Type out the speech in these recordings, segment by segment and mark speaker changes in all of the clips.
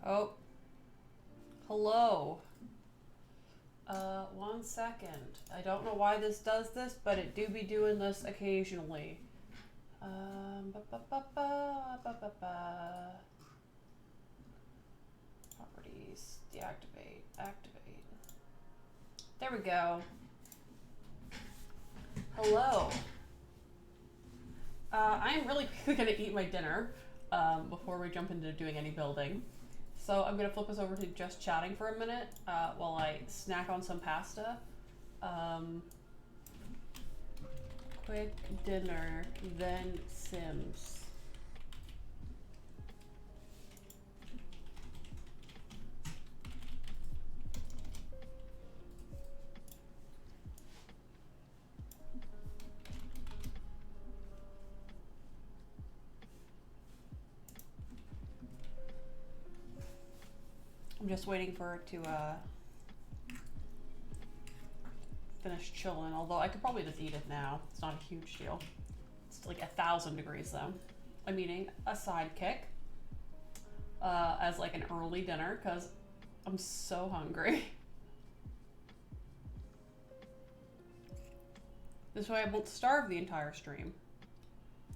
Speaker 1: Oh, hello. 1 second. I don't know why this does this, but it do be doing this occasionally. Ba ba ba ba ba ba ba. Properties, deactivate, activate. There we go. Hello. I am really quickly gonna eat my dinner before we jump into doing any building. So I'm gonna flip us over to just chatting for a minute while I snack on some pasta. Quick dinner, then Sims. I'm just waiting for it to finish chilling, although I could probably just eat it now. It's not a huge deal. It's like 1,000 degrees though. I'm eating a sidekick as like an early dinner because I'm so hungry. This way I won't starve the entire stream.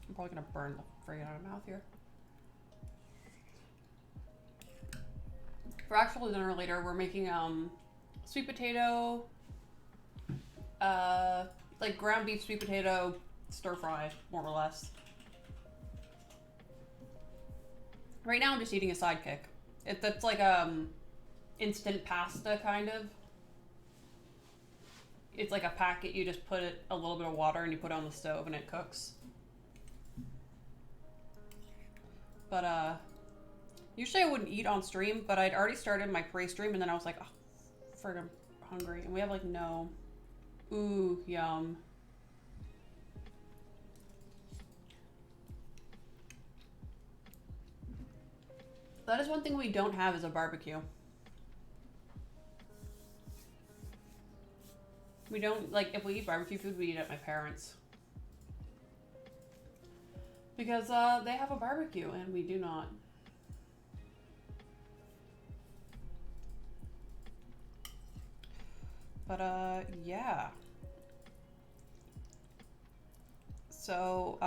Speaker 1: I'm probably gonna burn the friggin' out of my mouth here. For actual dinner later, we're making sweet potato, like ground beef sweet potato stir fry, more or less. Right now I'm just eating a sidekick. That's like instant pasta kind of. It's like a packet, you just put it a little bit of water and you put it on the stove and it cooks. But usually I wouldn't eat on stream, but I'd already started my pre-stream and then I was like, oh, frick, I'm hungry. And we have like no. Ooh, yum. That is one thing we don't have is a barbecue. We don't, like, if we eat barbecue food, we eat at my parents'. Because they have a barbecue and we do not. But yeah. So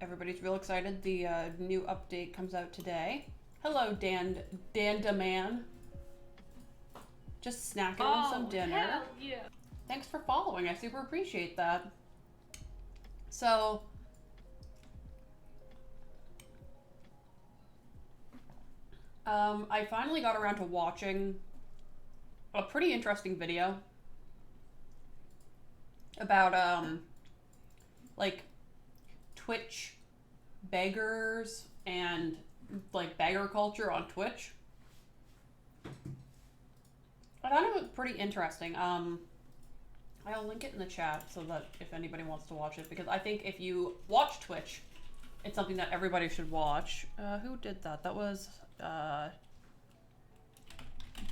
Speaker 1: everybody's real excited. The new update comes out today. Hello, Danda Man. Just snacking on some dinner.
Speaker 2: Hell yeah.
Speaker 1: Thanks for following. I super appreciate that. So I finally got around to watching a pretty interesting video about like Twitch beggars and like beggar culture on Twitch. I thought it was pretty interesting. I'll link it in the chat so that if anybody wants to watch it, because I think if you watch Twitch, it's something that everybody should watch. Who did that? That was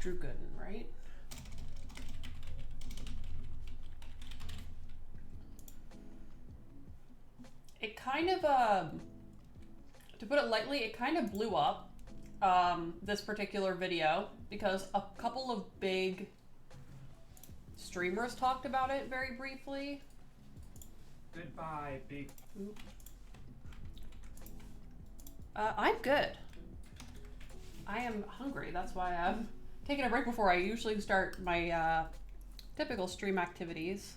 Speaker 1: Drew Gooden, right? It kind of, to put it lightly, it kind of blew up, this particular video, because a couple of big streamers talked about it very briefly.
Speaker 3: Goodbye, big.
Speaker 1: I'm good. I am hungry. That's why I'm taking a break before I usually start my typical stream activities.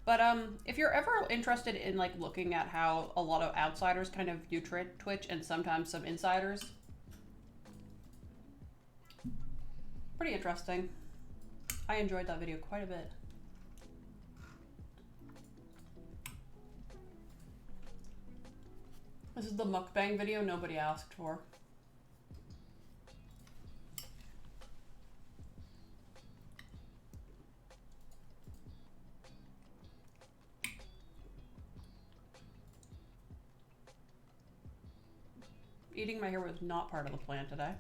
Speaker 1: But if you're ever interested in like looking at how a lot of outsiders kind of view Twitch and sometimes some insiders, pretty interesting. I enjoyed that video quite a bit. This is the mukbang video nobody asked for. Eating my hair was not part of the plan today.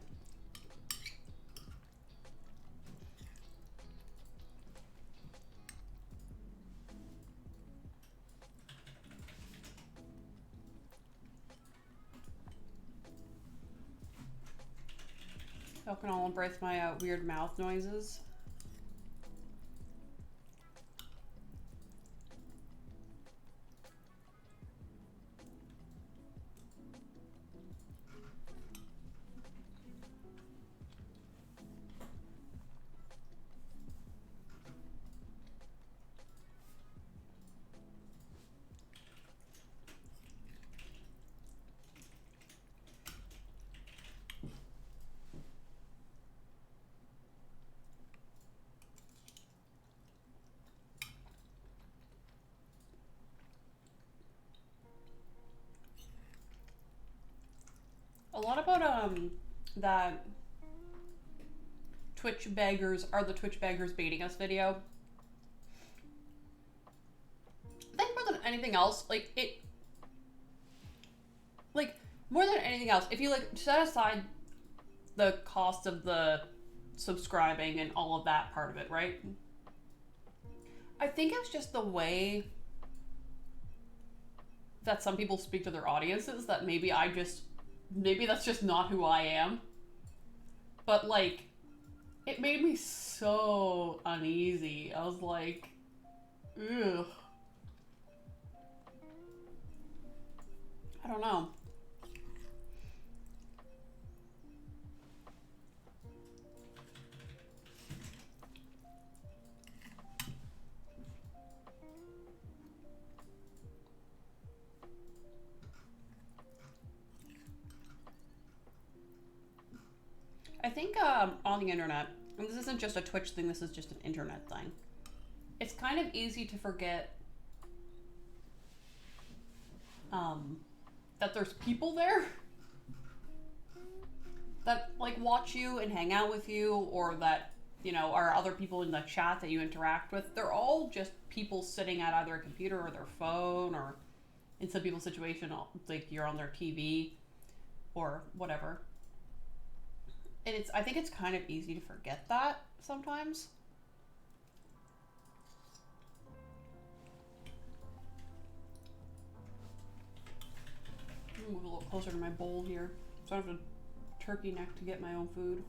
Speaker 1: Y'all can all embrace my weird mouth noises. A lot about that Twitch beggars are the Twitch beggars baiting us video. I think more than anything else, like more than anything else, if you like set aside the cost of the subscribing and all of that part of it, right? I think it's just the way that some people speak to their audiences that maybe that's just not who I am. But like, it made me so uneasy. I was like, ugh. I don't know. I think on the internet, and this isn't just a Twitch thing, this is just an internet thing, it's kind of easy to forget that there's people there that like watch you and hang out with you, or that, you know, are other people in the chat that you interact with. They're all just people sitting at either a computer or their phone, or in some people's situation, like you're on their TV or whatever. And I think it's kind of easy to forget that sometimes. I'm gonna move a little closer to my bowl here, so I don't have to turkey neck to get my own food.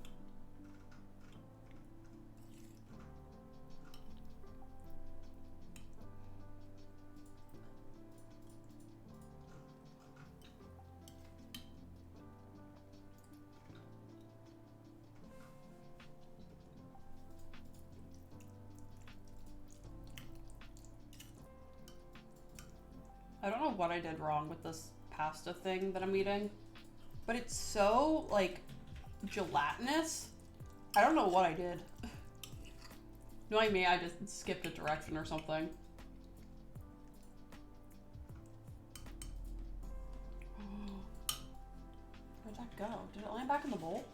Speaker 1: I don't know what I did wrong with this pasta thing that I'm eating, but it's so like gelatinous. I don't know what I did. Knowing me, I just skipped a direction or something. Where'd that go? Did it land back in the bowl?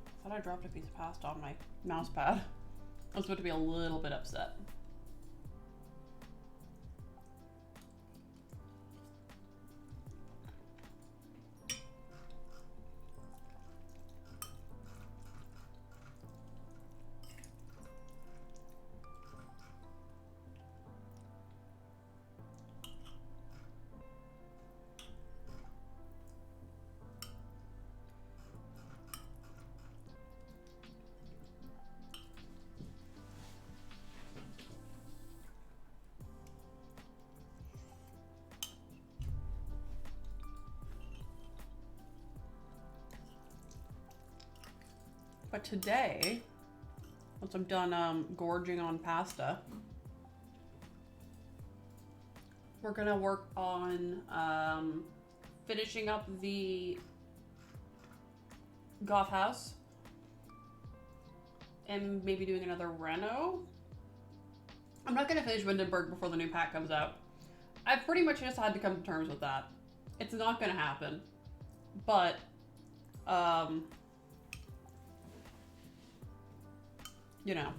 Speaker 1: I thought I dropped a piece of pasta on my mouse pad. I was about to be a little bit upset. But today, once I'm done gorging on pasta, we're gonna work on finishing up the Goth house and maybe doing another reno. I'm not gonna finish Windenburg before the new pack comes out. I've pretty much just had to come to terms with that. It's not gonna happen, but you know.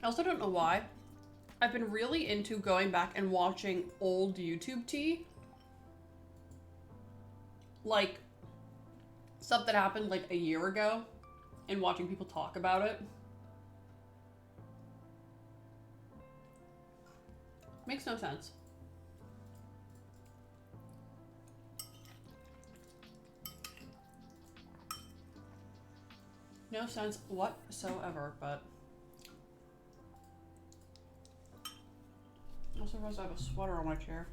Speaker 1: I also don't know why. I've been really into going back and watching old YouTube tea. Like, stuff that happened like a year ago and watching people talk about it. Makes no sense. No sense whatsoever, but I also realized I have a sweater on my chair.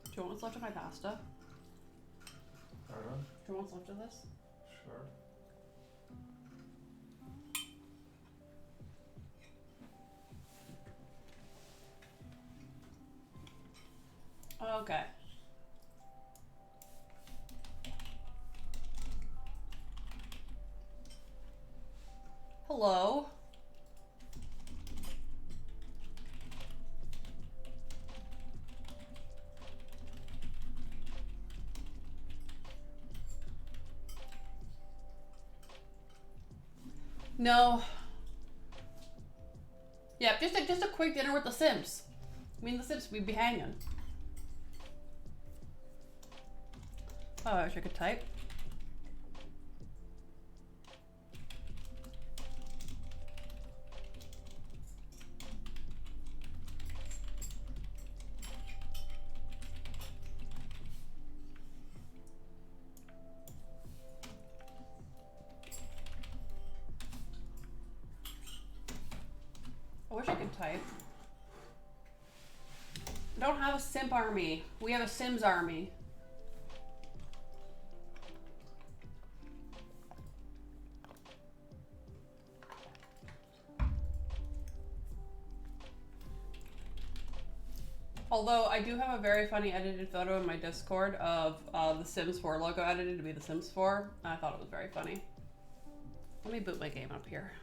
Speaker 1: Do you want what's left of my pasta?
Speaker 2: Pardon?
Speaker 1: Do you want what's left of this?
Speaker 2: Sure.
Speaker 1: Okay. Hello. No. Yeah, just a quick dinner with the Sims. I mean, the Sims, we'd be hanging. Oh, I wish I could type. I wish I could type. We don't have a simp army. We have a Sims army. Although I do have a very funny edited photo in my Discord of the Sims 4 logo edited to be the Sims 4. I thought it was very funny. Let me boot my game up here.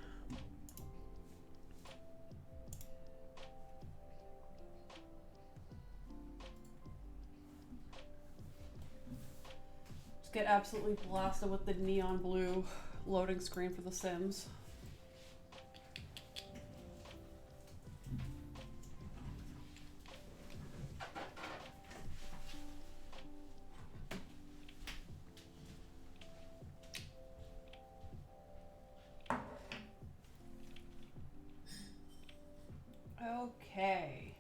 Speaker 1: Just get absolutely blasted with the neon blue loading screen for the Sims. Okay.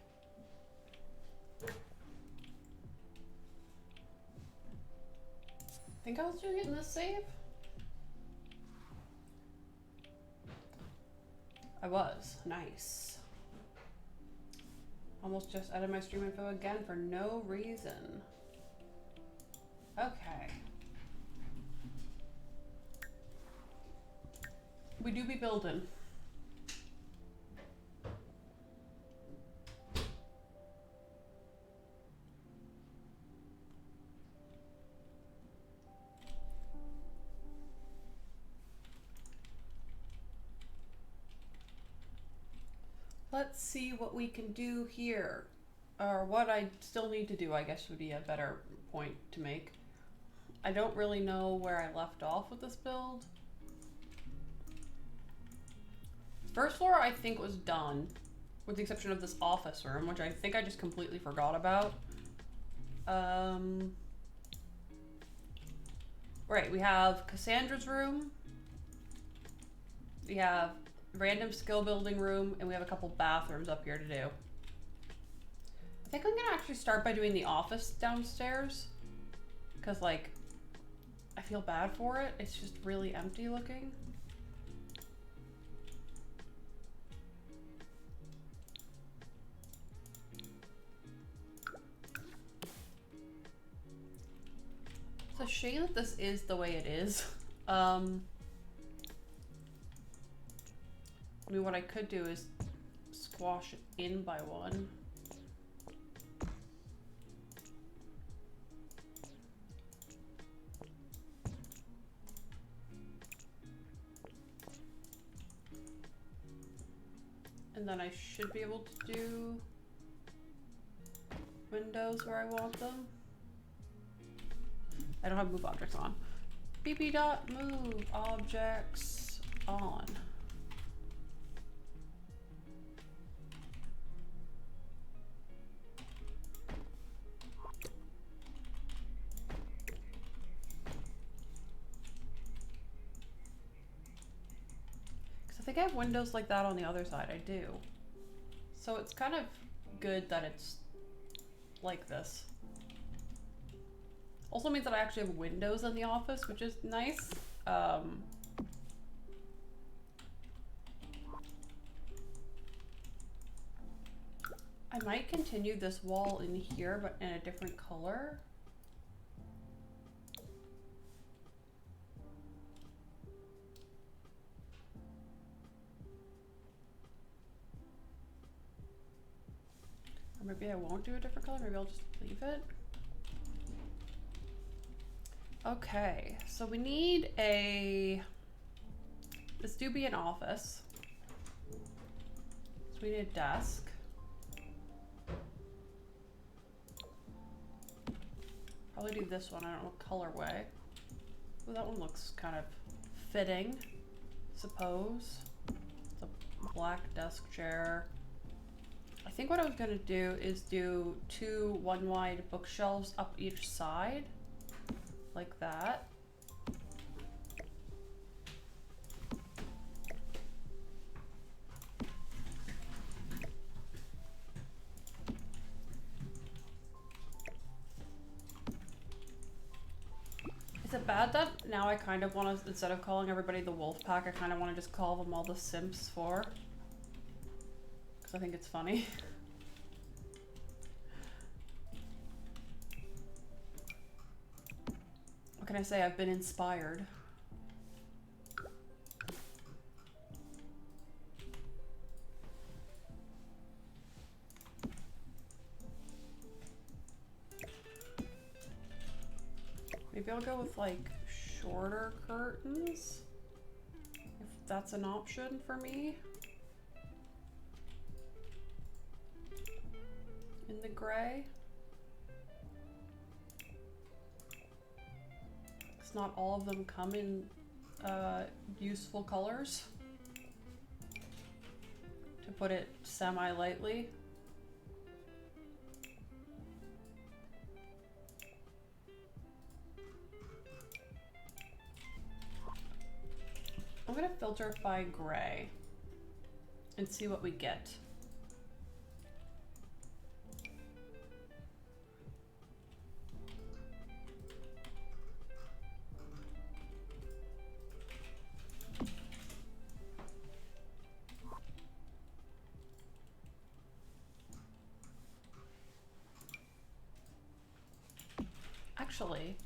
Speaker 1: Think I was doing it in this save? I was. Nice. Almost just added my stream info again for no reason. Okay. We do be building. Let's see what we can do here. Or what I still need to do, I guess, would be a better point to make. I don't really know where I left off with this build. First floor, I think, was done, with the exception of this office room, which I think I just completely forgot about. Right, we have Cassandra's room. We have random skill building room, and we have a couple bathrooms up here to do. I think I'm gonna actually start by doing the office downstairs, because, like, I feel bad for it. It's just really empty looking. It's a shame that this is the way it is. I mean, what I could do is squash it in by one. And then I should be able to do windows where I want them. I don't have move objects on. bb.move objects on. Because I think I have windows like that on the other side. I do. So it's kind of good that it's like this. Also means that I actually have windows in the office, which is nice. I might continue this wall in here, but in a different color. Or maybe I won't do a different color, maybe I'll just leave it. Okay, so we need this do be an office. So we need a desk. Probably do this one, I don't know what colorway. Ooh, that one looks kind of fitting, suppose. It's a black desk chair. I think what I was gonna do is do 2 one-wide bookshelves up each side, like that. Is it bad that now I kind of want to, instead of calling everybody the wolf pack, I kind of want to just call them all the Simps 4? Because I think it's funny. What can I say? I've been inspired. Maybe I'll go with like shorter curtains, if that's an option for me. In the gray. Because not all of them come in useful colors, to put it semi-lightly. I'm gonna filter by gray and see what we get. Actually,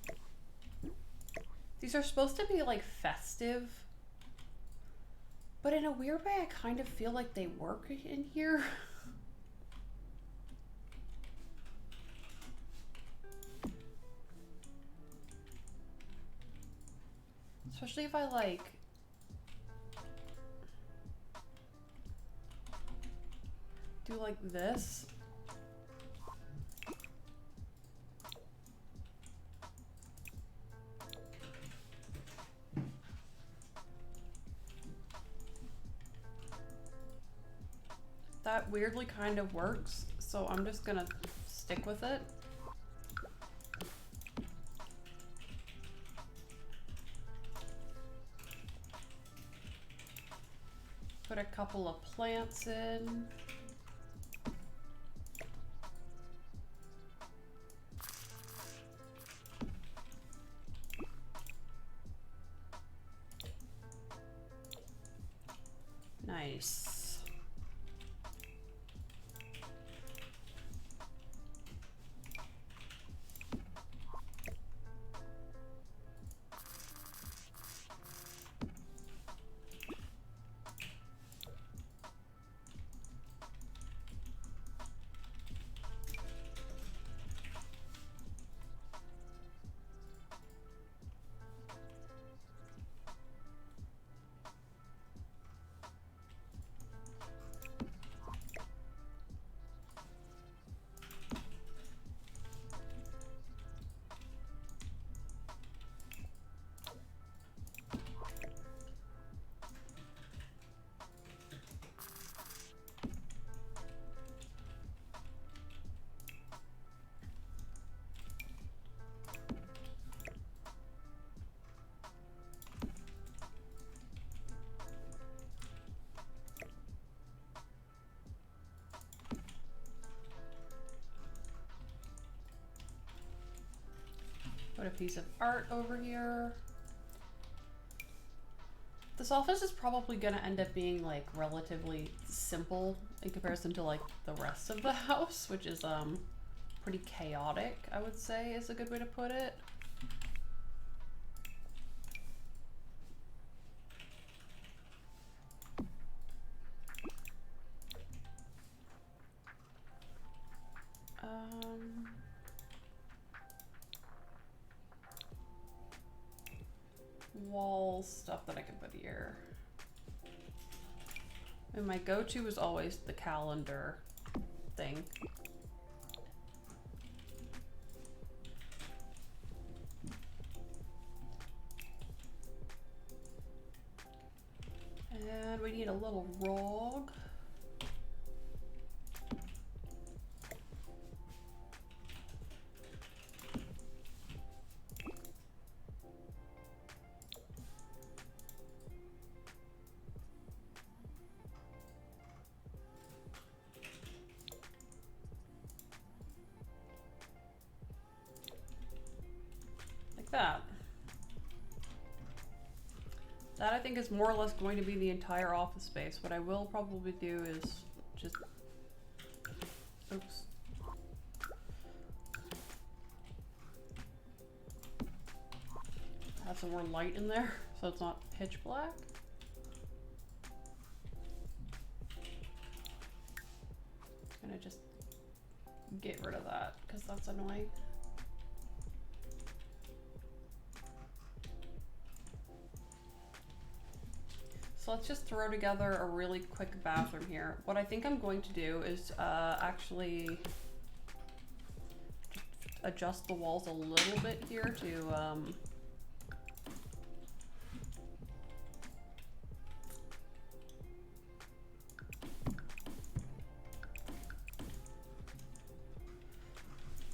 Speaker 1: these are supposed to be like festive, but in a weird way I kind of feel like they work in here. Especially if I like do like this. That weirdly kind of works, so I'm just gonna stick with it. Put a couple of plants in. Nice. Put a piece of art over here. This office is probably gonna end up being like relatively simple in comparison to like the rest of the house, which is pretty chaotic, I would say is a good way to put it. Wall stuff that I can put here. And my go-to is always the calendar thing. And we need a little rug. That. That I think is more or less going to be the entire office space. What I will probably do is just, oops. Have some more light in there so it's not pitch black. I'm gonna just get rid of that because that's annoying. So let's just throw together a really quick bathroom here. What I think I'm going to do is actually adjust the walls a little bit here to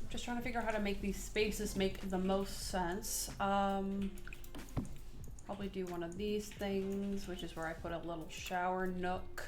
Speaker 1: just trying to figure out how to make these spaces make the most sense. Probably do one of these things, which is where I put a little shower nook.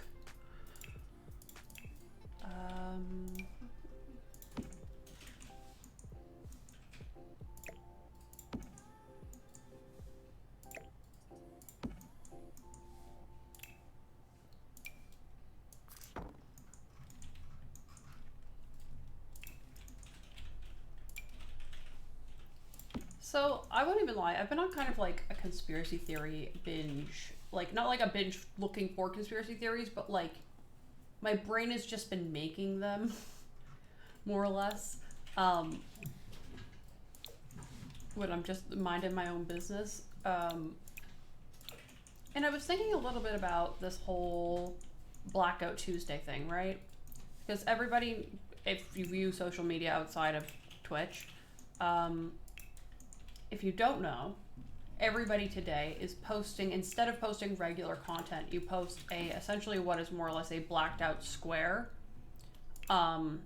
Speaker 1: So I won't even lie, I've been on kind of like a conspiracy theory binge. Like not like a binge looking for conspiracy theories, but like my brain has just been making them more or less. When I'm just minding my own business. And I was thinking a little bit about this whole Blackout Tuesday thing, right? Because everybody, if you view social media outside of Twitch, if you don't know, everybody today is posting, instead of posting regular content, you post essentially what is more or less a blacked out square on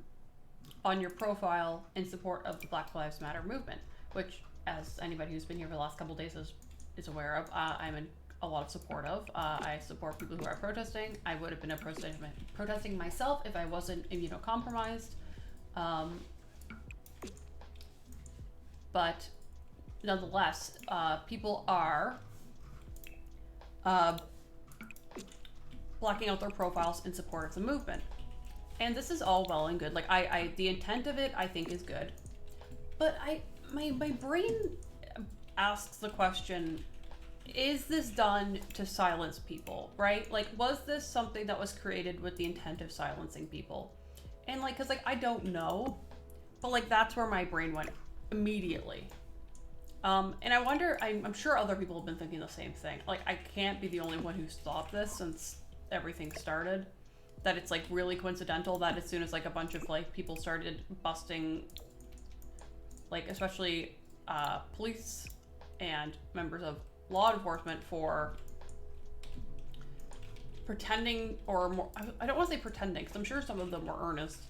Speaker 1: your profile in support of the Black Lives Matter movement, which, as anybody who's been here for the last couple of days is aware of, I'm in a lot of support of. I support people who are protesting. I would have been protesting myself if I wasn't immunocompromised. But nonetheless, people are blocking out their profiles in support of the movement. And this is all well and good. Like the intent of it, I think, is good. But my brain asks the question, is this done to silence people, right? Like, was this something that was created with the intent of silencing people? And like, cause like, I don't know, but like, that's where my brain went immediately. And I wonder, I'm sure other people have been thinking the same thing. Like, I can't be the only one who's thought this since everything started. That it's like really coincidental that as soon as like a bunch of like people started busting, like especially police and members of law enforcement for pretending, or more, I don't want to say pretending, because I'm sure some of them were earnest,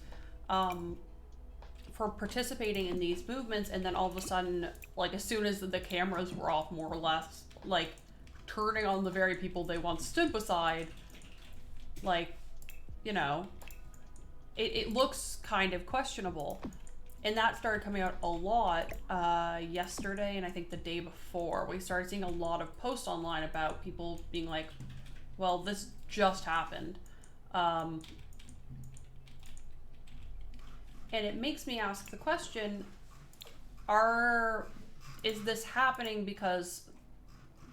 Speaker 1: for participating in these movements, and then all of a sudden, like as soon as the cameras were off, more or less, like turning on the very people they once stood beside, like, you know, it looks kind of questionable. And that started coming out a lot yesterday, and I think the day before. We started seeing a lot of posts online about people being like, well, this just happened. And it makes me ask the question, is this happening because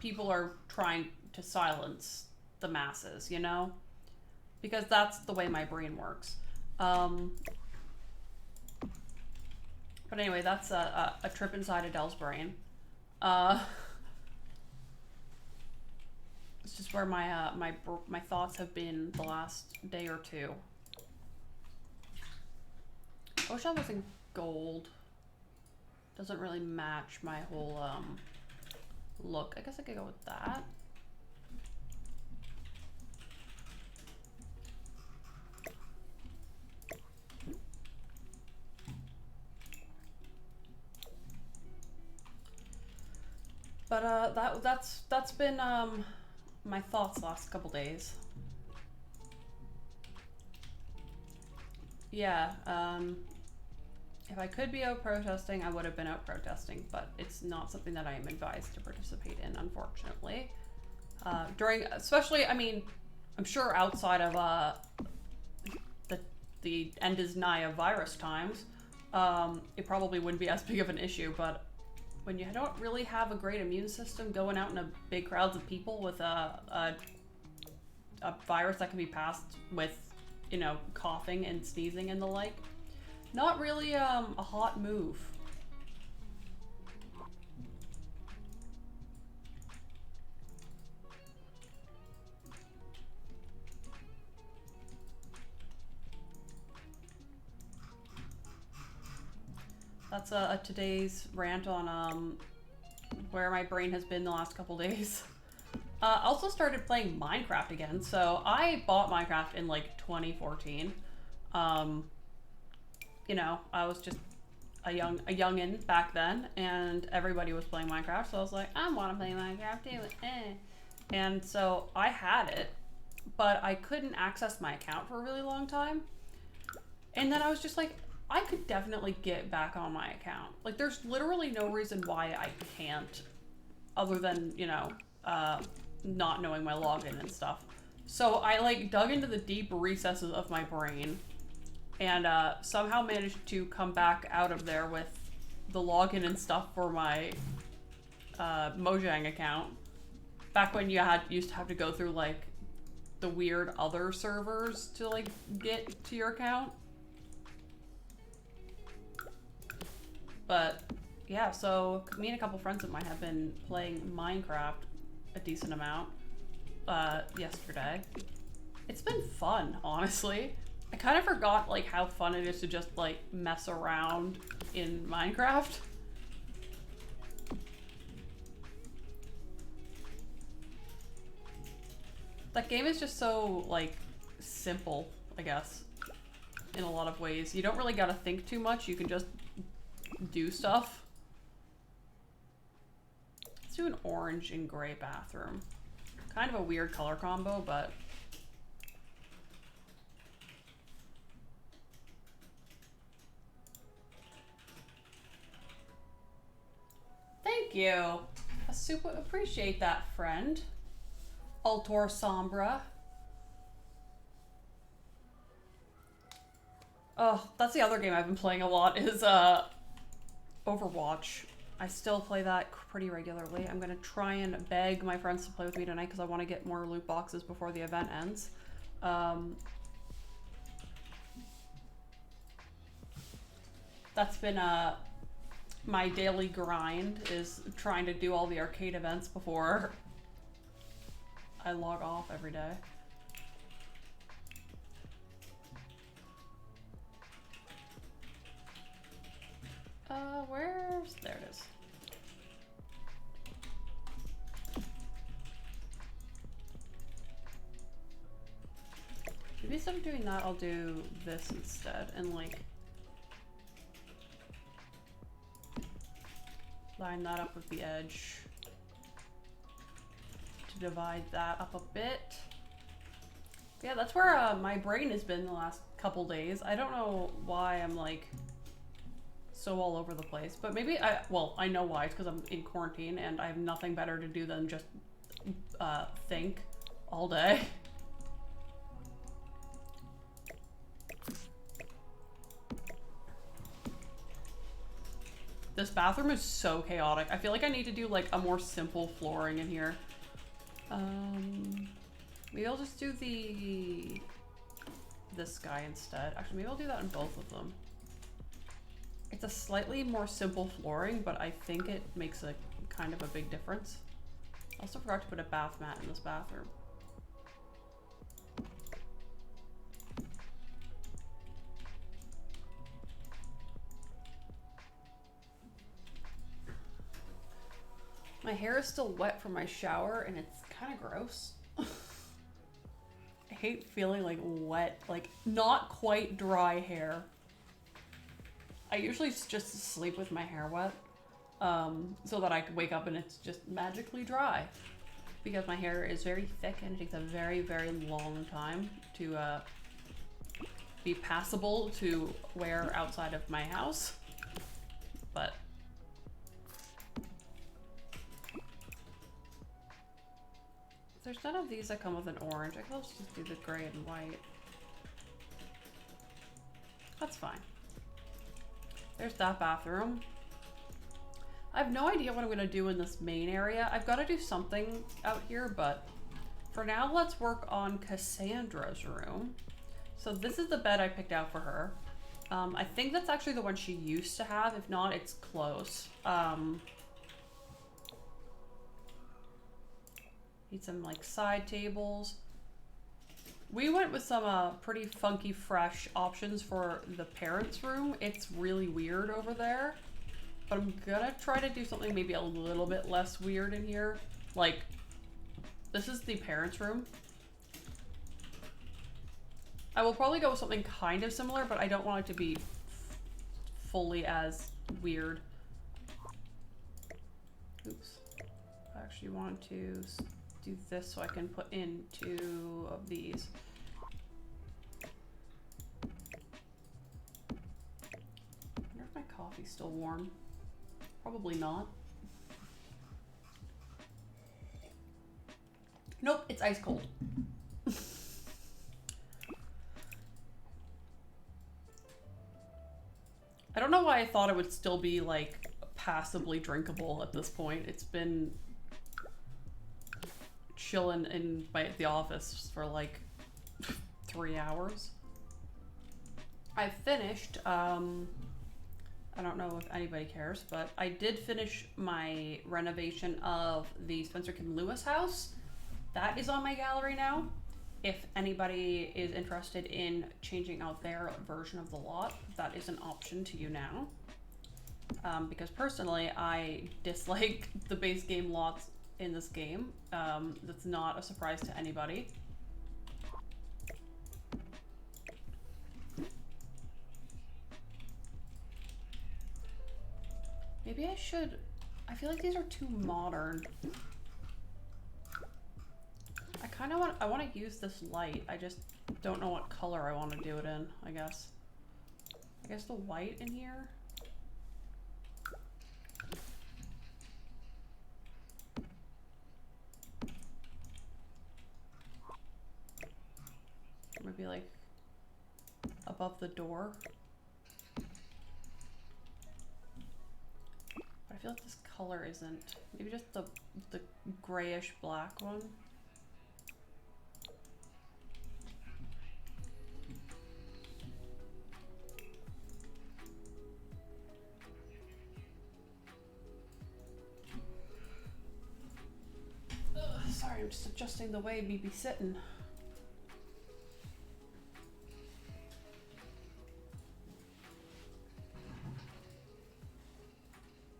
Speaker 1: people are trying to silence the masses, you know? Because that's the way my brain works. But anyway, that's a trip inside Adele's brain. It's just where my thoughts have been the last day or two. I wish I was in gold. Doesn't really match my whole look. I guess I could go with that. But that's been my thoughts last couple days. Yeah, if I could be out protesting, I would have been out protesting, but it's not something that I am advised to participate in, unfortunately. Especially, I mean, I'm sure outside of the end is nigh of virus times, it probably wouldn't be as big of an issue, but when you don't really have a great immune system, going out in a big crowds of people with a virus that can be passed with, you know, coughing and sneezing and the like, not really a hot move. That's today's rant on where my brain has been the last couple days. Also started playing Minecraft again. So I bought Minecraft in like 2014. You know, I was just a youngin' back then, and everybody was playing Minecraft. So I was like, I want to play Minecraft too. And so I had it, but I couldn't access my account for a really long time. And then I was just like, I could definitely get back on my account. Like, there's literally no reason why I can't, other than, you know, not knowing my login and stuff. So I like dug into the deep recesses of my brain and somehow managed to come back out of there with the login and stuff for my Mojang account. Back when you used to have to go through like the weird other servers to like get to your account. But yeah, so me and a couple friends of mine have been playing Minecraft a decent amount yesterday. It's been fun, honestly. I kind of forgot like how fun it is to just like mess around in Minecraft. That game is just so like simple, I guess, in a lot of ways. You don't really gotta think too much. You can just do stuff. Let's do an orange and gray bathroom. Kind of a weird color combo, but thank you. I super appreciate that, friend. Altor Sombra. Oh, that's the other game I've been playing a lot is Overwatch. I still play that pretty regularly. I'm gonna try and beg my friends to play with me tonight because I want to get more loot boxes before the event ends. That's been my daily grind, is trying to do all the arcade events before I log off every day. There it is. Maybe instead of doing that, I'll do this instead and like line that up with the edge to divide that up a bit. Yeah, that's where my brain has been the last couple days. I don't know why I'm like so all over the place. But maybe I know why. It's because I'm in quarantine and I have nothing better to do than just think all day. This bathroom is so chaotic. I feel like I need to do like a more simple flooring in here. Maybe I'll just do this guy instead. Actually, maybe I'll do that in both of them. It's a slightly more simple flooring, but I think it makes a kind of a big difference. I also forgot to put a bath mat in this bathroom. My hair is still wet from my shower and it's kind of gross. I hate feeling like wet, like not quite dry hair. I usually just sleep with my hair wet so that I can wake up and it's just magically dry because my hair is very thick and it takes a very, very long time to be passable to wear outside of my house. But there's none of these that come with an orange. I can also just do the gray and white. That's fine. There's that bathroom. I have no idea what I'm gonna do in this main area. I've got to do something out here, but for now, let's work on Cassandra's room. So this is the bed I picked out for her. I think that's actually the one she used to have. If not, it's close. Need some like side tables. We went with some pretty funky, fresh options for the parents' room. It's really weird over there, but I'm gonna try to do something maybe a little bit less weird in here. Like, this is the parents' room. I will probably go with something kind of similar, but I don't want it to be fully as weird. Oops. I actually want to do this so I can put in 2 of these. I wonder if my coffee's still warm. Probably not. Nope, it's ice cold. I don't know why I thought it would still be like passably drinkable at this point. It's been chilling in the office for like 3 hours. I finished, I don't know if anybody cares, but I did finish my renovation of the Spencer Kim Lewis house. That is on my gallery now. If anybody is interested in changing out their version of the lot, that is an option to you now. Because personally, I dislike the base game lots in this game. That's not a surprise to anybody. Maybe I should, I feel like these are too modern. I want to use this light. I just don't know what color I want to do it in, I guess. I guess the white in here. Maybe like above the door. But I feel like this color isn't. Maybe just the grayish black one. Sorry, I'm just adjusting the way me be sitting.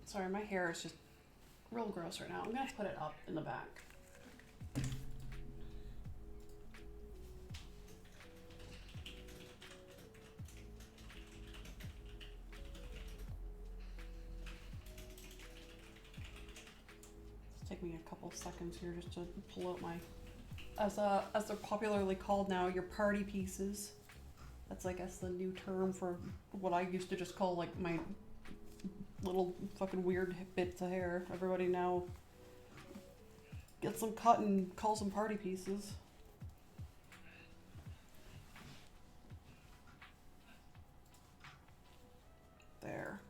Speaker 1: Sorry, my hair is just real gross right now. I'm gonna put it up in the back. It's taking me a couple seconds here just to pull out my, as they're popularly called now, your party pieces. That's, I guess, the new term for what I used to just call like my little fucking weird bits of hair. Everybody now gets them cut and calls them party pieces. There.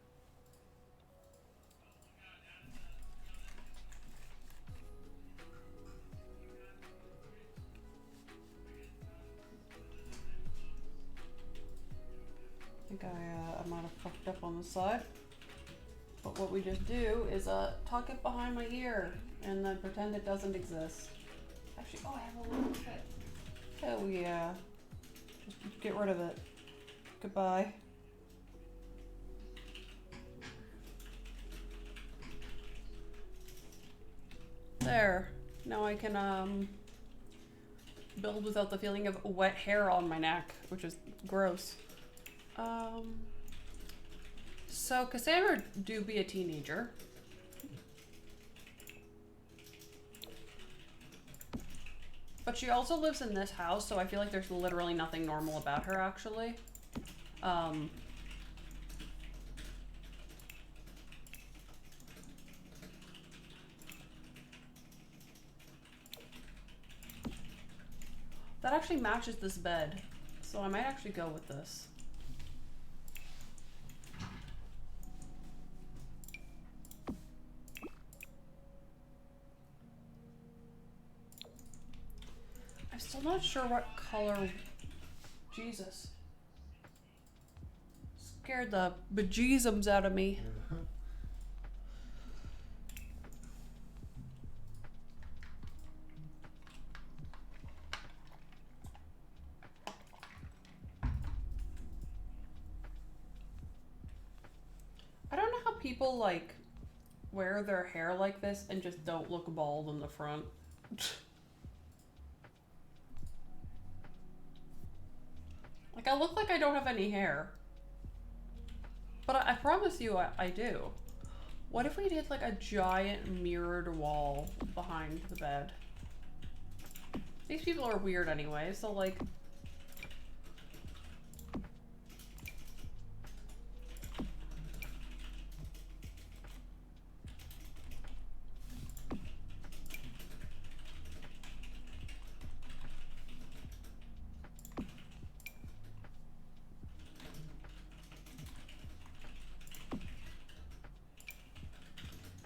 Speaker 1: I think I might have fucked up on the side. But what we just do is tuck it behind my ear and then pretend it doesn't exist. Actually, oh, I have a little bit. Hell yeah. Just get rid of it. Goodbye. There. Now I can build without the feeling of wet hair on my neck, which is gross. So Cassandra do be a teenager. But she also lives in this house, so I feel like there's literally nothing normal about her, actually. That actually matches this bed, so I might actually go with this. I'm still not sure what color. Jesus. Scared the bejeezums out of me. I don't know how people like wear their hair like this and just don't look bald in the front. Like, I look like I don't have any hair. But I promise you I do. What if we did like a giant mirrored wall behind the bed? These people are weird anyway, so like...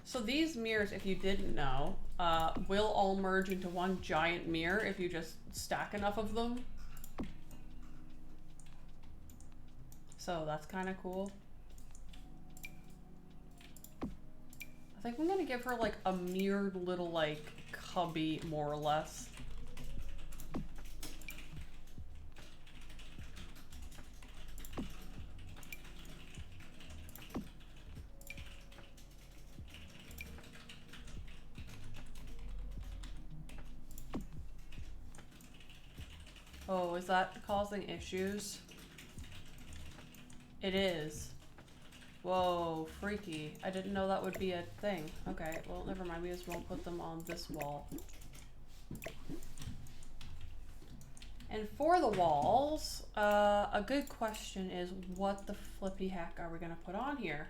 Speaker 1: So these mirrors, if you didn't know, will all merge into one giant mirror if you just stack enough of them. So that's kind of cool. I think I'm gonna give her like a mirrored little like cubby, more or less. Oh, is that causing issues? It is. Whoa, freaky. I didn't know that would be a thing. Okay, well, never mind. We just won't put them on this wall. And for the walls, a good question is, what the flippy heck are we gonna put on here?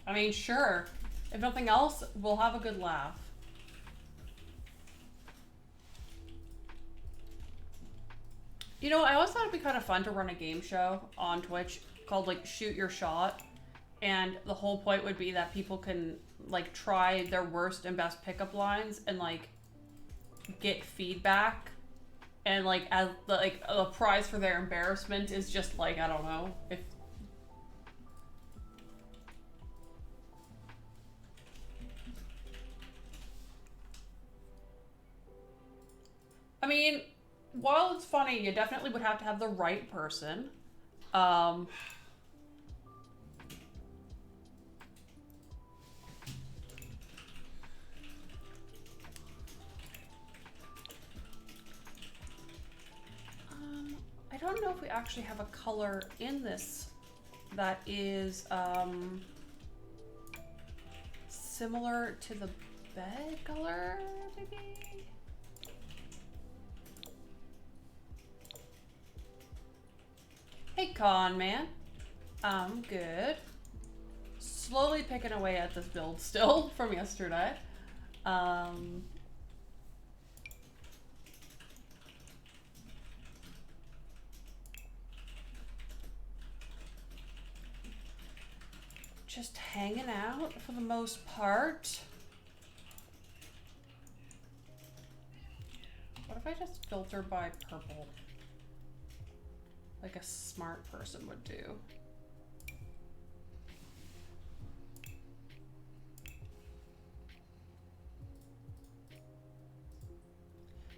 Speaker 1: I mean, sure. If nothing else, we'll have a good laugh. You know, I always thought it'd be kind of fun to run a game show on Twitch called like Shoot Your Shot. And the whole point would be that people can like try their worst and best pickup lines and like get feedback. And like as the like a prize for their embarrassment is just like, I don't know, if I mean, while it's funny, you definitely would have to have the right person. I don't know if we actually have a color in this that is similar to the bed color, maybe? Con man. I'm good. Slowly picking away at this build still from yesterday. Just hanging out for the most part. What if I just filter by purple? Like a smart person would do.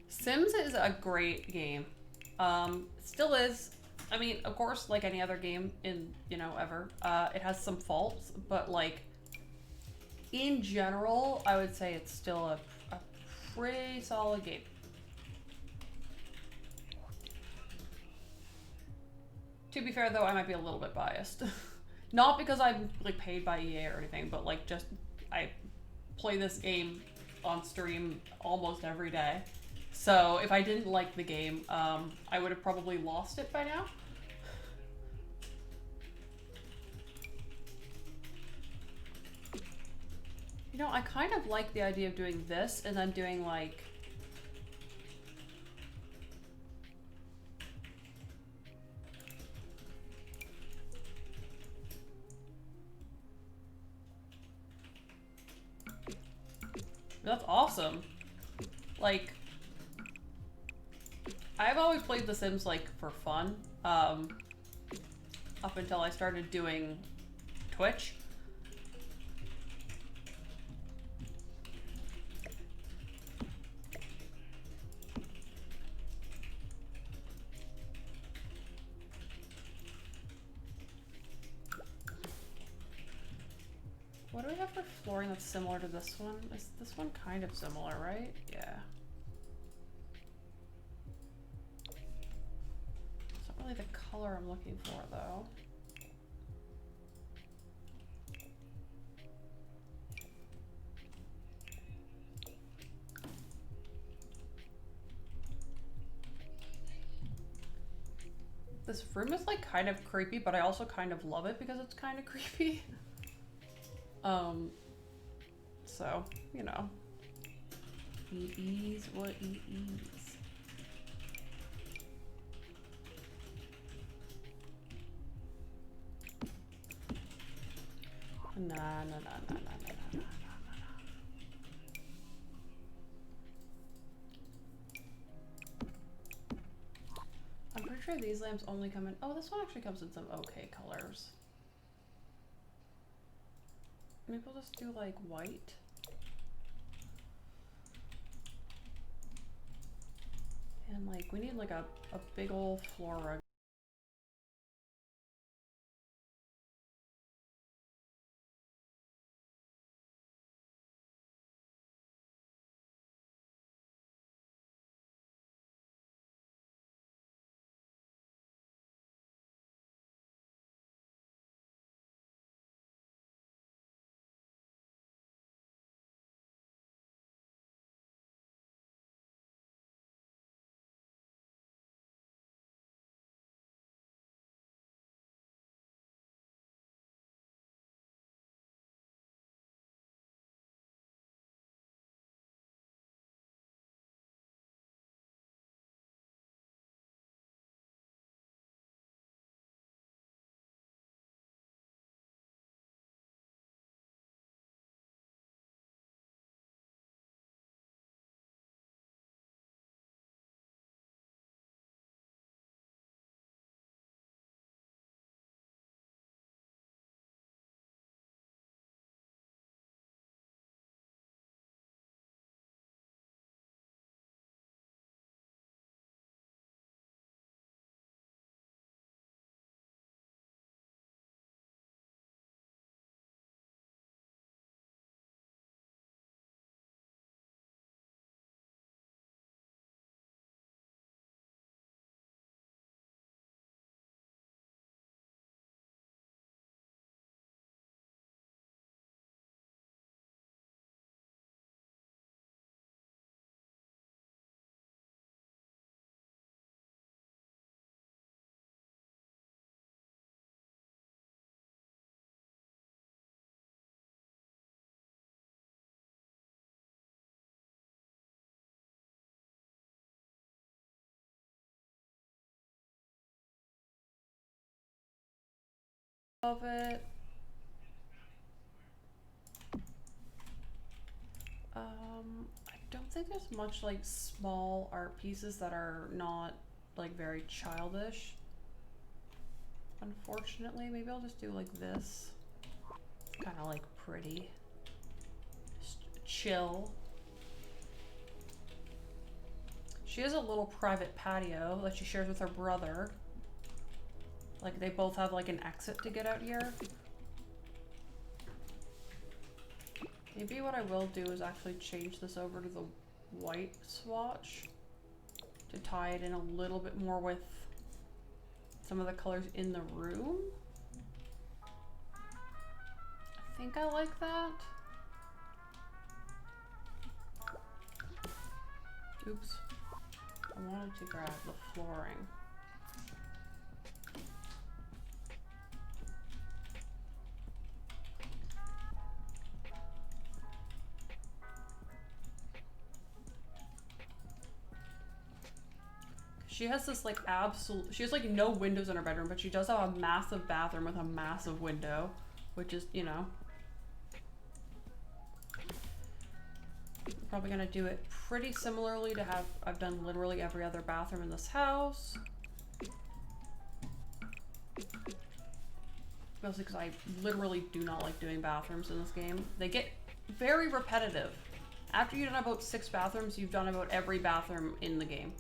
Speaker 1: Sims is a great game. Still is. I mean, of course, like any other game in, you know, ever, it has some faults, but like, in general, I would say it's still a pretty solid game. To be fair, though, I might be a little bit biased. Not because I'm like paid by EA or anything, but like just I play this game on stream almost every day. So if I didn't like the game, I would have probably lost it by now. You know, I kind of like the idea of doing this and then doing like... That's awesome. Like, I've always played The Sims like for fun, up until I started doing Twitch. What do we have for flooring that's similar to this one? Is this one kind of similar, right? Yeah. It's not really the color I'm looking for, though. This room is like kind of creepy, but I also kind of love it because it's kind of creepy. So, you know. It is what it is. Nah, nah, nah, nah, nah, nah, nah, nah. I'm pretty sure these lamps only come in... Oh, this one actually comes in some okay colors. Maybe we'll just do like white. And like, we need like a big old floor rug. of it. I don't think there's much like small art pieces that are not like very childish. Unfortunately, maybe I'll just do like this. Kind of like pretty. Just chill. She has a little private patio that she shares with her brother. Like they both have like an exit to get out here. Maybe what I will do is actually change this over to the white swatch to tie it in a little bit more with some of the colors in the room. I think I like that. Oops. I wanted to grab the flooring. She has this like she has like no windows in her bedroom, but she does have a massive bathroom with a massive window, which is, you know. Probably gonna do it pretty similarly to how I've done literally every other bathroom in this house. Mostly because I literally do not like doing bathrooms in this game. They get very repetitive. After you've done about 6 bathrooms, you've done about every bathroom in the game.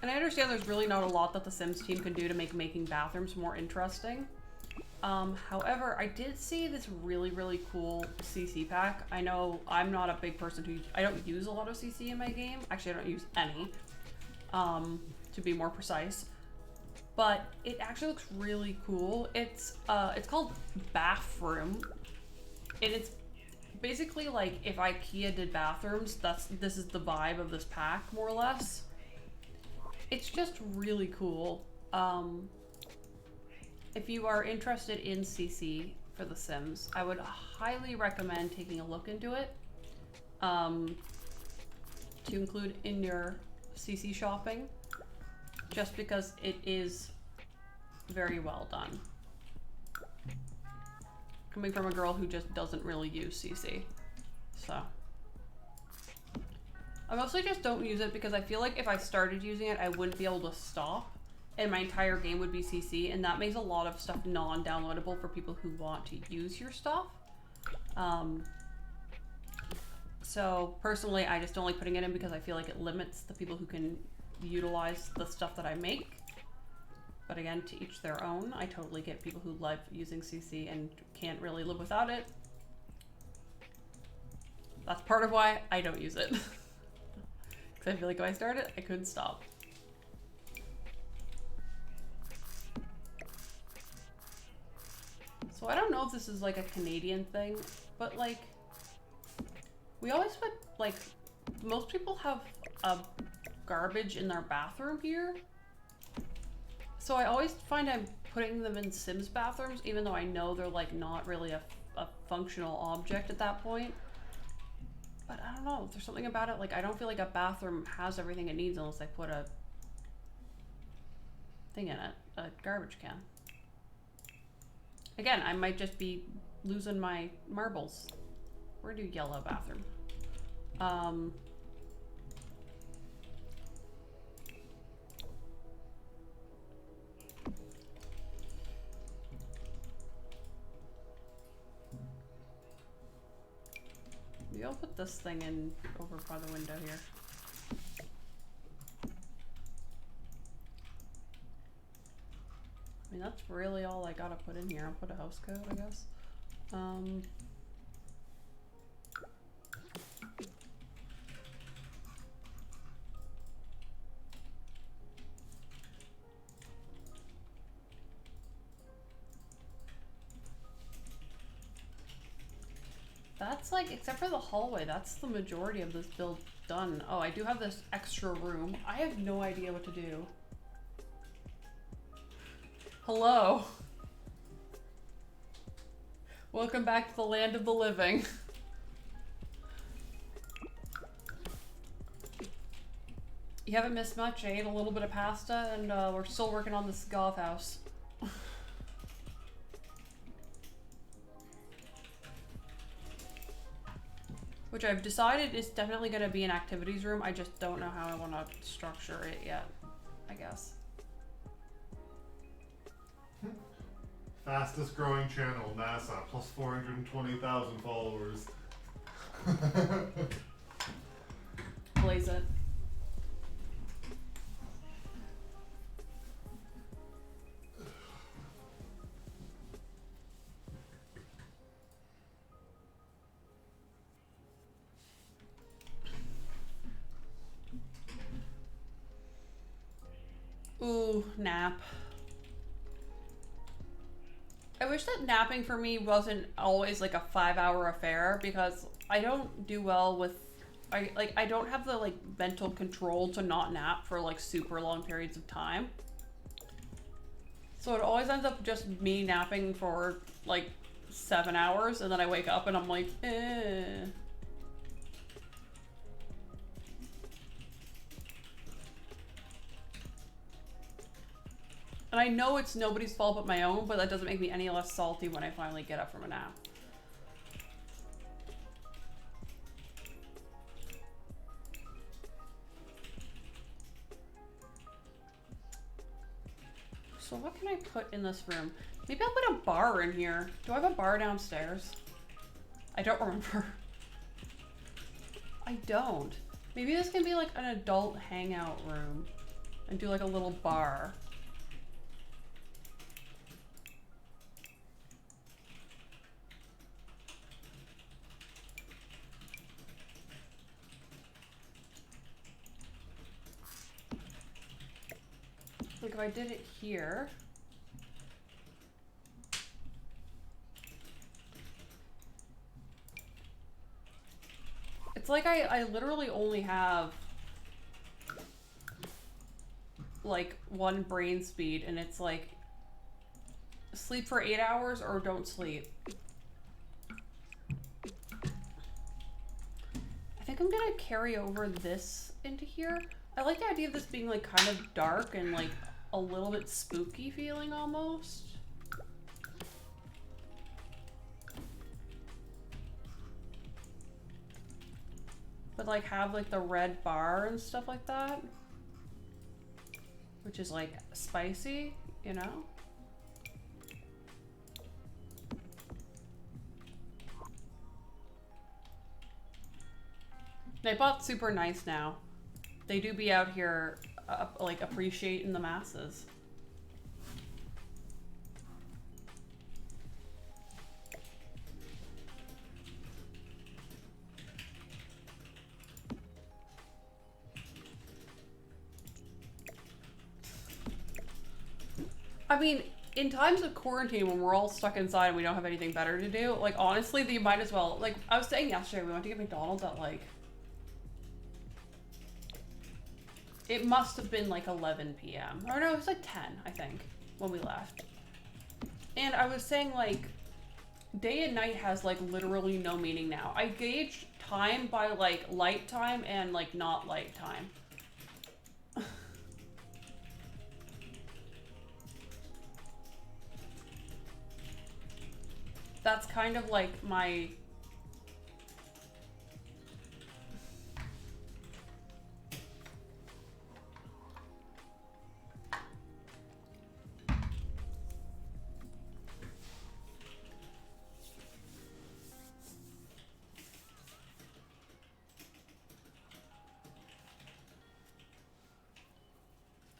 Speaker 1: And I understand there's really not a lot that the Sims team can do to make making bathrooms more interesting. However, I did see this really, really cool CC pack. I know I'm not a big person I don't use a lot of CC in my game. Actually, I don't use any, to be more precise. But it actually looks really cool. It's called Bathroom, and it's basically like if IKEA did bathrooms. This is the vibe of this pack, more or less. It's just really cool. If you are interested in CC for The Sims, I would highly recommend taking a look into it to include in your CC shopping, just because it is very well done. Coming from a girl who just doesn't really use CC, so. I mostly just don't use it because I feel like if I started using it, I wouldn't be able to stop. And my entire game would be CC, and that makes a lot of stuff non-downloadable for people who want to use your stuff. So personally, I just don't like putting it in because I feel like it limits the people who can utilize the stuff that I make. But again, to each their own. I totally get people who love using CC and can't really live without it. That's part of why I don't use it. Because I feel like if I start it, I couldn't stop. So I don't know if this is like a Canadian thing, but like, we always put, like, most people have a garbage in their bathroom here. So I always find I'm putting them in Sims bathrooms, even though I know they're like not really a functional object at that point. But I don't know, there's something about it, like I don't feel like a bathroom has everything it needs unless I put a thing in it, a garbage can. Again, I might just be losing my marbles. Where do yellow bathroom? Maybe I'll put this thing in over by the window here. I mean, that's really all I gotta put in here. I'll put a house code, I guess. That's like, except for the hallway, that's the majority of this build done. Oh, I do have this extra room. I have no idea what to do. Hello. Welcome back to the land of the living. You haven't missed much. I ate a little bit of pasta, and we're still working on this Goth house. Which I've decided is definitely going to be an activities room. I just don't know how I want to structure it yet, I guess.
Speaker 2: Fastest growing channel, NASA, plus 420,000 followers.
Speaker 1: Blaze it. Ooh, nap. I wish that napping for me wasn't always like a 5-hour affair, because I don't do well with, I don't have the like mental control to not nap for like super long periods of time. So it always ends up just me napping for like 7 hours, and then I wake up and I'm like, eh. And I know it's nobody's fault but my own, but that doesn't make me any less salty when I finally get up from a nap. So what can I put in this room? Maybe I'll put a bar in here. Do I have a bar downstairs? I don't remember. I don't. Maybe this can be like an adult hangout room and do like a little bar. Like if I did it here. It's like I literally only have like one brain speed, and it's like sleep for 8 hours or don't sleep. I think I'm gonna carry over this into here. I like the idea of this being like kind of dark and like a little bit spooky feeling almost. But like have like the red bar and stuff like that, which is like spicy, you know? They bought Super Nice now. They do be out here like appreciating the masses. I mean, in times of quarantine when we're all stuck inside and we don't have anything better to do, like honestly, you might as well, like I was saying yesterday, we went to get McDonald's at like, it must have been like 11 p.m. Or no, it was like 10, I think, when we left. And I was saying like, day and night has like literally no meaning now. I gauge time by like light time and like not light time. That's kind of like my...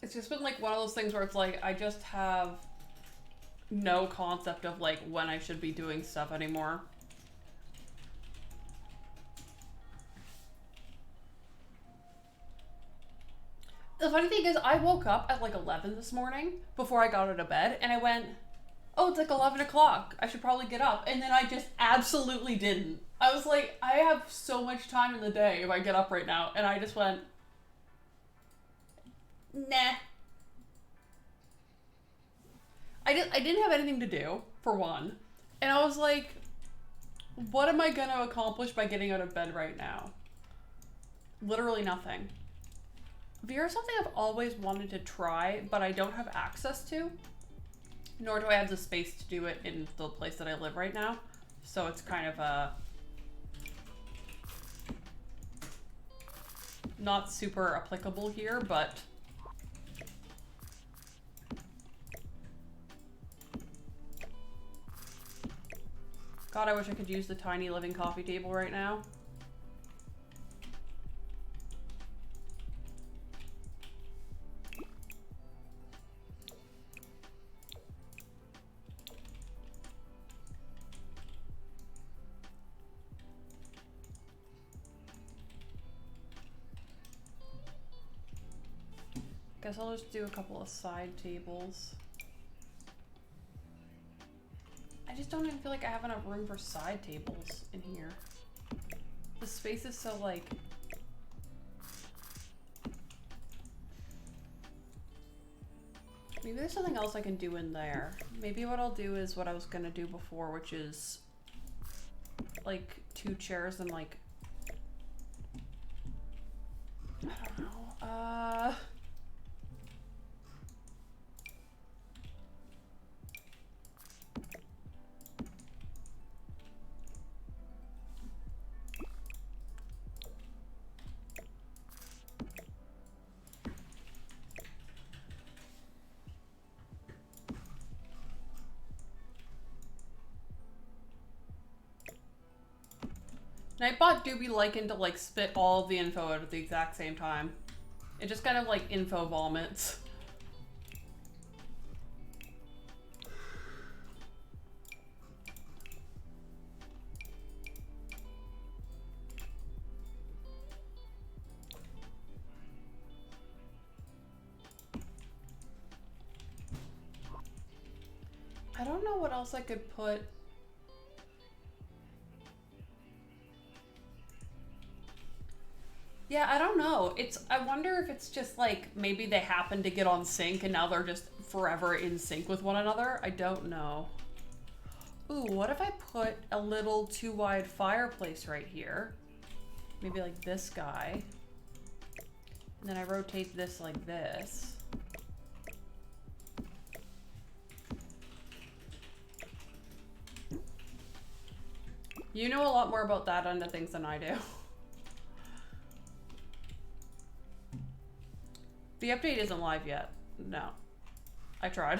Speaker 1: It's just been like one of those things where it's like, I just have no concept of like when I should be doing stuff anymore. The funny thing is, I woke up at like 11 this morning before I got out of bed, and I went, oh, it's like 11 o'clock. I should probably get up. And then I just absolutely didn't. I was like, I have so much time in the day if I get up right now. And I just went, nah. I didn't have anything to do, for one. And I was like, what am I going to accomplish by getting out of bed right now? Literally nothing. VR is something I've always wanted to try, but I don't have access to. Nor do I have the space to do it in the place that I live right now. So it's kind of not super applicable here, but God, I wish I could use the tiny living coffee table right now. Guess I'll just do a couple of side tables. I just don't even feel like I have enough room for side tables in here. The space is so like... Maybe there's something else I can do in there. Maybe what I'll do is what I was gonna do before, which is like 2 chairs and like... I don't know. Nightbot do be liking to like spit all of the info out at the exact same time. It just kind of like info vomits. I don't know what else I could put. Yeah, I don't know. I wonder if it's just like maybe they happen to get on sync and now they're just forever in sync with one another. I don't know. Ooh, what if I put a little too wide fireplace right here? Maybe like this guy. And then I rotate this like this. You know a lot more about that end of things than I do. The update isn't live yet. No. I tried.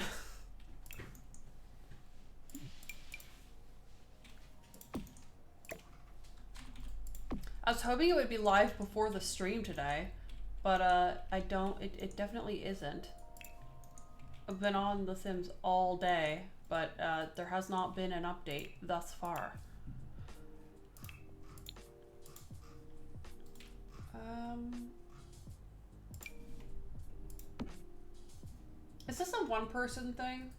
Speaker 1: I was hoping it would be live before the stream today, but it definitely isn't. I've been on The Sims all day, but there has not been an update thus far. Is this a one-person thing?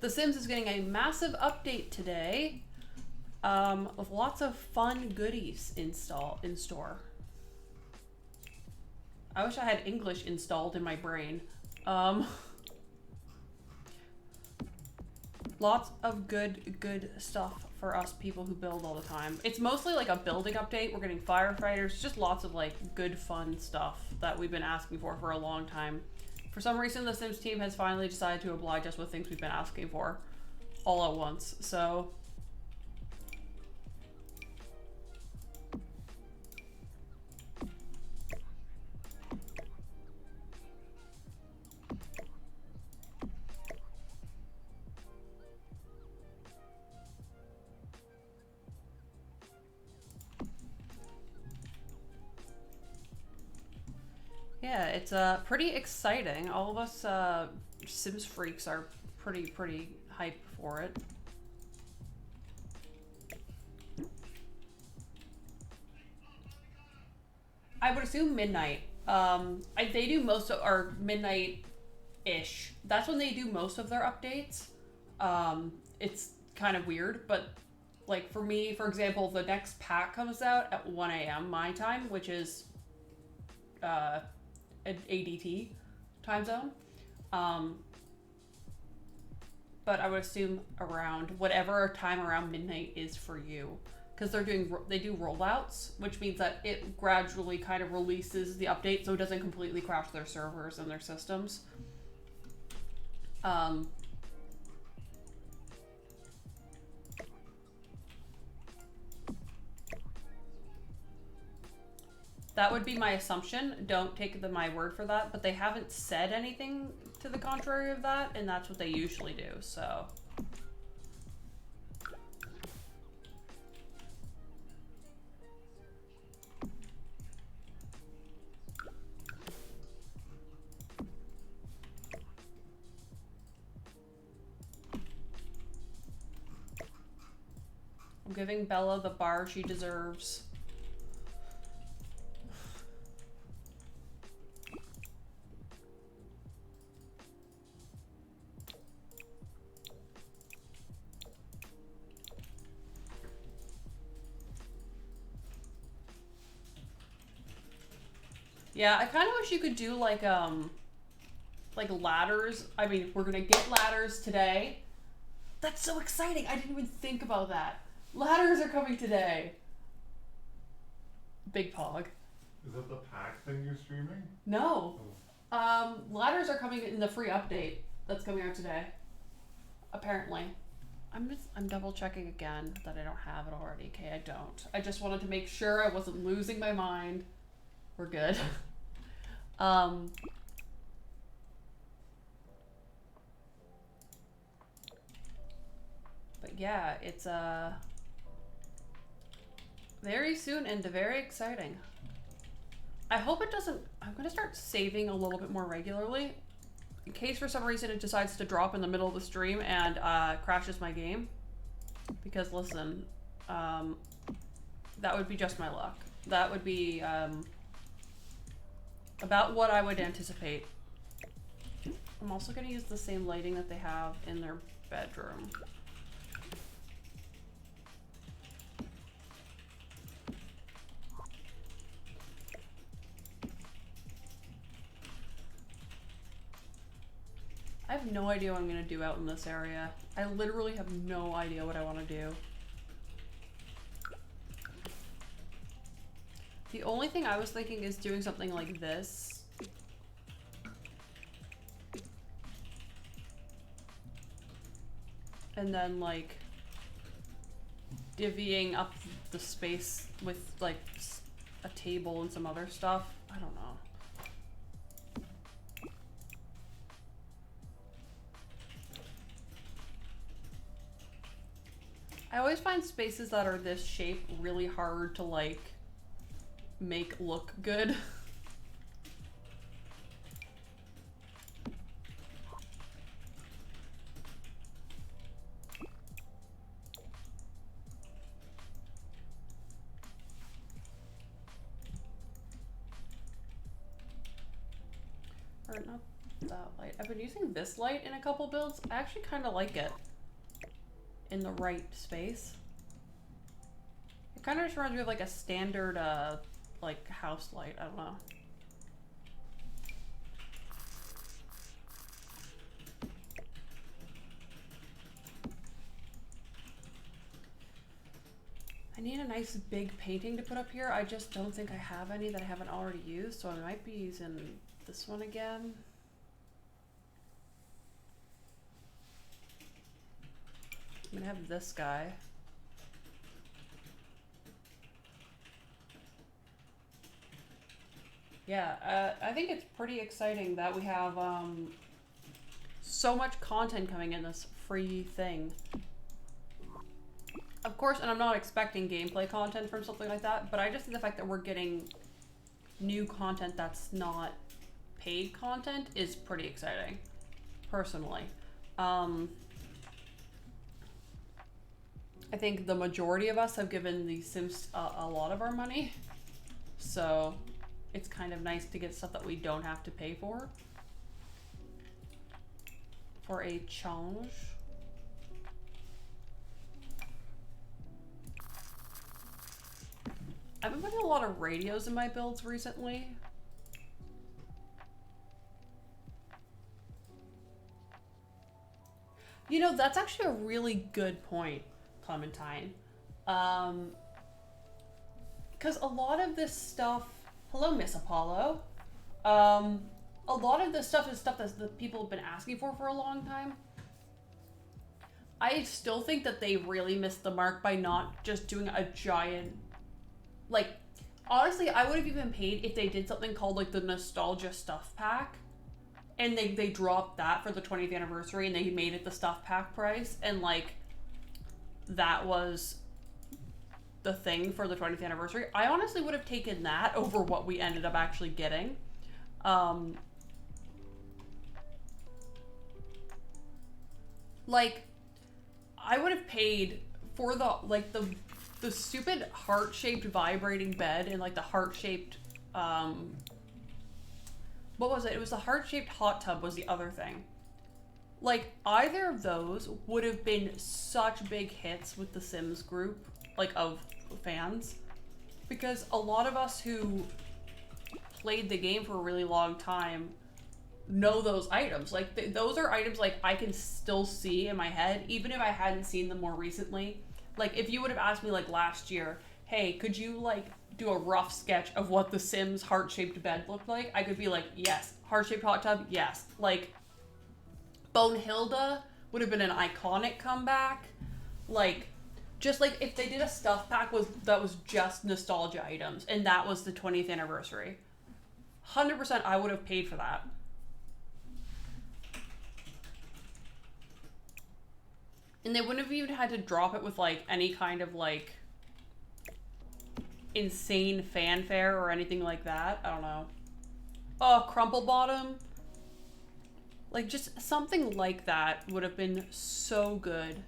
Speaker 1: The Sims is getting a massive update today, with lots of fun goodies in store. I wish I had English installed in my brain. Lots of good stuff for us people who build all the time. It's mostly like a building update. We're getting firefighters, just lots of like good fun stuff that we've been asking for a long time. For some reason, the Sims team has finally decided to oblige us with things we've been asking for all at once. So yeah, it's pretty exciting. All of us Sims freaks are pretty hyped for it. I would assume midnight. They do most of our midnight-ish. That's when they do most of their updates. It's kind of weird, but like for me, for example, the next pack comes out at 1 a.m. my time, which is an ADT time zone. But I would assume around whatever time around midnight is for you, because they do rollouts, which means that it gradually kind of releases the update so it doesn't completely crash their servers and their systems. That would be my assumption. Don't take my word for that, but they haven't said anything to the contrary of that, and that's what they usually do, so. I'm giving Bella the bar she deserves. Yeah, I kind of wish you could do like ladders. I mean, we're gonna get ladders today. That's so exciting. I didn't even think about that. Ladders are coming today. Big Pog.
Speaker 2: Is that the pack thing you're streaming?
Speaker 1: No. Ladders are coming in the free update that's coming out today. Apparently. I'm double checking again that I don't have it already. Okay, I don't. I just wanted to make sure I wasn't losing my mind. We're good. But yeah, it's very soon and very exciting. I hope it doesn't. I'm gonna start saving a little bit more regularly in case for some reason it decides to drop in the middle of the stream and crashes my game. Because listen, that would be just my luck. That would be about what I would anticipate. I'm also gonna use the same lighting that they have in their bedroom. I have no idea what I'm gonna do out in this area. I literally have no idea what I want to do. The only thing I was thinking is doing something like this. And then like divvying up the space with like a table and some other stuff. I don't know. I always find spaces that are this shape really hard to like make look good. Or not that light. I've been using this light in a couple builds. I actually kind of like it in the right space. It kind of just reminds me of like a standard like house light. I don't know. I need a nice big painting to put up here. I just don't think I have any that I haven't already used, so I might be using this one again. I'm gonna have this guy. Yeah, I think it's pretty exciting that we have so much content coming in this free thing. Of course, and I'm not expecting gameplay content from something like that, but I just think the fact that we're getting new content that's not paid content is pretty exciting, personally. I think the majority of us have given the Sims a lot of our money, so it's kind of nice to get stuff that we don't have to pay for a change. I've been putting a lot of radios in my builds recently. You know, that's actually a really good point, Clementine. because a lot of this stuff, hello, Miss Apollo. A lot of this stuff is stuff that the people have been asking for a long time. I still think that they really missed the mark by not just doing a giant, like, honestly, I would have even paid if they did something called like the Nostalgia Stuff Pack, and they dropped that for the 20th anniversary, and they made it the Stuff Pack price, and like, that was the thing for the 20th anniversary. I honestly would have taken that over what we ended up actually getting. Like, I would have paid for the, like, the stupid heart-shaped vibrating bed and, like, the heart-shaped, what was it? It was the heart-shaped hot tub was the other thing. Like, either of those would have been such big hits with the Sims group, like, of fans. Because a lot of us who played the game for a really long time know those items. Like, those are items, like, I can still see in my head, even if I hadn't seen them more recently. Like, if you would have asked me, like, last year, hey, could you, like, do a rough sketch of what the Sims heart-shaped bed looked like? I could be like, yes. Heart-shaped hot tub? Yes. Like, Bonehilda would have been an iconic comeback. Like, just like if they did a stuff pack that was just nostalgia items, and that was the 20th anniversary. 100% I would have paid for that. And they wouldn't have even had to drop it with like any kind of like insane fanfare or anything like that. I don't know. Oh, Crumple Bottom. Like, just something like that would have been so good.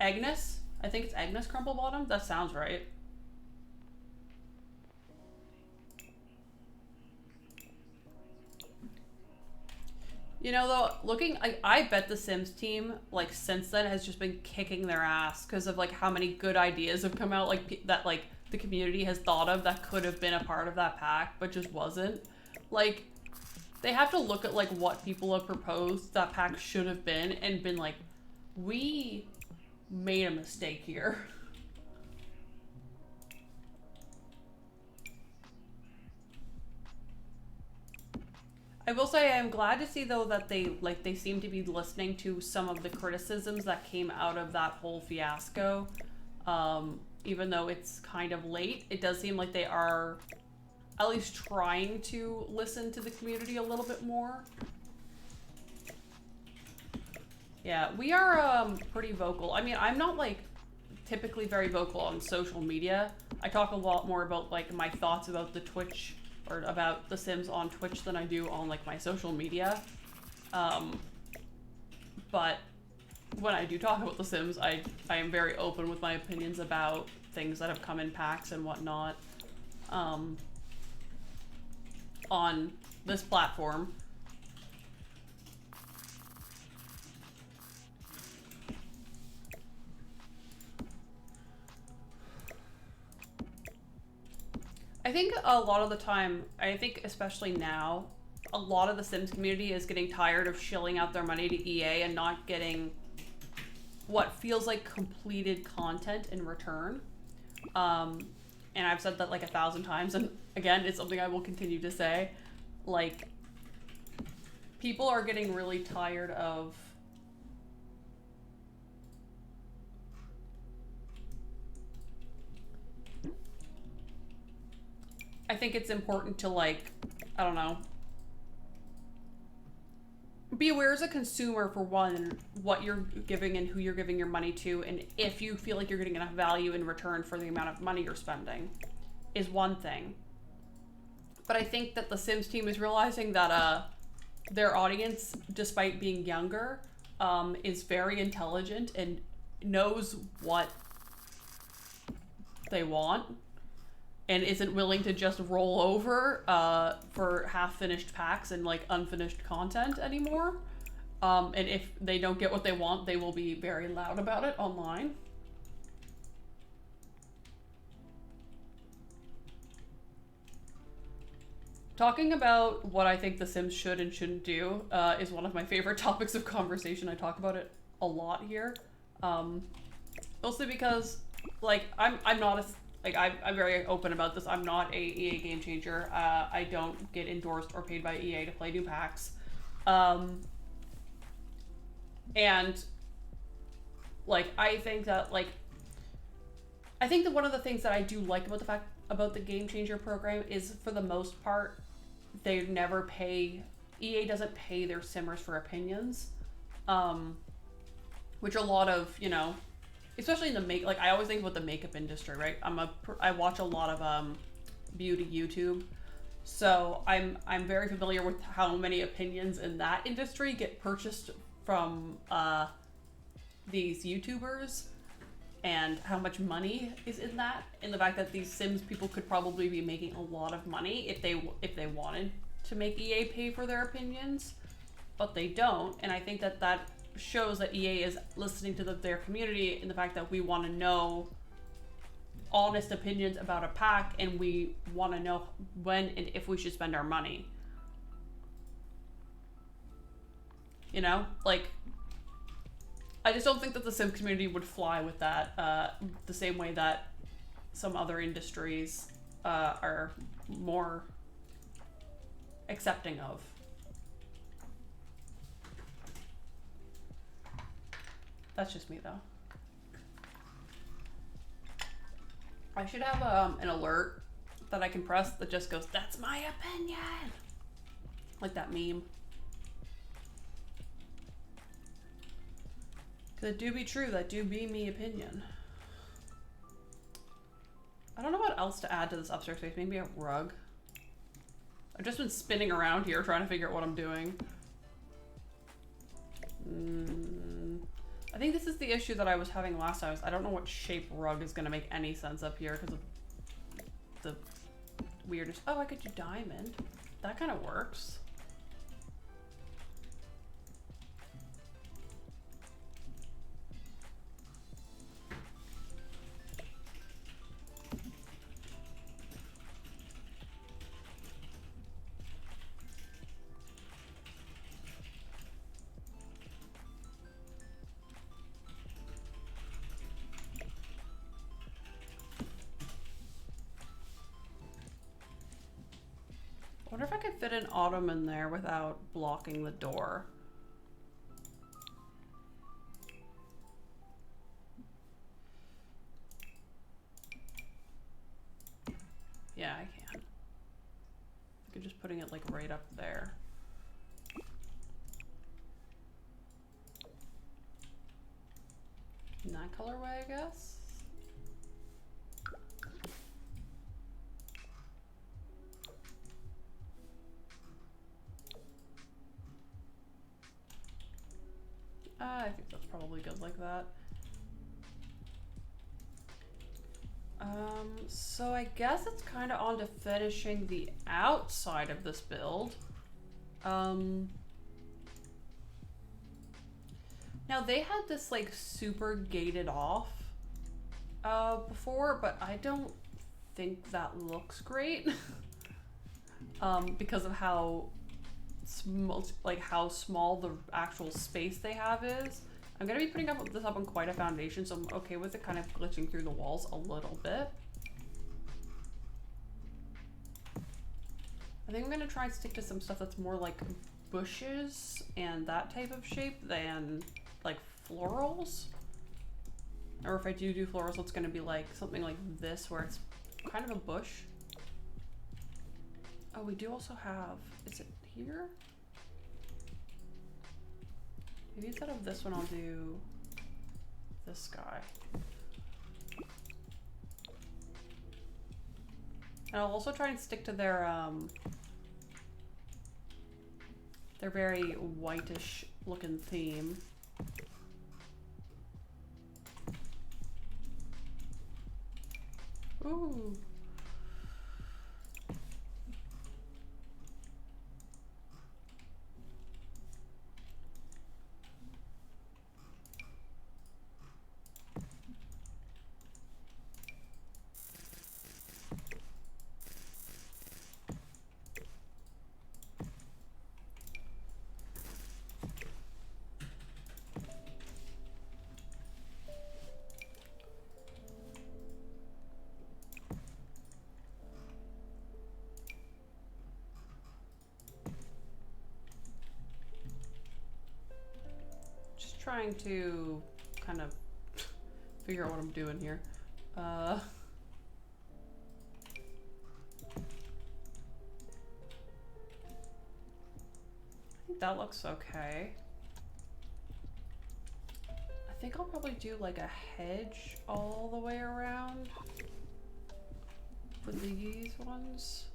Speaker 1: Agnes? I think it's Agnes Crumple Bottom? That sounds right. You know, though, looking, I bet the Sims team, like, since then has just been kicking their ass because of, like, how many good ideas have come out, like, that, like, the community has thought of that could have been a part of that pack, but just wasn't. Like, they have to look at, like, what people have proposed that pack should have been and been like, we made a mistake here. I will say I'm glad to see, though, that they seem to be listening to some of the criticisms that came out of that whole fiasco. Even though it's kind of late, it does seem like they are at least trying to listen to the community a little bit more. Yeah, we are pretty vocal. I mean, I'm not like typically very vocal on social media. I talk a lot more about like my thoughts about the Twitch or about The Sims on Twitch than I do on like my social media. But when I do talk about The Sims, I am very open with my opinions about things that have come in packs and whatnot on this platform. I think a lot of the time, I think especially now, a lot of the Sims community is getting tired of shilling out their money to EA and not getting what feels like completed content in return. And I've said that like 1,000 times, and again, it's something I will continue to say. Like, people are getting really tired of I think it's important to, like, I don't know, be aware as a consumer, for one, what you're giving and who you're giving your money to, and if you feel like you're getting enough value in return for the amount of money you're spending is one thing. But I think that the Sims team is realizing that their audience, despite being younger, is very intelligent and knows what they want, and isn't willing to just roll over for half-finished packs and like unfinished content anymore. And if they don't get what they want, they will be very loud about it online. Talking about what I think The Sims should and shouldn't do is one of my favorite topics of conversation. I talk about it a lot here. Mostly because, like, I'm not like I'm very open about this. I'm not a EA game changer. I don't get endorsed or paid by EA to play new packs. And like I think that one of the things that I do like about the game changer program is, for the most part, they never pay. EA doesn't pay their simmers for opinions, which a lot of, you know, especially in the I always think about the makeup industry, right? I watch a lot of beauty YouTube, so I'm very familiar with how many opinions in that industry get purchased from these YouTubers, and how much money is in that, and the fact that these Sims people could probably be making a lot of money if they wanted to make EA pay for their opinions, but they don't. And I think that shows that EA is listening to their community, and the fact that we want to know honest opinions about a pack, and we want to know when and if we should spend our money. You know, like, I just don't think that the Sim community would fly with that the same way that some other industries are more accepting of. That's just me, though. I should have an alert that I can press that just goes, "That's my opinion," like that meme. That do be true. That do be me opinion. I don't know what else to add to this upstairs space. Maybe a rug. I've just been spinning around here trying to figure out what I'm doing. I think this is the issue that I was having last time. I don't know what shape rug is going to make any sense up here because of the weirdest. Oh, I could do diamond. That kind of works. I wonder if I could fit an ottoman there without blocking the door. Yeah, I can. I could just putting it like right up there. In that colorway, I guess. I think that's probably good like that. So I guess it's kind of on to finishing the outside of this build. Now they had this like super gated off before, but I don't think that looks great because of how small the actual space they have is. I'm gonna be putting this up on quite a foundation, so I'm okay with it kind of glitching through the walls a little bit. I think I'm gonna try and stick to some stuff that's more like bushes and that type of shape than like florals. Or if I do florals, it's gonna be like something like this where it's kind of a bush. Oh, we do also have, is it here? Maybe instead of this one, I'll do this guy. And I'll also try and stick to their very whitish looking theme. Ooh. trying to kind of figure out what I'm doing here. I think that looks okay. I think I'll probably do like a hedge all the way around for these ones.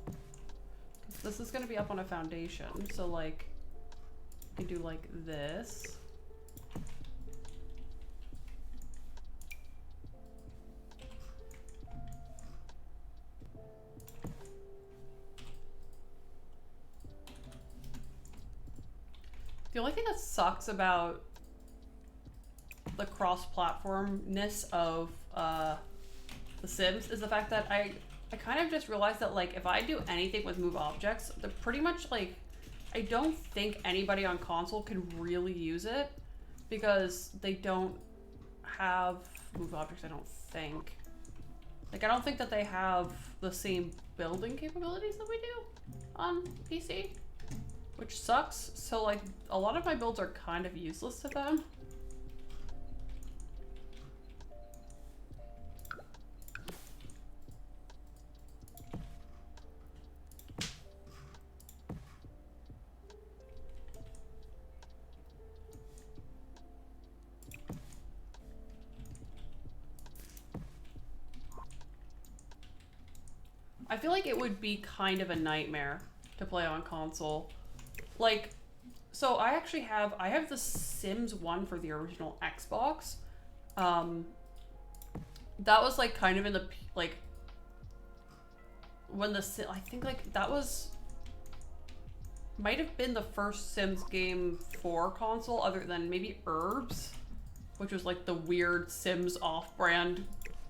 Speaker 1: 'Cause this is gonna be up on a foundation, so like you can do like this. The only thing that sucks about the cross-platformness of The Sims is the fact that I kind of just realized that like if I do anything with move objects, they're pretty much like I don't think anybody on console can really use it because they don't have move objects, I don't think. Like I don't think that they have the same building capabilities that we do on PC, which sucks. So like a lot of my builds are kind of useless to them. I feel like it would be kind of a nightmare to play on console. Like, so I have the Sims 1 for the original Xbox. That was like kind of in the, like, when I think like that was, might have been the first Sims game for console other than maybe Herbs, which was like the weird Sims off-brand,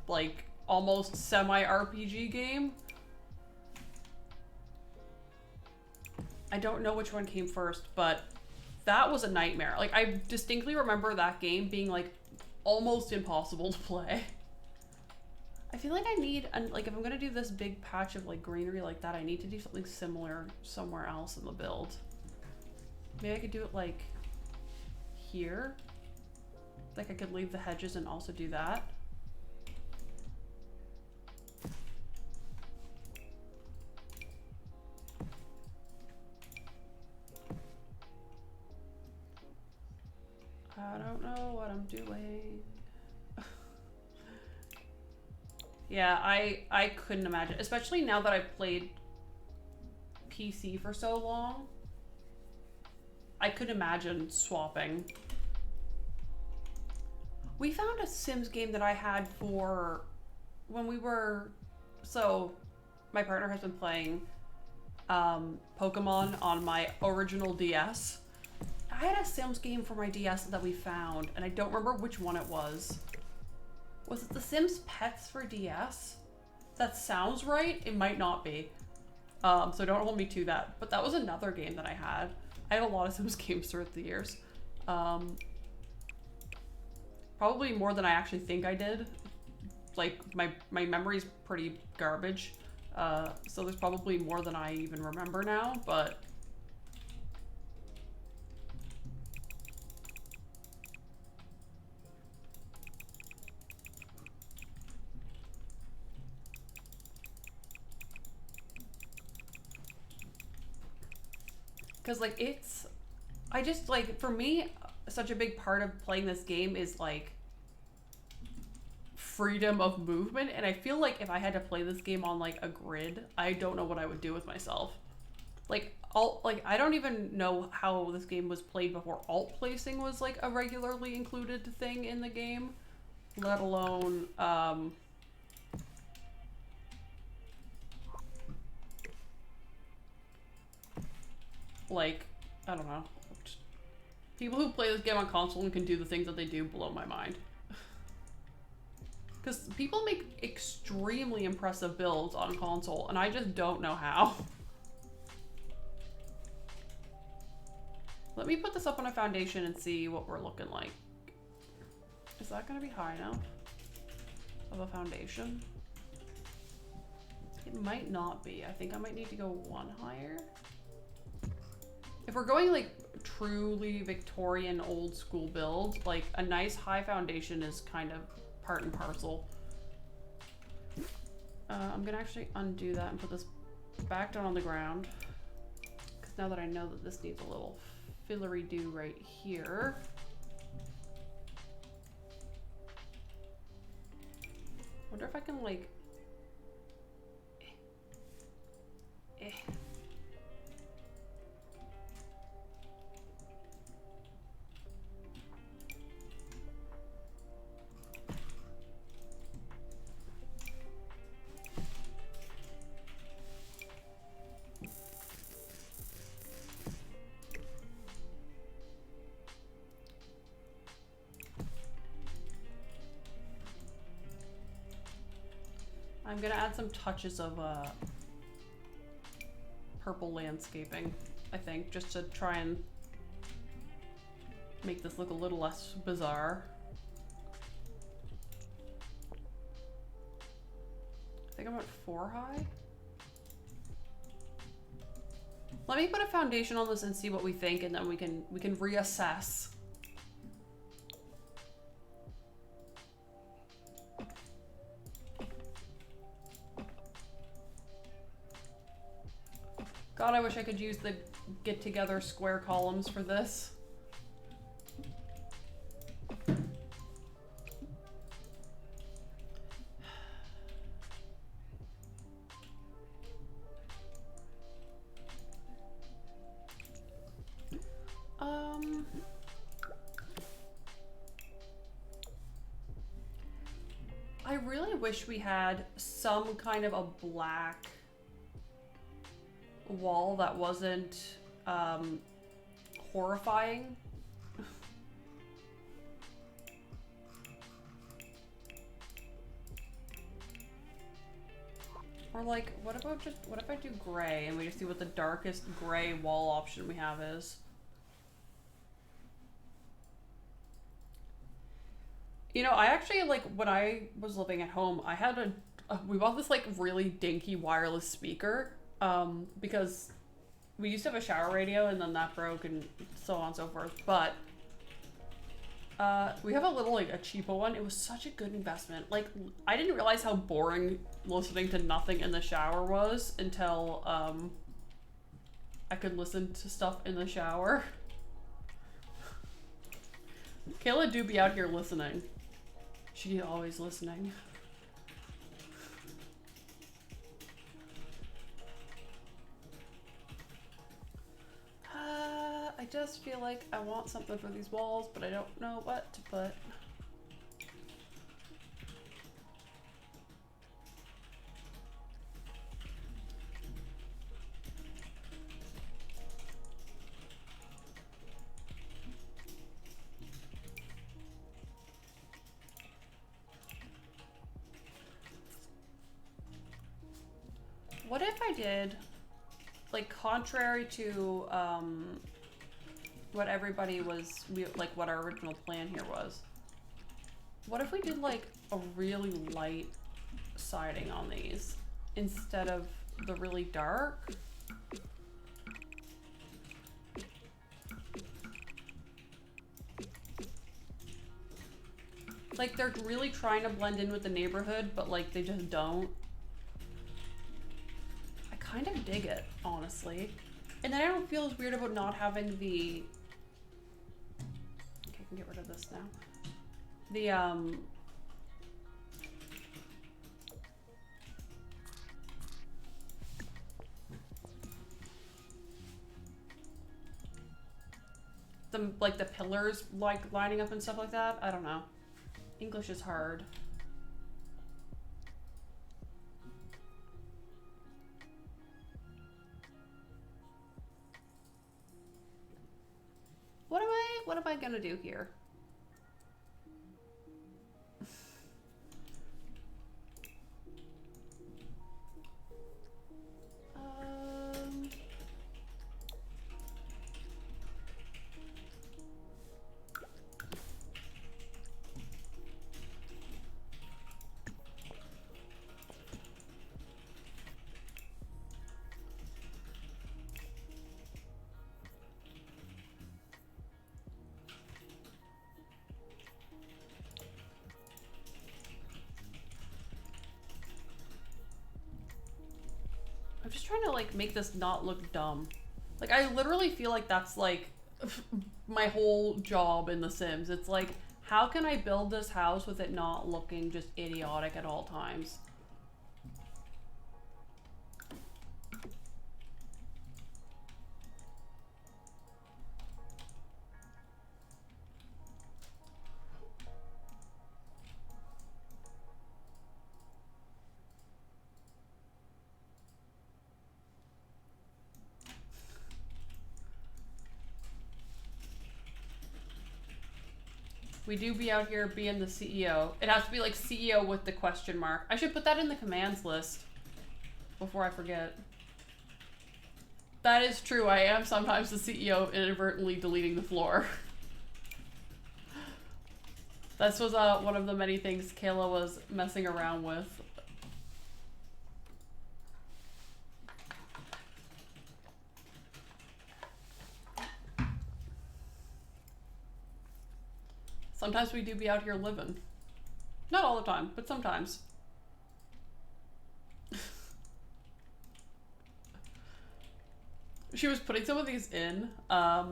Speaker 1: like almost semi-RPG game. I don't know which one came first, but that was a nightmare. Like, I distinctly remember that game being, like, almost impossible to play. I feel like I need, like, if I'm gonna do this big patch of, like, greenery like that, I need to do something similar somewhere else in the build. Maybe I could do it, like, here. Like, I could leave the hedges and also do that. I don't know what I'm doing. Yeah, I couldn't imagine, especially now that I've played PC for so long. I could imagine swapping. We found a Sims game that I had for when we were, so my partner has been playing Pokemon on my original DS. I had a Sims game for my DS that we found, and I don't remember which one it was. Was it The Sims Pets for DS? That sounds right. It might not be. So don't hold me to that. But that was another game that I had. I had a lot of Sims games throughout the years. Probably more than I actually think I did. Like, my memory's pretty garbage. So there's probably more than I even remember now, but... Because, like, it's... I just, like, for me, such a big part of playing this game is, like, freedom of movement. And I feel like if I had to play this game on, like, a grid, I don't know what I would do with myself. Like, I don't even know how this game was played before alt placing was, like, a regularly included thing in the game. Let alone, like, I don't know. People who play this game on console and can do the things that they do blow my mind. Because people make extremely impressive builds on console, and I just don't know how. Let me put this up on a foundation and see what we're looking like. Is that going to be high enough of a foundation? It might not be. I think I might need to go one higher. if we're going like truly Victorian old school build, like a nice high foundation is kind of part and parcel. I'm gonna actually undo that and put this back down on the ground. Because now that I know that this needs a little fillery-do right here. Wonder if I can like, I'm gonna add some touches of purple landscaping, I think, just to try and make this look a little less bizarre. I think I'm at 4 high. Let me put a foundation on this and see what we think, and then we can reassess. God, I wish I could use the get together square columns for this. I really wish we had some kind of a black wall that wasn't horrifying. Or like, what if I do gray and we just see what the darkest gray wall option we have is? You know, I actually, like, when I was living at home, I had we bought this like really dinky wireless speaker. Because we used to have a shower radio and then that broke and so on and so forth. But we have a little, like, a cheapo one. It was such a good investment. Like, I didn't realize how boring listening to nothing in the shower was until I could listen to stuff in the shower. Kayla do be out here listening. She's always listening. I just feel like I want something for these walls, but I don't know what to put. What if I did, like, contrary to what everybody was, like what our original plan here was. What if we did like a really light siding on these instead of the really dark? Like they're really trying to blend in with the neighborhood, but like they just don't. I kind of dig it, honestly. And then I don't feel as weird about not having the... Okay, I can get rid of this now. The pillars like lining up and stuff like that. I don't know. English is hard. What am I gonna do here? I'm just trying to like make this not look dumb. Like I literally feel like that's like my whole job in The Sims. It's like, how can I build this house with it not looking just idiotic at all times? We do be out here being the CEO. It has to be like CEO with the question mark. I should put that in the commands list before I forget. That is true. I am sometimes the CEO inadvertently deleting the floor. This was one of the many things Kayla was messing around with. Sometimes we do be out here living. Not all the time, but sometimes. She was putting some of these in a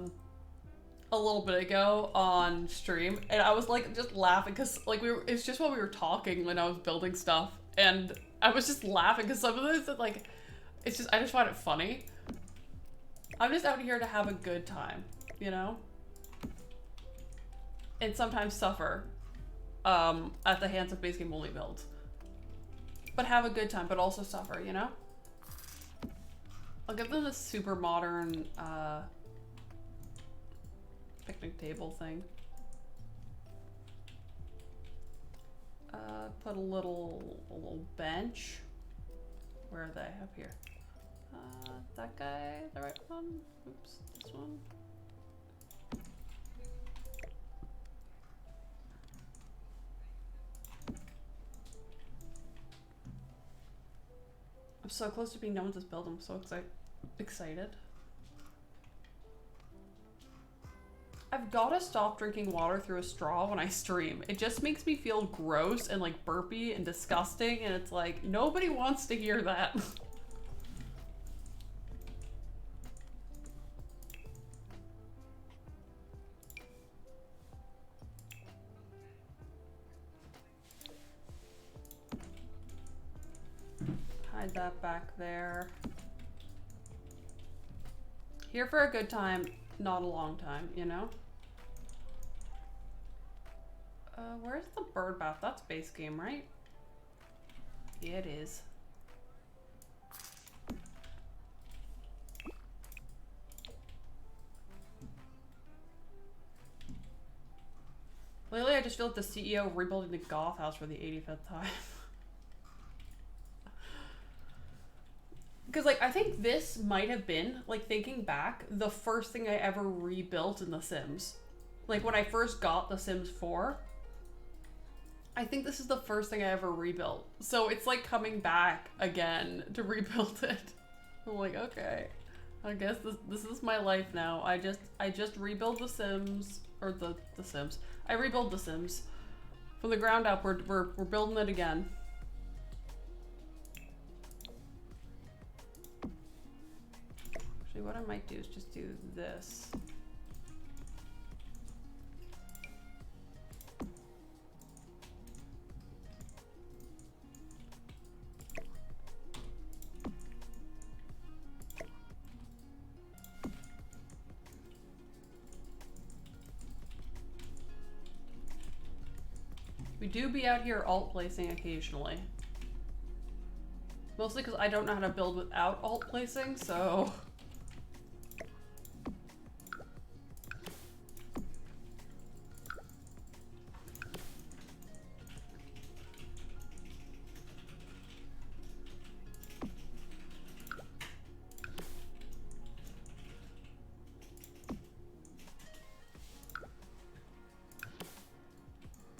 Speaker 1: little bit ago on stream, and I was like just laughing because like it's just while we were talking when I was building stuff, and I was just laughing because some of this like it's just I just find it funny. I'm just out here to have a good time, you know? And sometimes suffer at the hands of base game only builds. But have a good time, but also suffer, you know? I'll give them this super modern picnic table thing. Put a little bench. Where are they? Up here. That guy, the right one? Oops, this one. I'm so close to being done with this build. I'm so excited. I've gotta stop drinking water through a straw when I stream. It just makes me feel gross and like burpy and disgusting, and it's like nobody wants to hear that. Hide that back there. Here for a good time, not a long time, you know? Where's the bird bath? That's base game, right? Yeah, it is. Lately, I just feel like the CEO rebuilding the Goth house for the 85th time. Because, like, I think this might have been, like, thinking back, the first thing I ever rebuilt in The Sims. Like, when I first got The Sims 4, I think this is the first thing I ever rebuilt. So it's, like, coming back again to rebuild it. I'm like, okay, I guess this is my life now. I just rebuild The Sims, or the Sims. I rebuild The Sims. From the ground up, we're building it again. What I might do is just do this. We do be out here alt placing occasionally. Mostly because I don't know how to build without alt placing, so...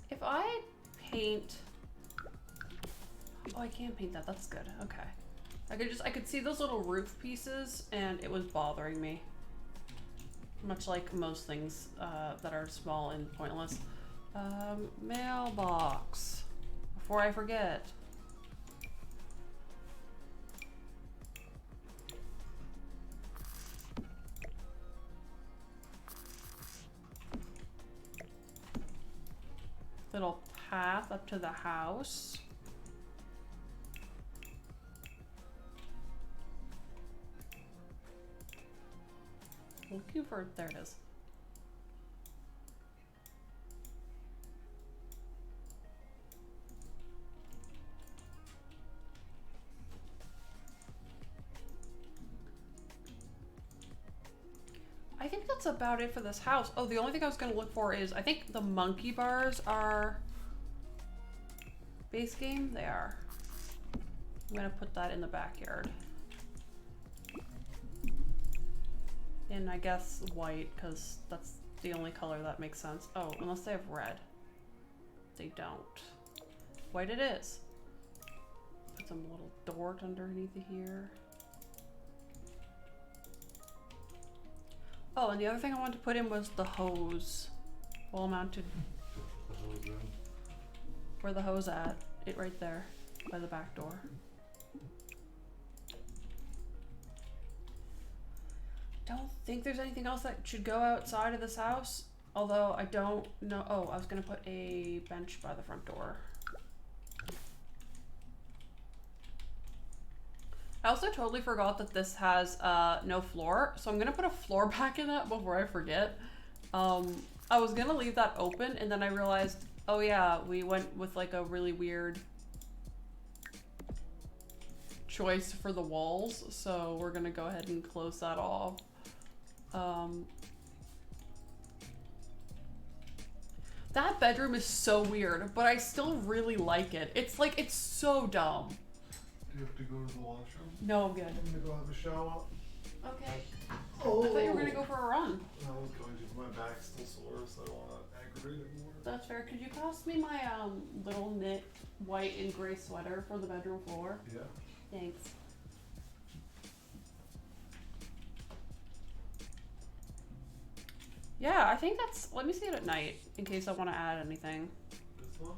Speaker 1: If I paint... Oh, I can paint that. That's good. Okay. I could see those little roof pieces, and it was bothering me. Much like most things that are small and pointless. Mailbox. Before I forget. little path up to the house. Looking for, there it is. I think that's about it for this house. Oh, the only thing I was gonna look for is, I think the monkey bars are base game. They are. I'm gonna put that in the backyard. And I guess white, because that's the only color that makes sense. Oh, unless they have red. They don't. White it is. Put some little dort underneath here. Oh, and the other thing I wanted to put in was the hose. Wall mounted.
Speaker 2: The hose in.
Speaker 1: Where the hose at? It right there, by the back door. Don't think there's anything else that should go outside of this house. Although I don't know. Oh, I was gonna put a bench by the front door. I also totally forgot that this has no floor, so I'm gonna put a floor back in that before I forget. I was gonna leave that open, and then I realized, oh yeah, we went with like a really weird choice for the walls, so we're gonna go ahead and close that off. That bedroom is so weird, but I still really like it. It's like, it's so dumb.
Speaker 2: Do you have to go to the washroom?
Speaker 1: No, I'm good.
Speaker 2: I'm gonna go have a shower.
Speaker 1: Okay.
Speaker 2: Oh.
Speaker 1: I thought you were gonna go for a run.
Speaker 2: I was going to, but my back's still sore, so I don't want to aggravate it more.
Speaker 1: That's fair. Could you pass me my little knit white and gray sweater for the bedroom floor?
Speaker 2: Yeah.
Speaker 1: Thanks. Yeah, I think that's, let me see it at night in case I want to add anything.
Speaker 2: This one?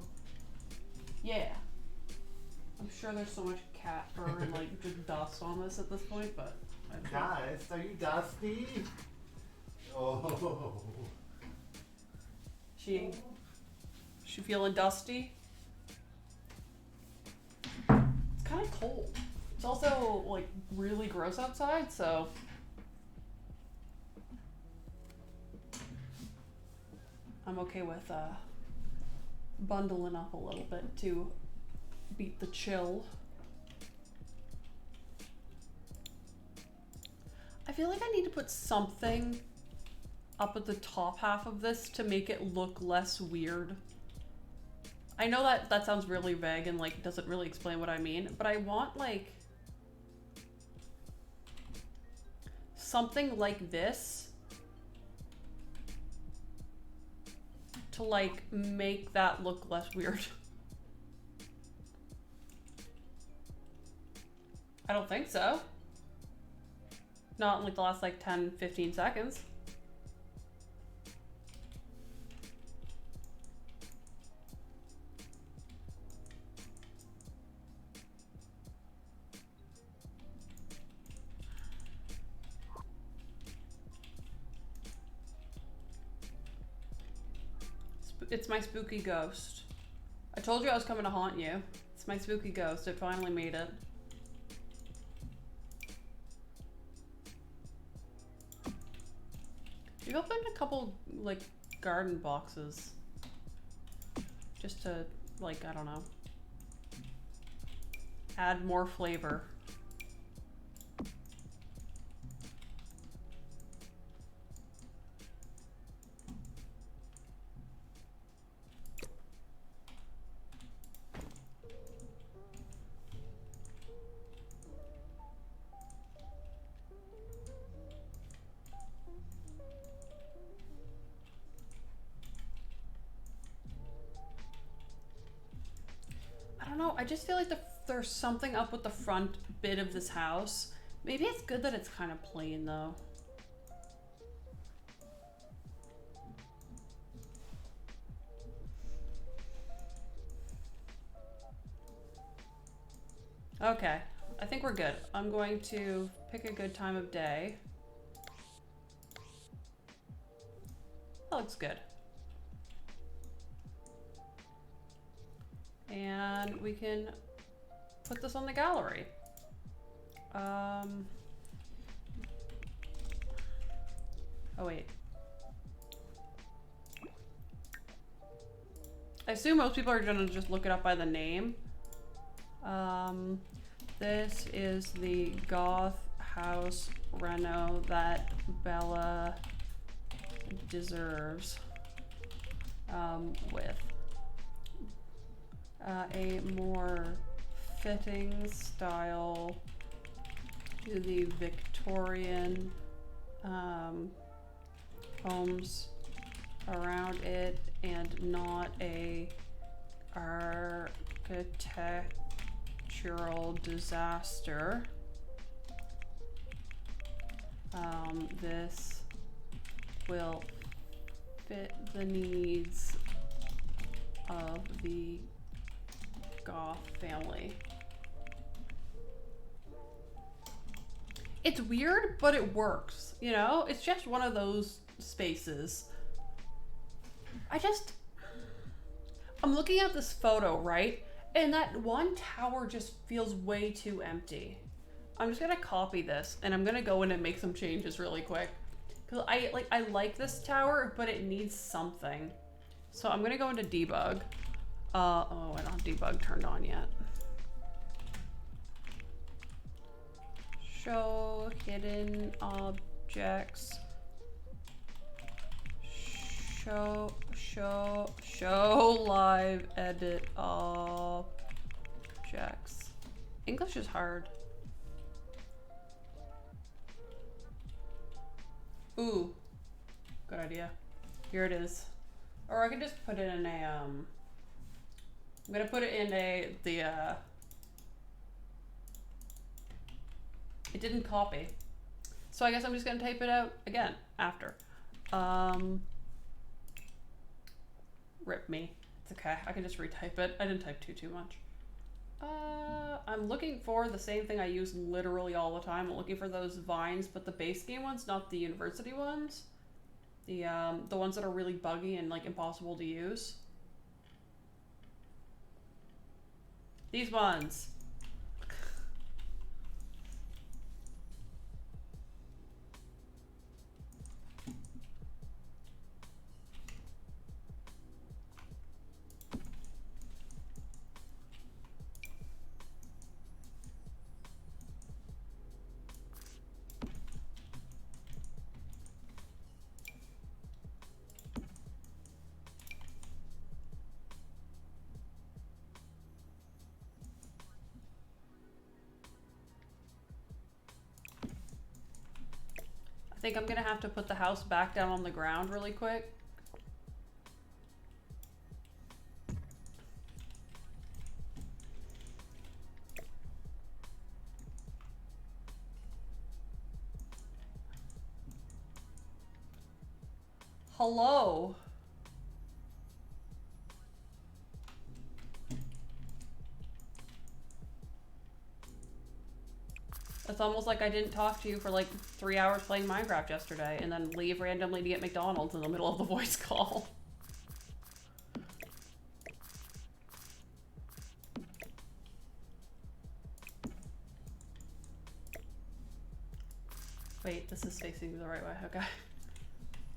Speaker 1: Yeah. I'm sure there's so much cat fur and like just dust on this at this point, but
Speaker 2: Guys, are you dusty? Oh.
Speaker 1: She feeling dusty? It's kind of cold. It's also like really gross outside, so I'm okay with bundling up a little bit to beat the chill. I feel like I need to put something up at the top half of this to make it look less weird. I know that sounds really vague and like doesn't really explain what I mean, but I want like something like this to like make that look less weird. I don't think so. Not in like the last like 10-15 seconds. It's my spooky ghost. I told you I was coming to haunt you. It's my spooky ghost. It finally made it. We've opened a couple like garden boxes just to like, I don't know, add more flavor. I just feel like there's something up with the front bit of this house. Maybe it's good that it's kind of plain though. Okay, I think we're good. I'm going to pick a good time of day. That looks good. we can put this on the gallery. Oh wait. I assume most people are gonna just look it up by the name. This is the Goth house reno that Bella deserves. With a more fitting style to the Victorian homes around it, and not a architectural disaster. This will fit the needs of the Goth family. It's weird, but it works, you know? It's just one of those spaces. I'm looking at this photo, right? And that one tower just feels way too empty. I'm just gonna copy this and I'm gonna go in and make some changes really quick. Cause I like this tower, but it needs something. So I'm gonna go into debug. Oh, I don't have debug turned on yet. Show hidden objects. Show live edit objects. English is hard. Ooh, good idea. Here it is. Or I can just put it in a, I'm gonna put it in it didn't copy. So I guess I'm just gonna type it out again after. Rip me. It's okay, I can just retype it. I didn't type too much. I'm looking for the same thing I use literally all the time. I'm looking for those vines, but the base game ones, not the university ones. The ones that are really buggy and like impossible to use. These ones. I think I'm gonna have to put the house back down on the ground really quick. Hello. It's almost like I didn't talk to you for like 3 hours playing Minecraft yesterday and then leave randomly to get McDonald's in the middle of the voice call. Wait, this is facing the right way, okay.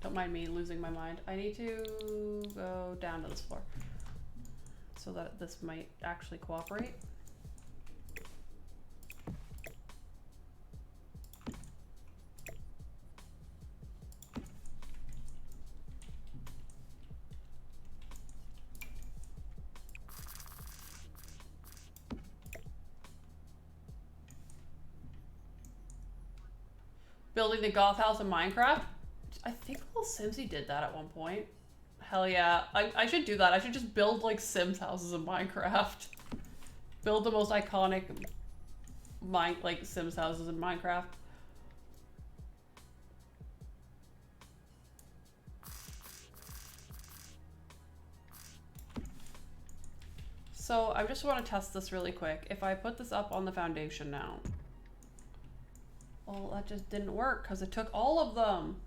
Speaker 1: Don't mind me losing my mind. I need to go down to this floor so that this might actually cooperate. Building the Goth house in Minecraft? I think little Simsy did that at one point. Hell yeah. I should do that. I should just build like Sims houses in Minecraft. Build the most iconic Sims houses in Minecraft. So I just want to test this really quick. If I put this up on the foundation now. Well, that just didn't work because it took all of them.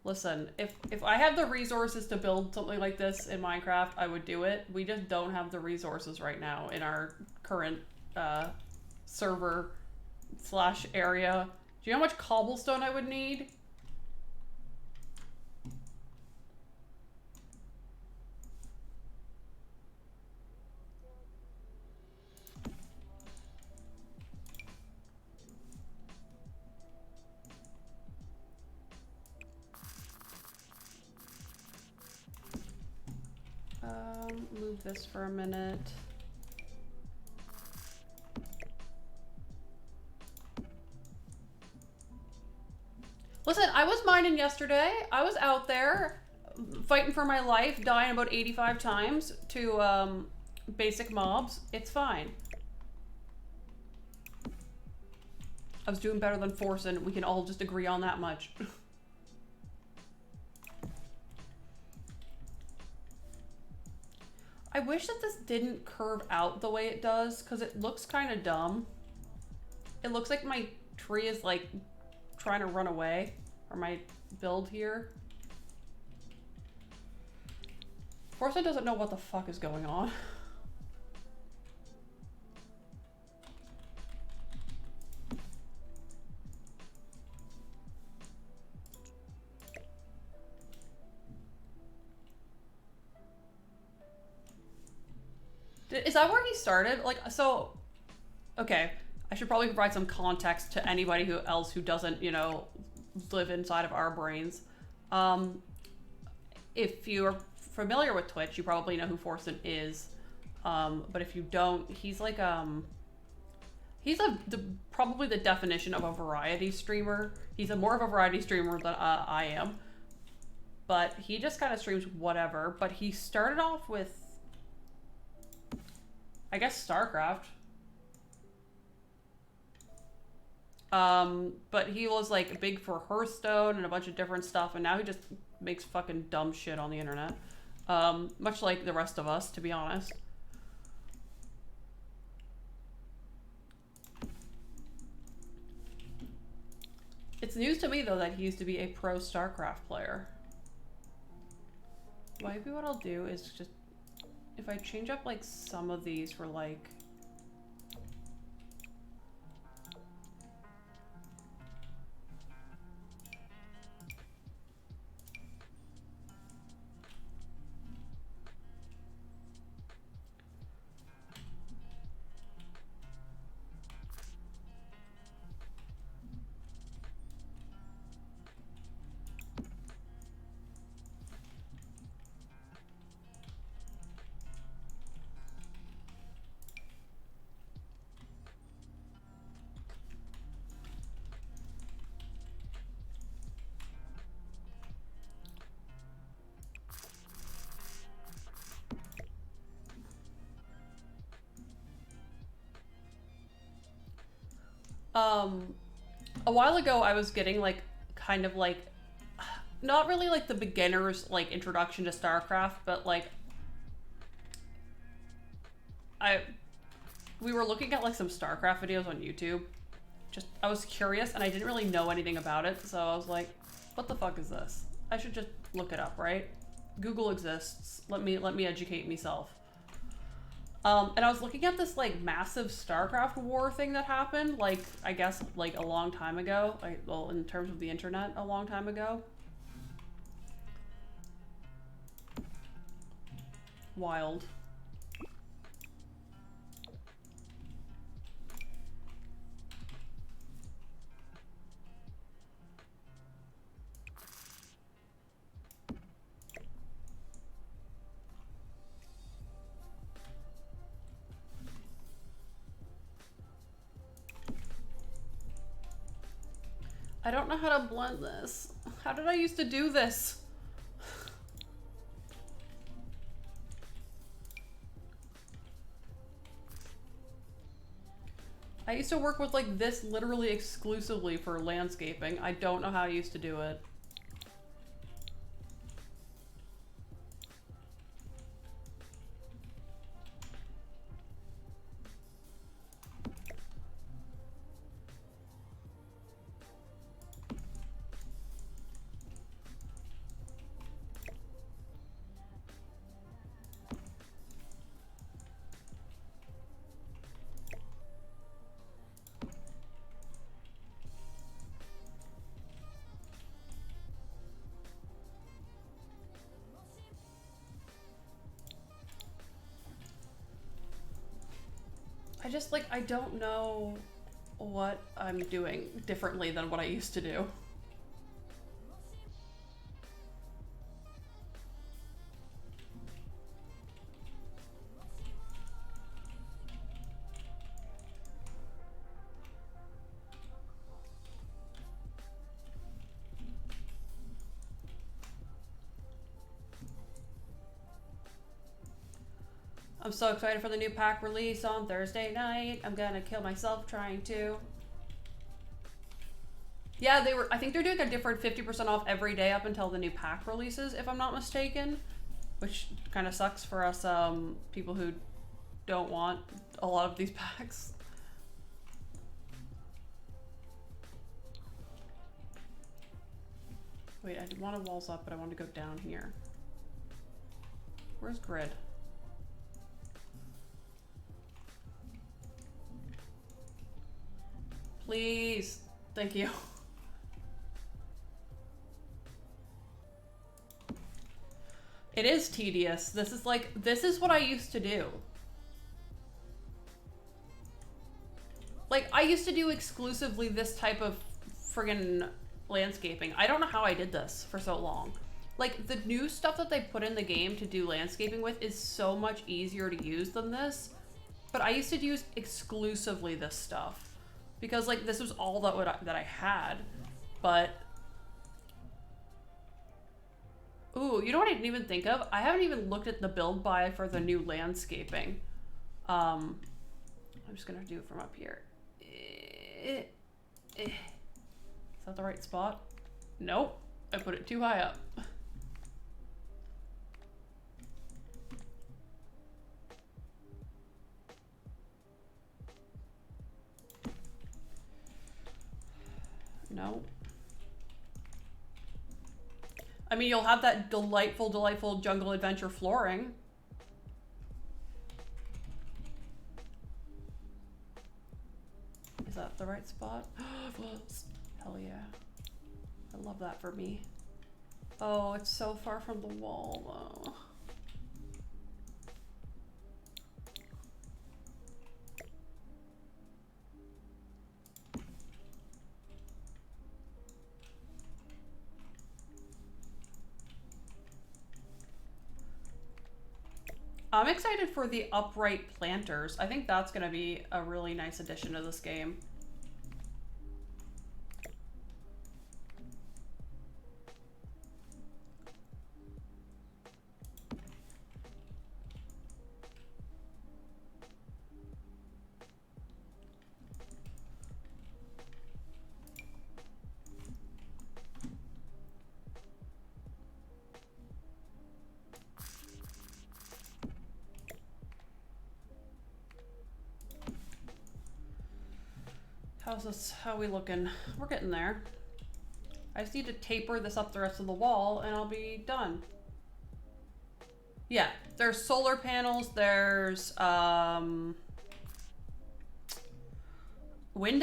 Speaker 1: Listen, if I have the resources to build something like this in Minecraft, I would do it. We just don't have the resources right now in our current server / area. Do you know how much cobblestone I would need? Move this for a minute. Listen, I was mining yesterday. I was out there fighting for my life, dying about 85 times to basic mobs. It's fine. I was doing better than Forsen. We can all just agree on that much. I wish that this didn't curve out the way it does, because it looks kind of dumb. It looks like my tree is like trying to run away, or my build here. Forza doesn't know what the fuck is going on. Is that where he started? Like, so, okay, I should probably provide some context to anybody else who doesn't, you know, live inside of our brains. If you're familiar with Twitch, you probably know who Forsen is. But if you don't, he's like, he's probably the definition of a variety streamer. He's more of a variety streamer than I am. But he just kind of streams whatever. But he started off with, I guess, StarCraft. But he was like big for Hearthstone and a bunch of different stuff, and now he just makes fucking dumb shit on the internet. Much like the rest of us, to be honest. It's news to me, though, that he used to be a pro StarCraft player. Maybe what I'll do is just, if I change up like some of these for like, a while ago I was getting like, kind of like, not really like the beginner's like introduction to StarCraft, but like, we were looking at like some StarCraft videos on YouTube. Just, I was curious and I didn't really know anything about it, so I was like, what the fuck is this? I should just look it up, right? Google exists. Let me educate myself. And I was looking at this like massive StarCraft war thing that happened, like, I guess like a long time ago. Well, in terms of the internet, a long time ago. Wild. I don't know how to blend this. How did I used to do this? I used to work with like this literally exclusively for landscaping. I don't know how I used to do it. just, like, I don't know what I'm doing differently than what I used to do. I'm so excited for the new pack release on Thursday night. I'm gonna kill myself trying to. Yeah, I think they're doing a different 50% off every day up until the new pack releases, if I'm not mistaken. Which kind of sucks for us people who don't want a lot of these packs. Wait, I want to walls up, but I want to go down here. Where's grid? Please. Thank you. It is tedious. This is what I used to do. Like, I used to do exclusively this type of friggin' landscaping. I don't know how I did this for so long. Like, the new stuff that they put in the game to do landscaping with is so much easier to use than this. But I used to use exclusively this stuff. Because, like, this was all that I had. But... Ooh, you know what I didn't even think of? I haven't even looked at the build buy for the new landscaping. I'm just gonna do it from up here. Is that the right spot? Nope. I put it too high up. No. I mean, you'll have that delightful, delightful jungle adventure flooring. Is that the right spot? Hell yeah. I love that for me. Oh, it's so far from the wall, though. I'm excited for the upright planters. I think that's going to be a really nice addition to this game. How's this? How are we looking? We're getting there. I just need to taper this up the rest of the wall and I'll be done. Yeah, there's solar panels, there's wind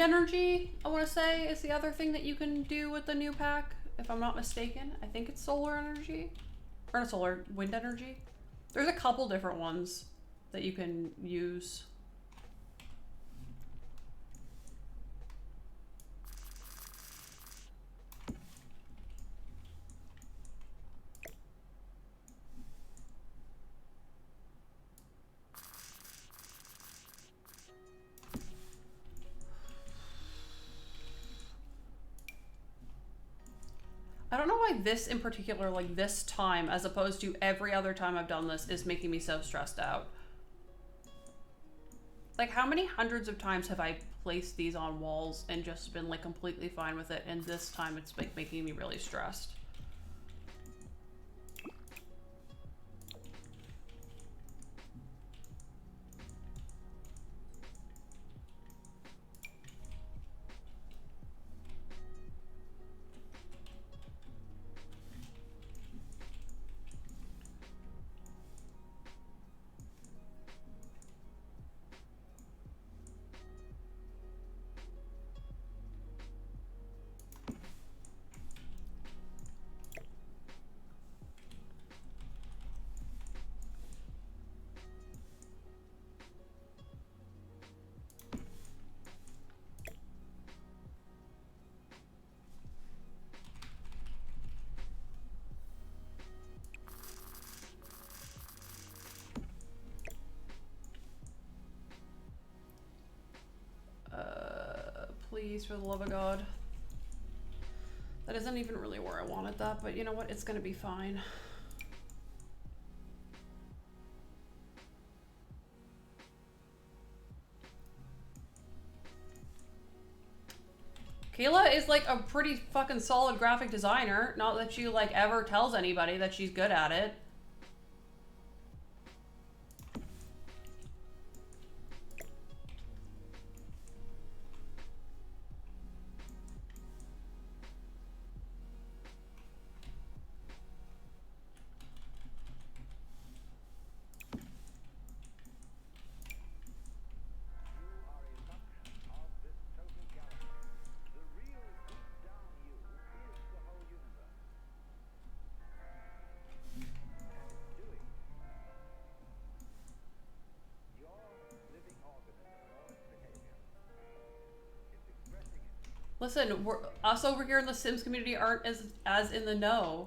Speaker 1: energy, I want to say, is the other thing that you can do with the new pack, if I'm not mistaken. I think it's solar energy. Or not solar, wind energy. There's a couple different ones that you can use. I don't know why this in particular, like this time, as opposed to every other time I've done this, is making me so stressed out. Like, how many hundreds of times have I placed these on walls and just been like completely fine with it, and this time it's like making me really stressed. please, for the love of God. That isn't even really where I wanted that, but you know what? It's gonna be fine. Kayla is like a pretty fucking solid graphic designer. Not that she like ever tells anybody that she's good at it. Listen, us over here in the Sims community aren't as in the know.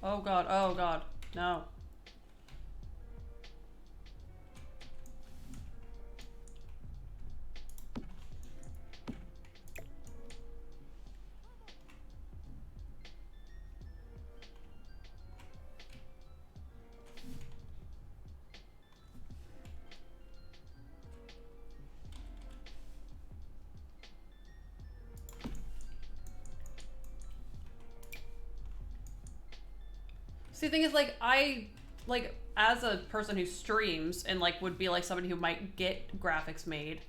Speaker 1: Oh god, no. See, the thing is, like, as a person who streams and, like, would be, like, somebody who might get graphics made,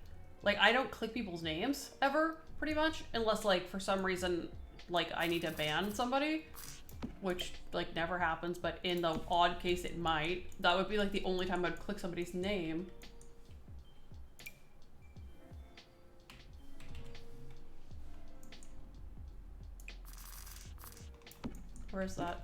Speaker 1: like, I don't click people's names, ever, pretty much, unless, like, for some reason, like, I need to ban somebody, which, like, never happens, but in the odd case it might. That would be, like, the only time I'd click somebody's name. Where is that?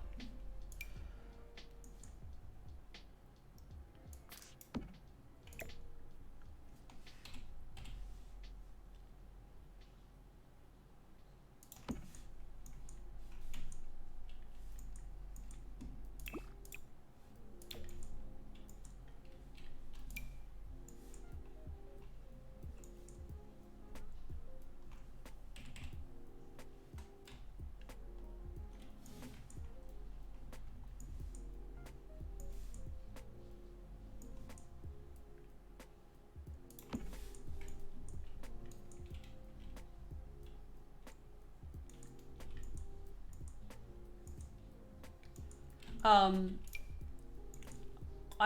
Speaker 1: I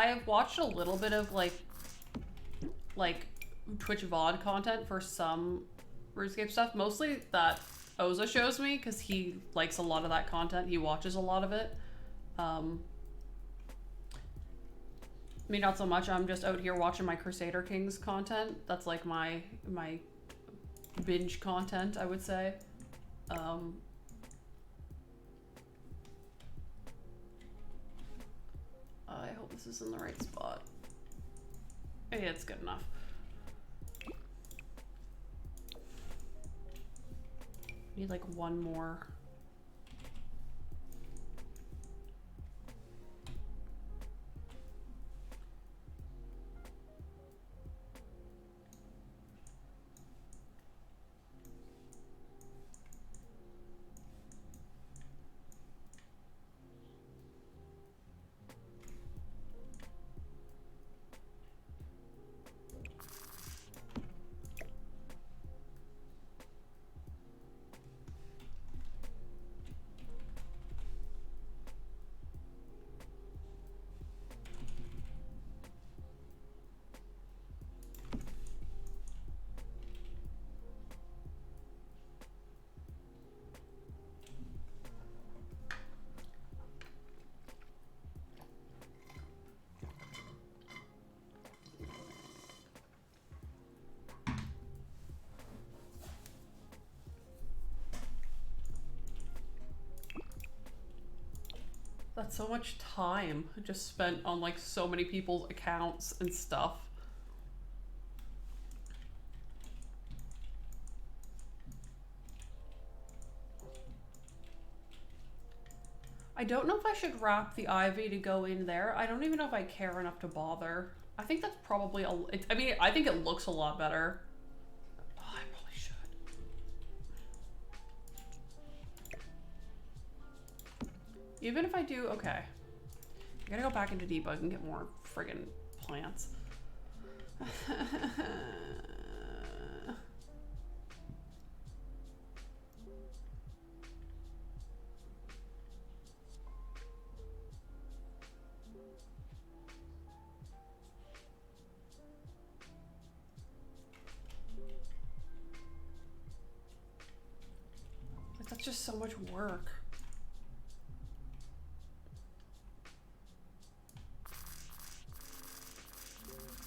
Speaker 1: have watched a little bit of like Twitch VOD content for some RuneScape stuff, mostly that Oza shows me because he likes a lot of that content. He watches a lot of it. Me not so much. I'm just out here watching my Crusader Kings content. That's like my binge content, I would say. I hope this is in the right spot. Yeah, it's good enough. Need like one more. That's so much time just spent on like so many people's accounts and stuff. I don't know if I should wrap the ivy to go in there. I don't even know if I care enough to bother. I think that's probably I mean, I think it looks a lot better. Oh, I probably should. Even if I do, okay. I gotta go back into debug and get more friggin' plants. That's just so much work.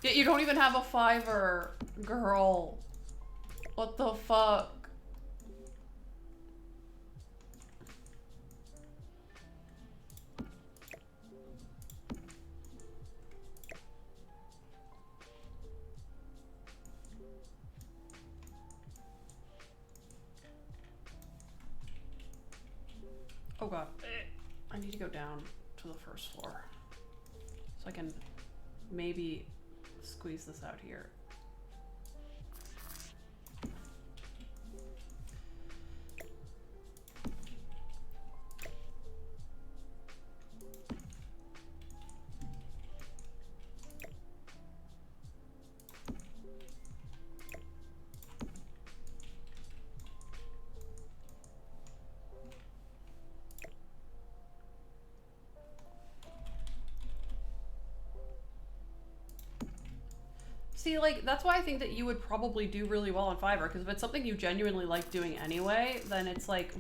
Speaker 1: Yeah, you don't even have a Fiverr, girl. What the fuck? Oh god, I need to go down to the first floor so I can maybe squeeze this out here. See, like, that's why I think that you would probably do really well on Fiverr, because if it's something you genuinely like doing anyway, then it's like,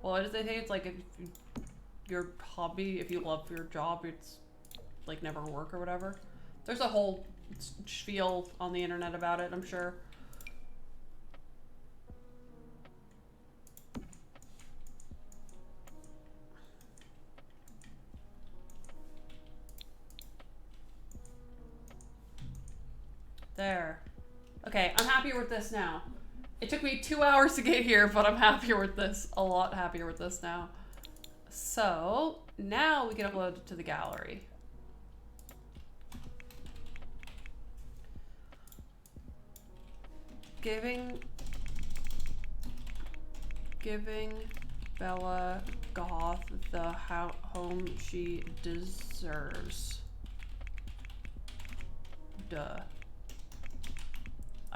Speaker 1: well, what did they say? It's like if your hobby, if you love your job, it's like never work or whatever. There's a whole spiel on the internet about it, I'm sure. There. Okay, I'm happier with this now. It took me 2 hours to get here, but I'm happier with this. A lot happier with this now. So, now we can upload it to the gallery. Giving Bella Goth the home she deserves. Duh.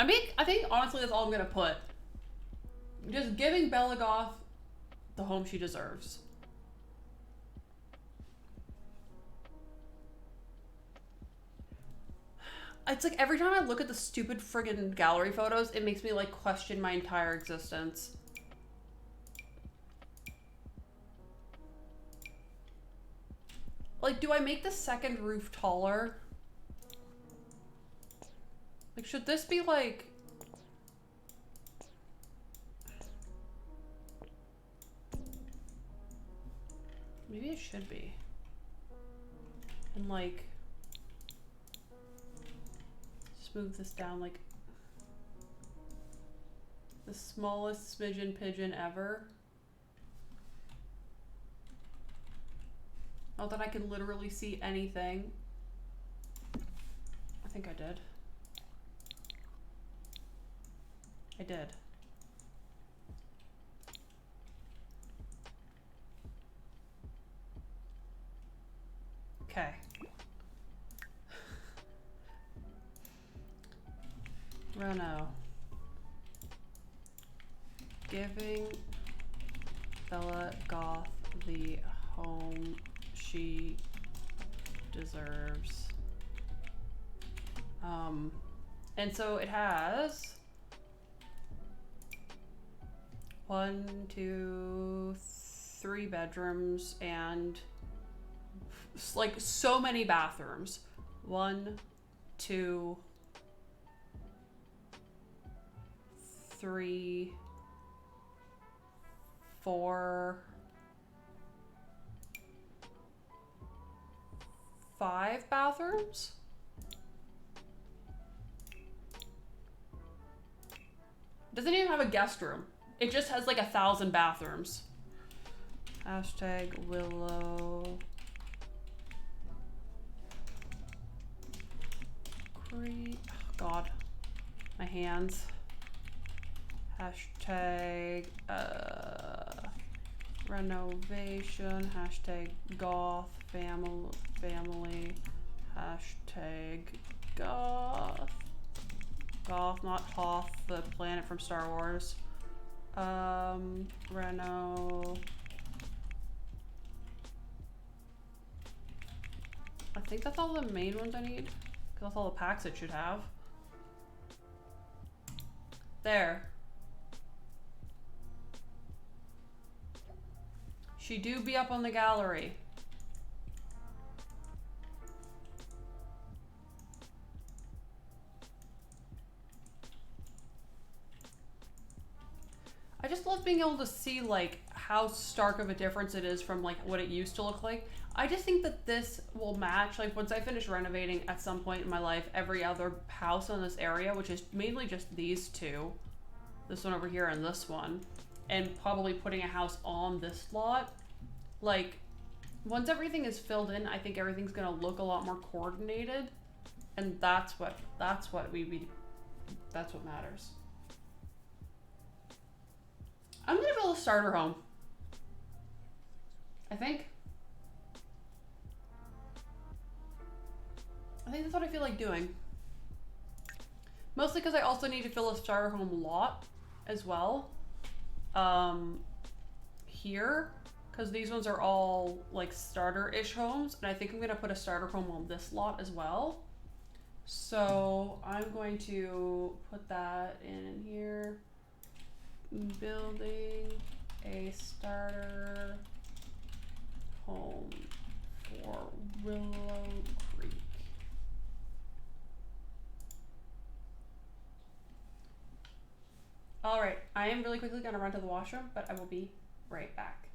Speaker 1: I think honestly that's all I'm gonna put. Just giving Bella Goth the home she deserves. It's like every time I look at the stupid friggin' gallery photos, it makes me like question my entire existence. Like, do I make the second roof taller? Like, should this be like... Maybe it should be. And like... Smooth this down like... The smallest smidgen pigeon ever. Not that I can literally see anything. I think I did. I did. Okay. Reno. Giving Bella Goth the home she deserves. And so it has 1, 2, 3 bedrooms and like so many bathrooms. 1, 2, 3, 4, 5 bathrooms. Doesn't even have a guest room. It just has like 1,000 bathrooms. Hashtag Willow Creek. Oh, God, my hands. Hashtag renovation. Hashtag Goth family. Hashtag Goth. Goth, not Hoth, the planet from Star Wars. Reno. I think that's all the main ones I need. Cause that's all the packs it should have. There. She do be up on the gallery. I just love being able to see like how stark of a difference it is from like what it used to look like. I just think that this will match, like once I finish renovating at some point in my life, every other house in this area, which is mainly just these two. This one over here and this one. And probably putting a house on this lot. Like, once everything is filled in, I think everything's gonna look a lot more coordinated. And that's what matters. I'm gonna build a starter home. I think that's what I feel like doing. Mostly because I also need to fill a starter home lot as well. Here, because these ones are all like starter-ish homes, and I think I'm gonna put a starter home on this lot as well. So I'm going to put that in here. Building a starter home for Willow Creek. All right, I am really quickly gonna run to the washroom, but I will be right back.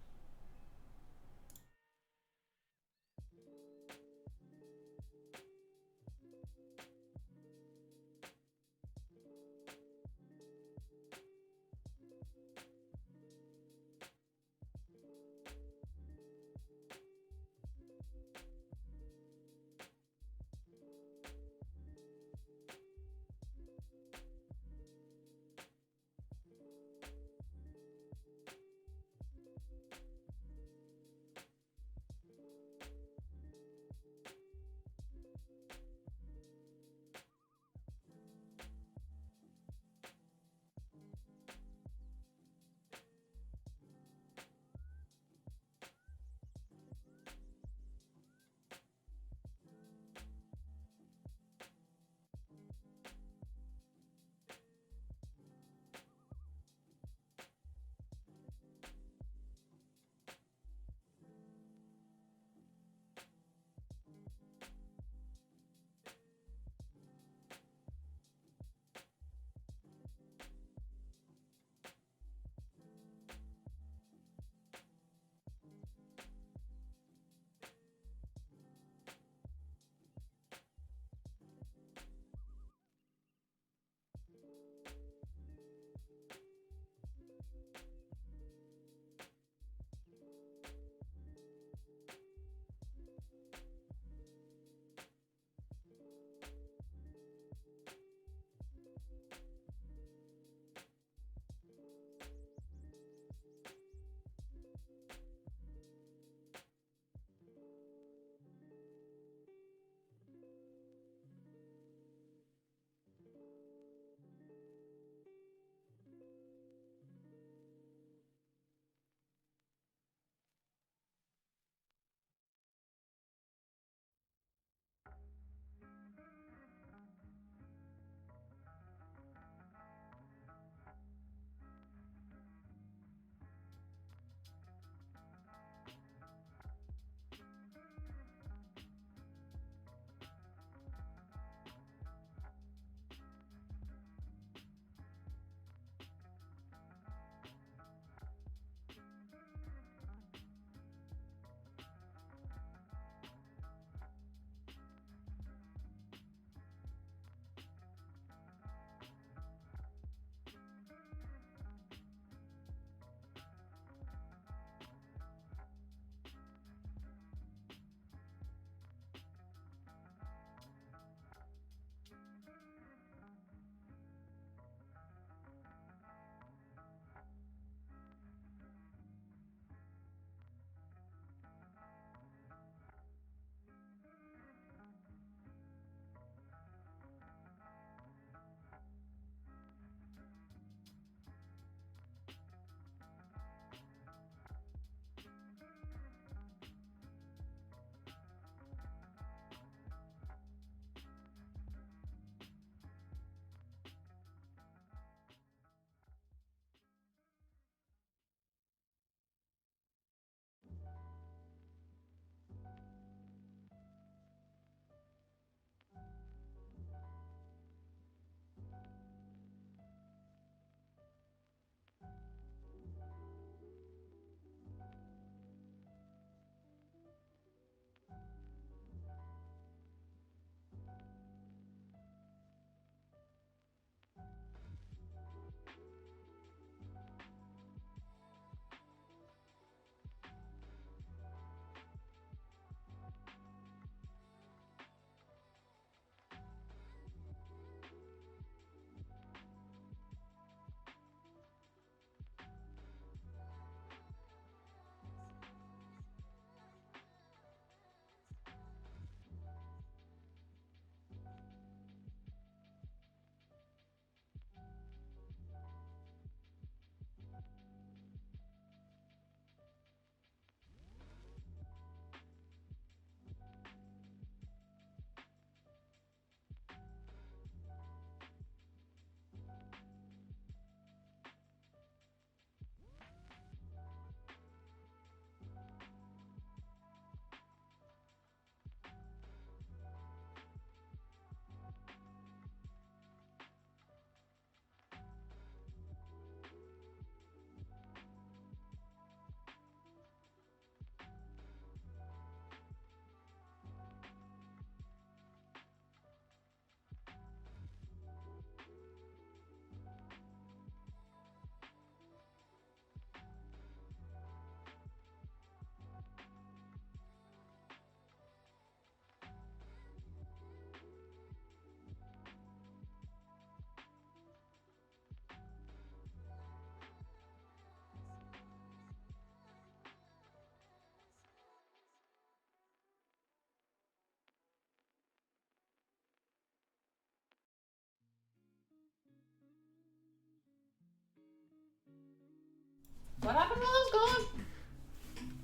Speaker 1: What happened while I was gone?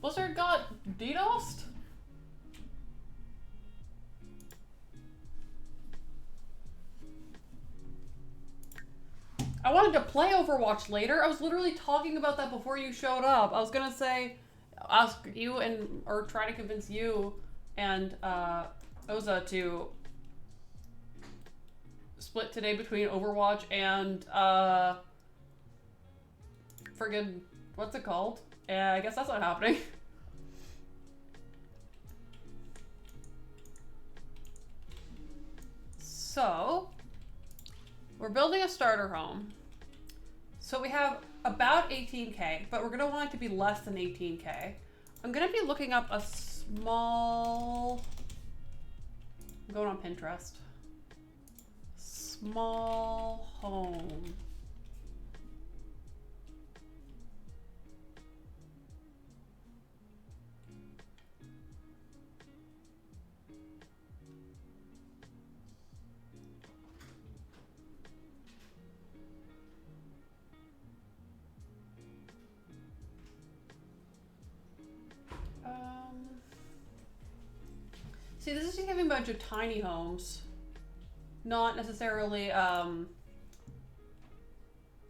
Speaker 1: Blizzard got DDoSed? I wanted to play Overwatch later. I was literally talking about that before you showed up. I was gonna say, ask you or try to convince you and Oza to split today between Overwatch and friggin' what's it called? Yeah, I guess that's not happening. So, we're building a starter home. So we have about 18K, but we're gonna want it to be less than 18K. I'm gonna be looking up a small, I'm going on Pinterest. Small home. See, this is just giving a bunch of tiny homes. Not necessarily,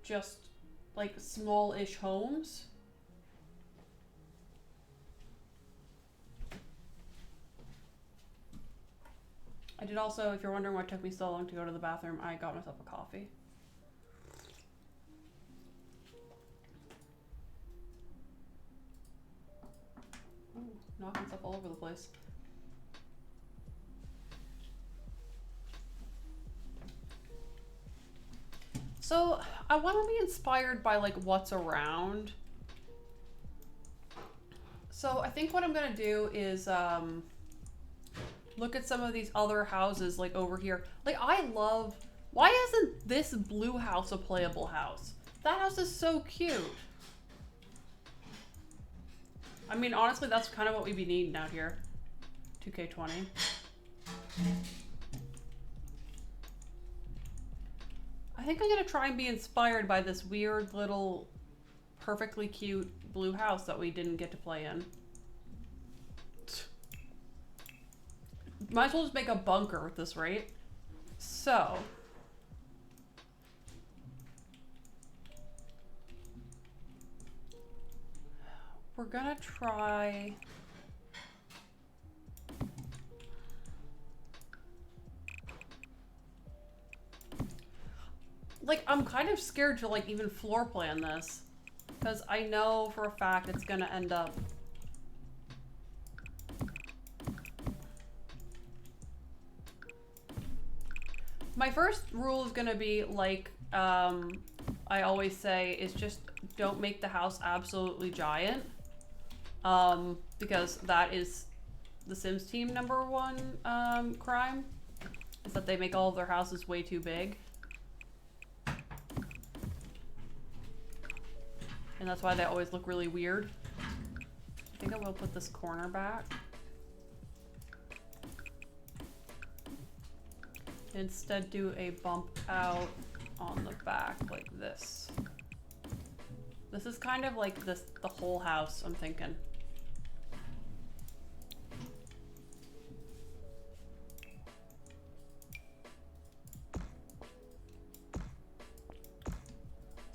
Speaker 1: just like small-ish homes. I did also, if you're wondering why it took me so long to go to the bathroom, I got myself a coffee. Ooh, knocking stuff all over the place. So I want to be inspired by like what's around. So I think what I'm gonna do is look at some of these other houses like over here. Like I love, why isn't this blue house a playable house? That house is so cute. I mean, honestly, that's kind of what we'd be needing out here. 2K20. I think I'm gonna try and be inspired by this weird little perfectly cute blue house that we didn't get to play in. Might as well just make a bunker at this rate. So. We're gonna try. Like, I'm kind of scared to like even floor plan this. Because I know for a fact it's gonna end up. My first rule is gonna be like, I always say, is just don't make the house absolutely giant. Because that is the Sims team #1 crime, is that they make all of their houses way too big. And that's why they always look really weird. I think I will put this corner back. Instead do a bump out on the back like this. This is kind of like this, the whole house, I'm thinking.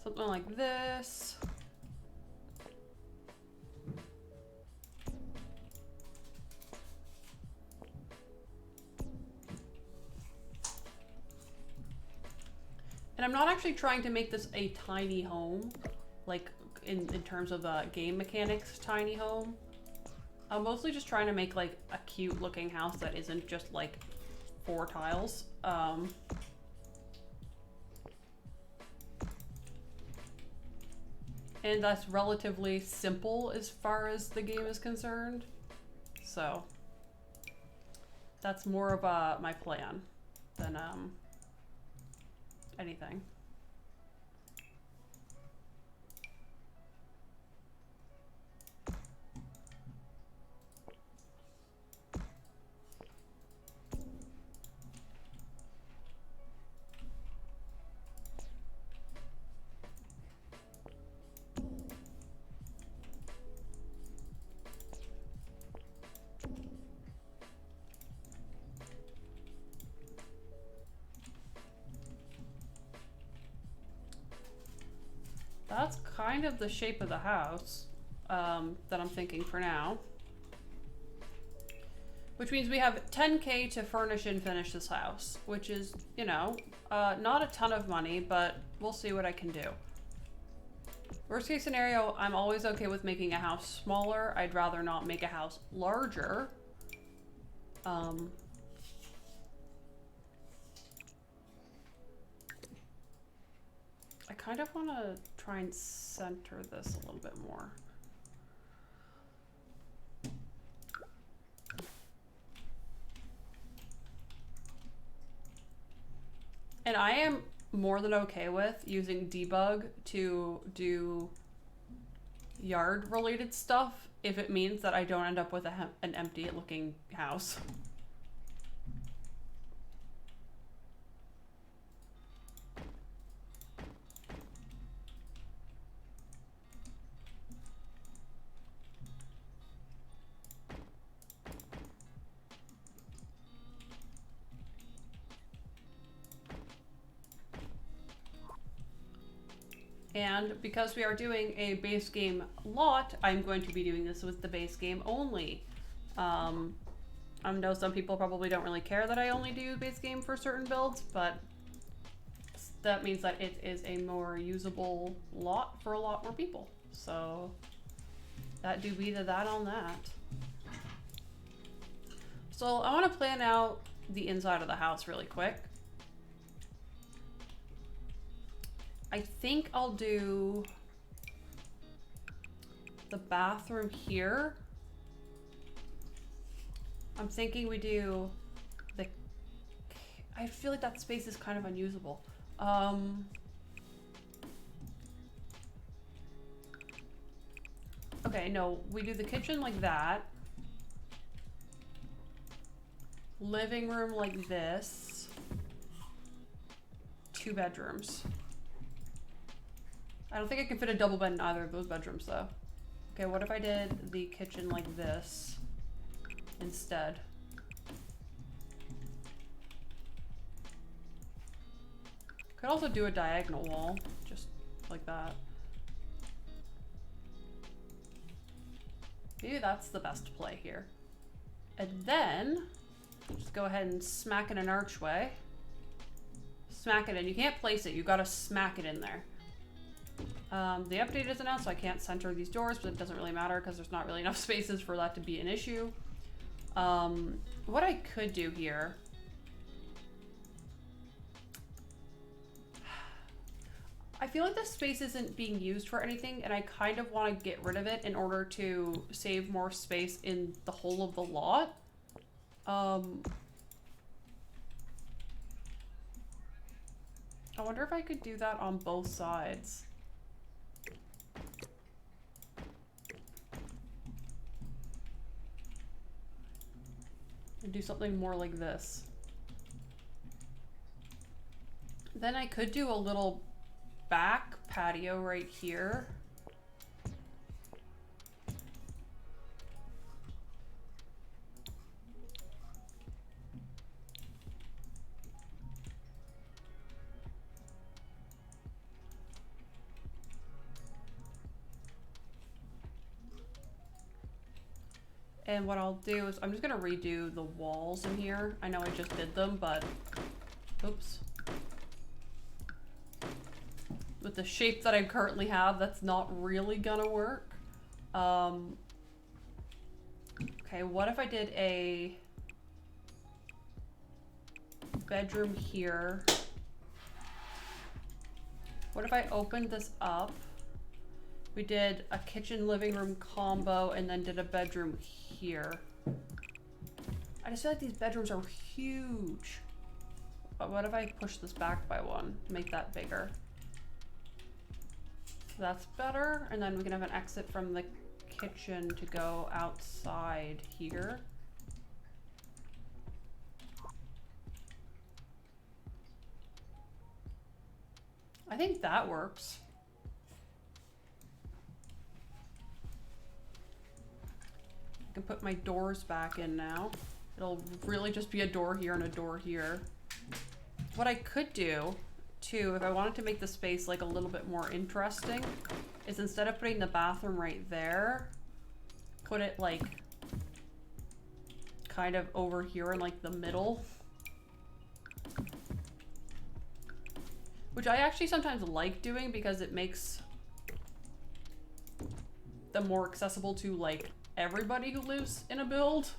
Speaker 1: Something like this. And I'm not actually trying to make this a tiny home, like in terms of the game mechanics tiny home. I'm mostly just trying to make like a cute looking house that isn't just like 4 tiles. And that's relatively simple as far as the game is concerned. So that's more of my plan than anything. kind of the shape of the house that I'm thinking for now. Which means we have 10K to furnish and finish this house, which is, you know, not a ton of money, but we'll see what I can do. Worst case scenario, I'm always okay with making a house smaller. I'd rather not make a house larger. I kind of want to try and center this a little bit more. And I am more than okay with using debug to do yard related stuff if it means that I don't end up with an empty looking house. And because we are doing a base game lot, I'm going to be doing this with the base game only. I know some people probably don't really care that I only do base game for certain builds, but that means that it is a more usable lot for a lot more people. So that do be to that on that. So I want to plan out the inside of the house really quick. I think I'll do the bathroom here. I'm thinking we do the... I feel like that space is kind of unusable. Okay, no, we do the kitchen like that. Living room like this. 2 bedrooms. I don't think I can fit a double bed in either of those bedrooms though. Okay, what if I did the kitchen like this instead? Could also do a diagonal wall, just like that. Maybe that's the best play here. And then, just go ahead and smack in an archway. Smack it in. You can't place it, you gotta smack it in there. The update isn't out, so I can't center these doors, but it doesn't really matter because there's not really enough spaces for that to be an issue. What I could do here... I feel like this space isn't being used for anything, and I kind of want to get rid of it in order to save more space in the whole of the lot. I wonder if I could do that on both sides. And do something more like this. Then I could do a little back patio right here. And what I'll do is I'm just gonna redo the walls in here. I know I just did them, but oops. With the shape that I currently have, that's not really gonna work. Okay, what if I did a bedroom here? What if I opened this up? We did a kitchen living room combo and then did a bedroom here. I just feel like these bedrooms are huge. But what if I push this back by 1, make that bigger? That's better, and then we can have an exit from the kitchen to go outside here. I think that works. I can put my doors back in now. It'll really just be a door here and a door here. What I could do too, if I wanted to make the space like a little bit more interesting, is instead of putting the bathroom right there, put it like kind of over here in like the middle. Which I actually sometimes like doing because it makes them more accessible to like everybody who lives in a build.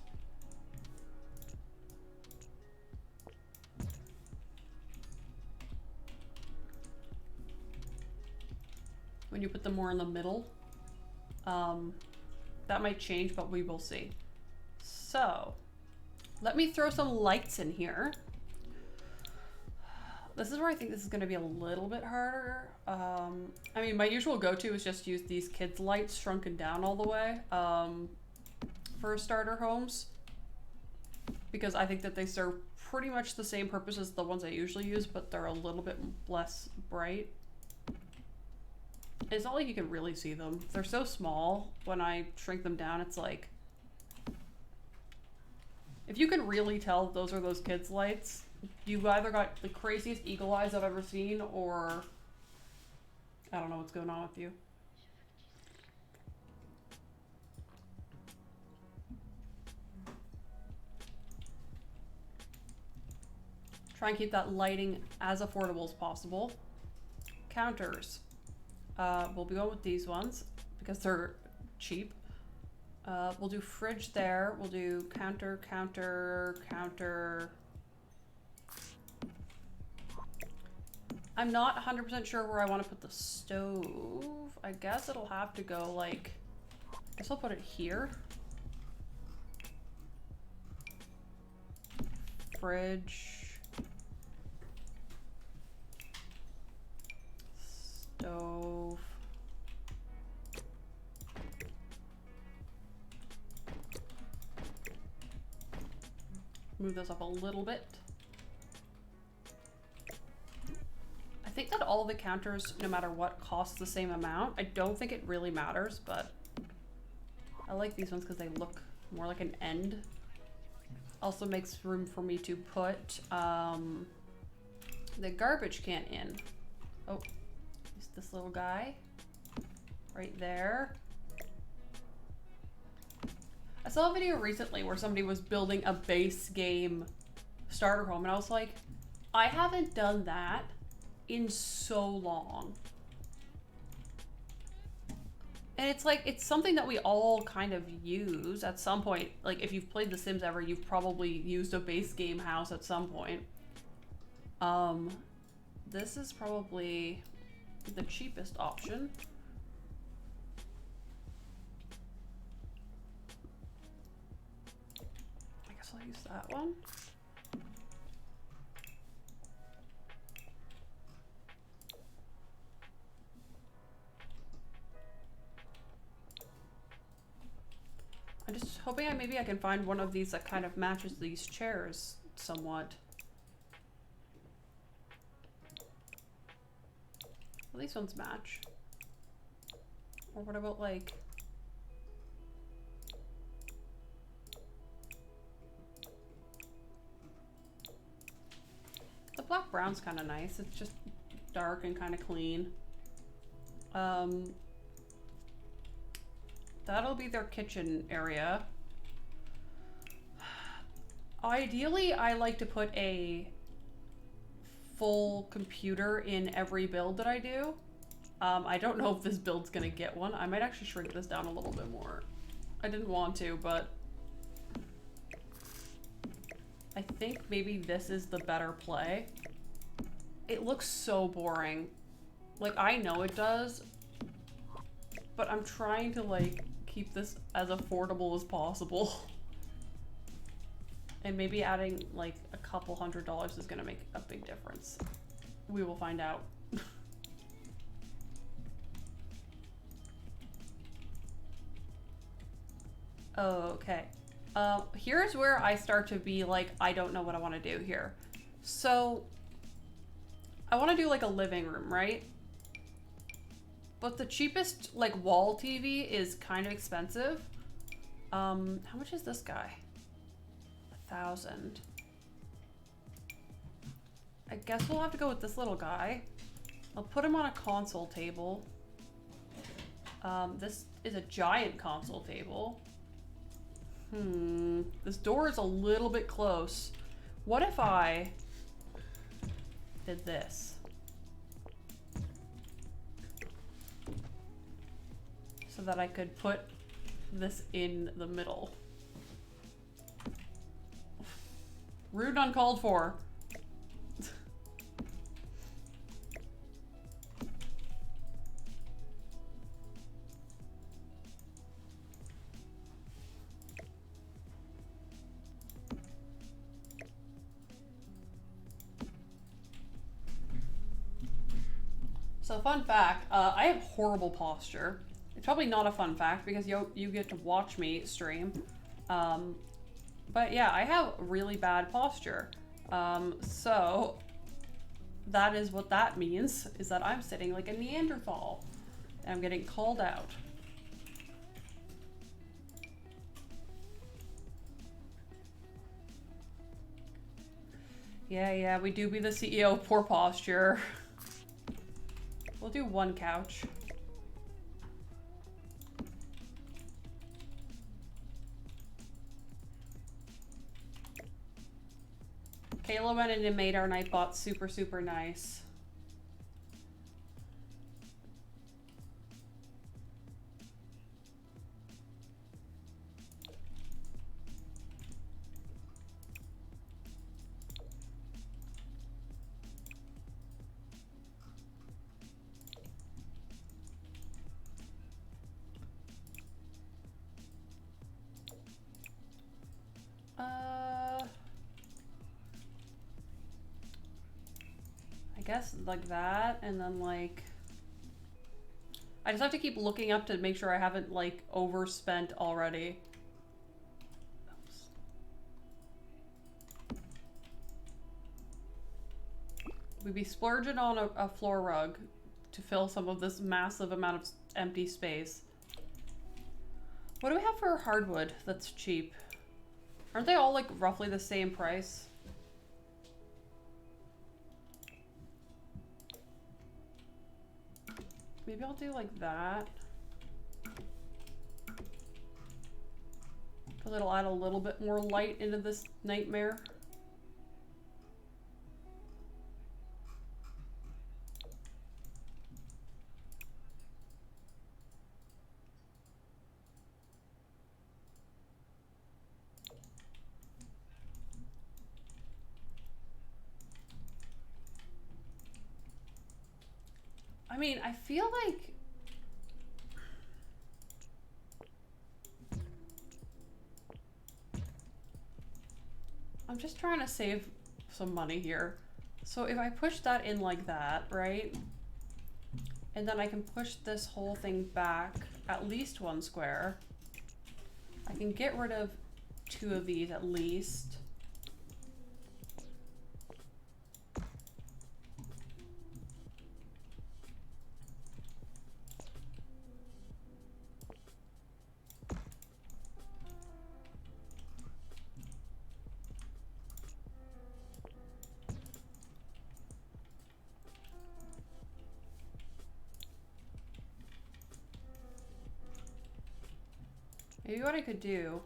Speaker 1: When you put them more in the middle. That might change, but we will see. So, let me throw some lights in here. This is where I think this is going to be a little bit harder. I mean, my usual go-to is just use these kids' lights shrunken down all the way for starter homes. Because I think that they serve pretty much the same purpose as the ones I usually use, but they're a little bit less bright. It's not like you can really see them. They're so small, when I shrink them down, it's like... If you can really tell those are those kids' lights, you've either got the craziest eagle eyes I've ever seen, or... I don't know what's going on with you. Try and keep that lighting as affordable as possible. Counters. We'll be going with these ones because they're cheap. We'll do fridge there. We'll do counter, counter, counter. I'm not 100% sure where I want to put the stove. I guess it'll have to go like, I guess I'll put it here. Fridge. Stove. Move this up a little bit. I think that all the counters, no matter what, cost the same amount. I don't think it really matters, but I like these ones because they look more like an end. Also makes room for me to put the garbage can in. Oh. This little guy right there. I saw a video recently where somebody was building a base game starter home, and I was like, I haven't done that in so long. And it's like, it's something that we all kind of use at some point. Like, if you've played The Sims ever, you've probably used a base game house at some point. This is probably the cheapest option. I guess I'll use that one. I'm just hoping maybe I can find one of these that kind of matches these chairs somewhat. Well, these ones match. Or what about like... The black brown's kind of nice. It's just dark and kind of clean. That'll be their kitchen area. Ideally, I like to put a full computer in every build that I do. I don't know if this build's gonna get one. I might actually shrink this down a little bit more. I didn't want to, but I think maybe this is the better play. It looks so boring. Like, I know it does, but I'm trying to like keep this as affordable as possible. And maybe adding like a couple $100 is gonna make a big difference. We will find out. Okay. Here's where I start to be like, I don't know what I want to do here. So I want to do like a living room, right? But the cheapest like wall TV is kind of expensive. How much is this guy? 1,000. I guess we'll have to go with this little guy. I'll put him on a console table. This is a giant console table. This door is a little bit close. What if I did this? So that I could put this in the middle. Rude and uncalled for. So fun fact, I have horrible posture. It's probably not a fun fact because you get to watch me stream. But yeah, I have really bad posture. So that is what that means, is that I'm sitting like a Neanderthal. And I'm getting called out. Yeah, we do be the CEO of poor posture. We'll do one couch. Kayla went in and made our Nightbot super, super nice. I guess like that, and then like I just have to keep looking up to make sure I haven't like overspent already. Oops. We'd be splurging on a floor rug to fill some of this massive amount of empty space. What do we have for hardwood that's cheap? Aren't they all like roughly the same price? Maybe I'll do like that. Because it'll add a little bit more light into this nightmare. I mean, I feel like I'm just trying to save some money here. So if I push that in like that, right? And then I can push this whole thing back at least one square. I can get rid of 2 of these at least. Maybe what I could do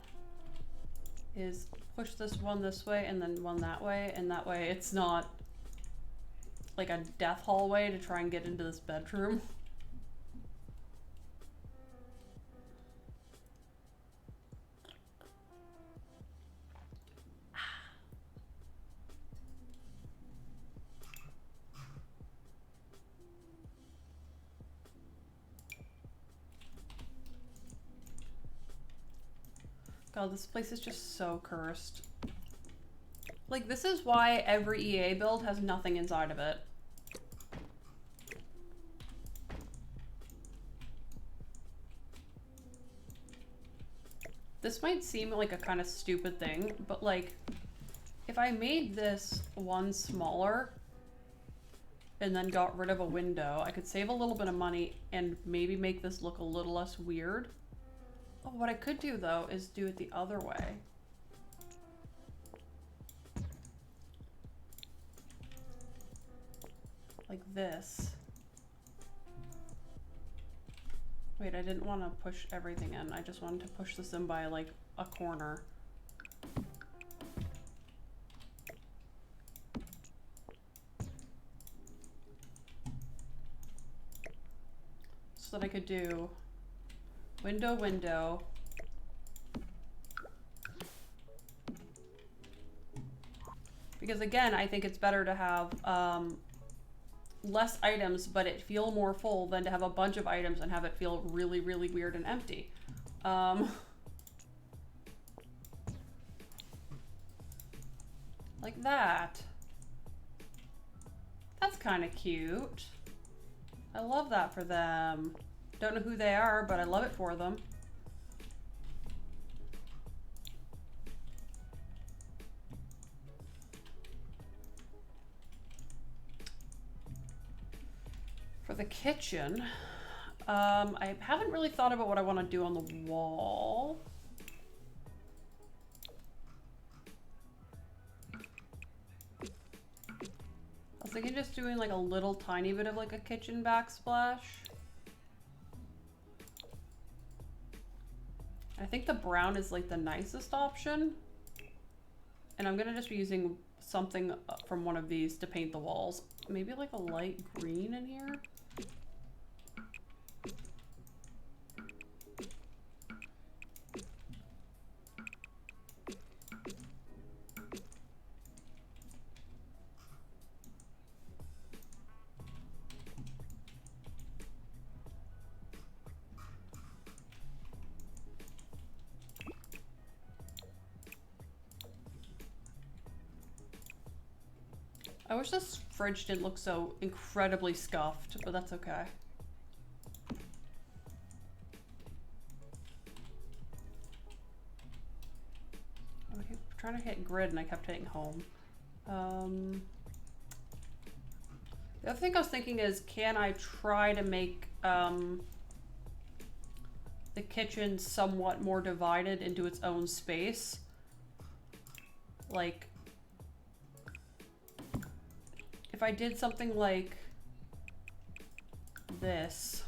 Speaker 1: is push this one this way and then one that way, and that way it's not like a death hallway to try and get into this bedroom. God, this place is just so cursed. Like, this is why every EA build has nothing inside of it. This might seem like a kind of stupid thing, but like, if I made this one smaller and then got rid of a window, I could save a little bit of money and maybe make this look a little less weird. Oh, what I could do though is do it the other way. Like this. Wait, I didn't want to push everything in. I just wanted to push this in by like a corner. So that I could do window, window. Because again, I think it's better to have less items, but it feel more full than to have a bunch of items and have it feel really, really weird and empty. Like that. That's kind of cute. I love that for them. Don't know who they are, but I love it for them. For the kitchen, I haven't really thought about what I want to do on the wall. I was thinking just doing like a little tiny bit of like a kitchen backsplash. I think the brown is like the nicest option. And I'm gonna just be using something from one of these to paint the walls. Maybe like a light green in here. I wish this fridge didn't look so incredibly scuffed, but that's okay. I kept trying to hit grid and I kept hitting home. The other thing I was thinking is, can I try to make the kitchen somewhat more divided into its own space? Like, if I did something like this.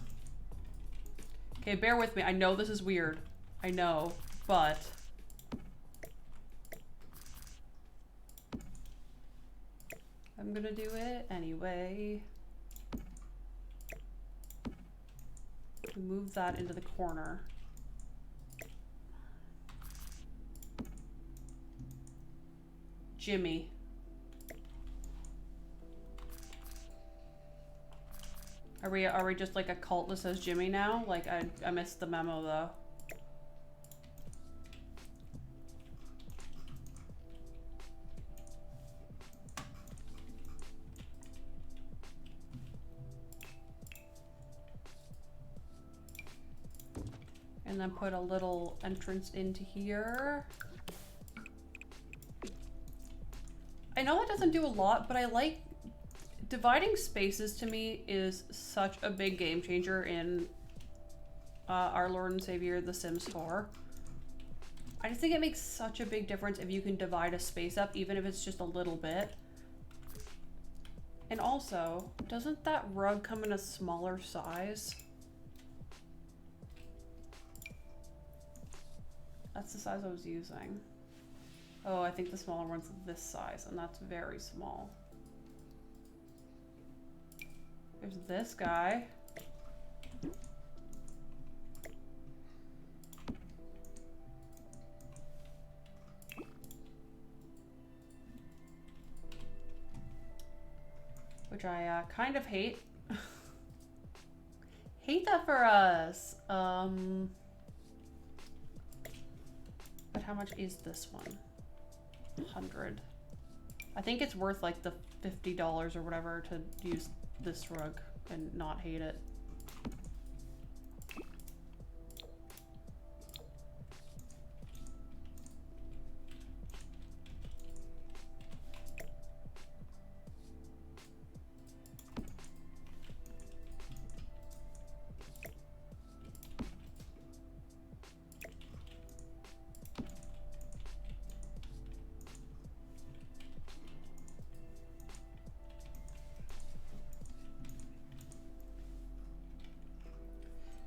Speaker 1: Okay, bear with me. I know this is weird. I know, but I'm gonna do it anyway. Move that into the corner. Jimmy. Are we just like a cult that says Jimmy now? Like I missed the memo though. And then put a little entrance into here. I know that doesn't do a lot, but I like dividing spaces. To me is such a big game changer in our Lord and Savior, The Sims 4. I just think it makes such a big difference if you can divide a space up, even if it's just a little bit. And also, doesn't that rug come in a smaller size? That's the size I was using. Oh, I think the smaller one's this size, and that's very small. There's this guy. Which I kind of hate. Hate that for us. But how much is this one? 100. I think it's worth like the $50 or whatever to use this rug and not hate it.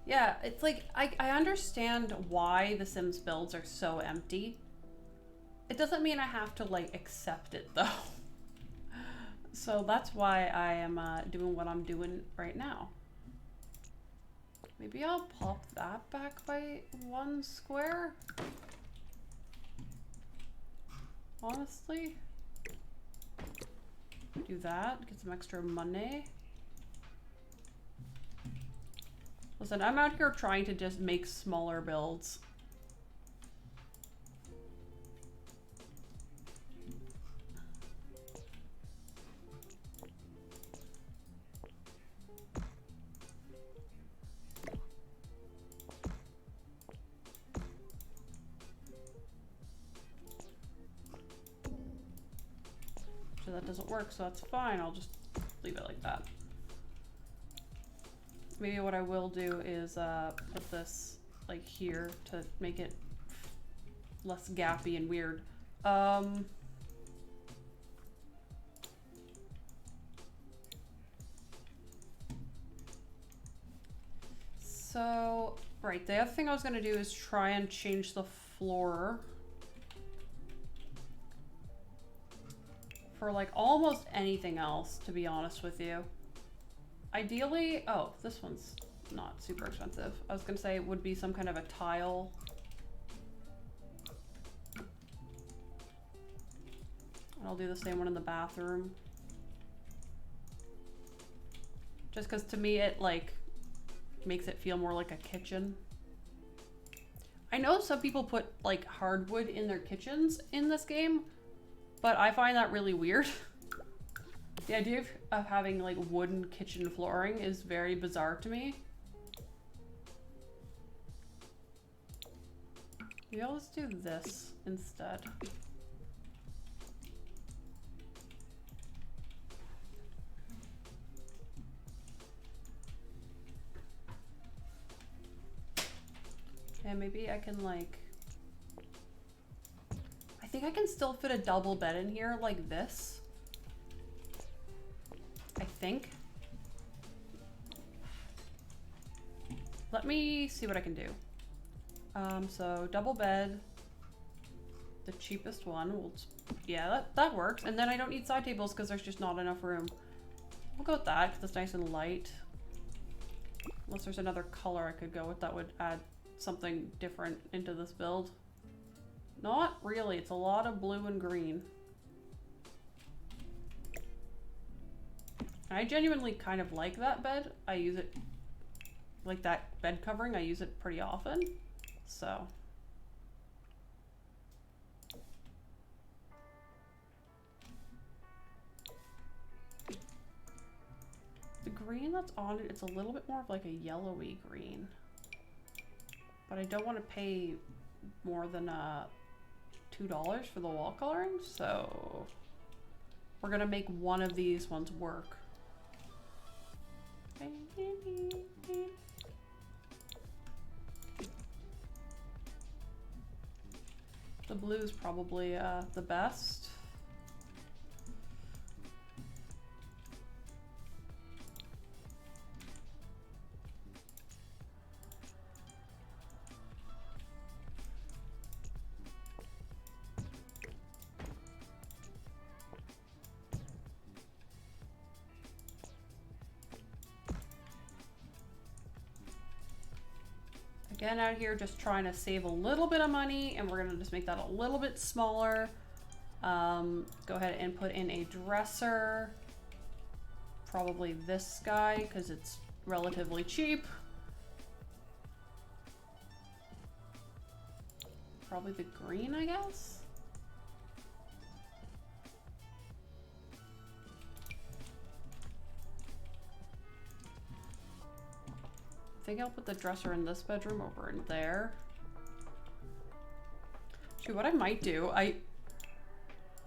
Speaker 1: Yeah, it's like, I understand why the Sims builds are so empty. It doesn't mean I have to, like, accept it, though. So that's why I am doing what I'm doing right now. Maybe I'll pop that back by 1 square? Honestly? Do that, get some extra money. Listen, I'm out here trying to just make smaller builds. So that doesn't work, so that's fine. I'll just leave it like that. Maybe what I will do is put this like here to make it less gappy and weird. So, right, the other thing I was gonna do is try and change the floor for like almost anything else, to be honest with you. Ideally, oh, this one's not super expensive. I was gonna say it would be some kind of a tile. And I'll do the same one in the bathroom. Just because to me it like makes it feel more like a kitchen. I know some people put like hardwood in their kitchens in this game, but I find that really weird. The idea of having like wooden kitchen flooring is very bizarre to me. Maybe I'll just do this instead. And maybe I can like, I think I can still fit a double bed in here like this. I think. Let me see what I can do. So double bed, the cheapest one. Yeah, that works. And then I don't need side tables because there's just not enough room. We'll go with that because it's nice and light. Unless there's another color I could go with that would add something different into this build. Not really, it's a lot of blue and green. I genuinely kind of like that bed. I use it, like that bed covering, I use it pretty often, so. The green that's on it, it's a little bit more of like a yellowy green. But I don't want to pay more than $2 for the wall coloring, so we're gonna make one of these ones work. The blue is probably the best. Again, out here just trying to save a little bit of money, and we're gonna just make that a little bit smaller. Go ahead and put in a dresser. Probably this guy, because it's relatively cheap. Probably the green, I guess. I think I'll put the dresser in this bedroom over in there. Actually, what I might do,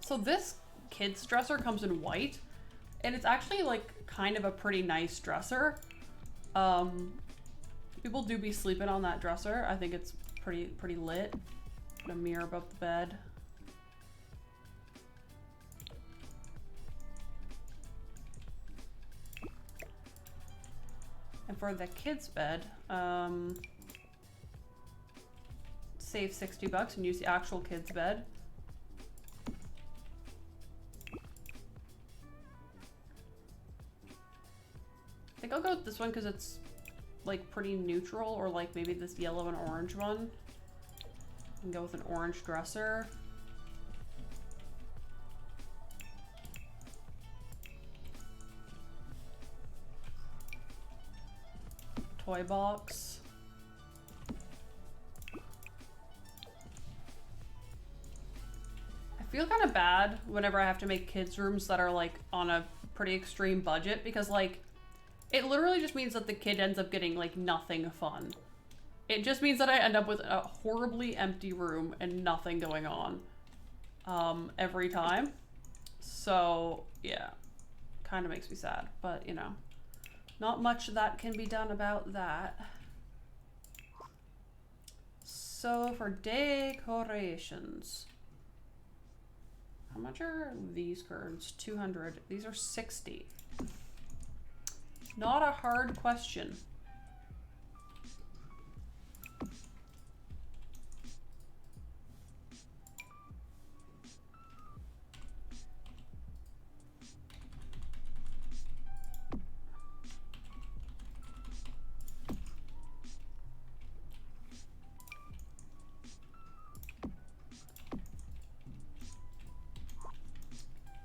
Speaker 1: so this kid's dresser comes in white, and it's actually like kind of a pretty nice dresser. People do be sleeping on that dresser. I think it's pretty lit. Put a mirror above the bed. And for the kids' bed, save $60 and use the actual kids' bed. I think I'll go with this one because it's like pretty neutral, or like maybe this yellow and orange one. And go with an orange dresser. Toy box. I feel kind of bad whenever I have to make kids' rooms that are like on a pretty extreme budget, because like it literally just means that the kid ends up getting like nothing fun. It just means that I end up with a horribly empty room and nothing going on every time. So yeah, kind of makes me sad, but you know, not much that can be done about that. So for decorations, how much are these curtains? 200. These are 60. Not a hard question.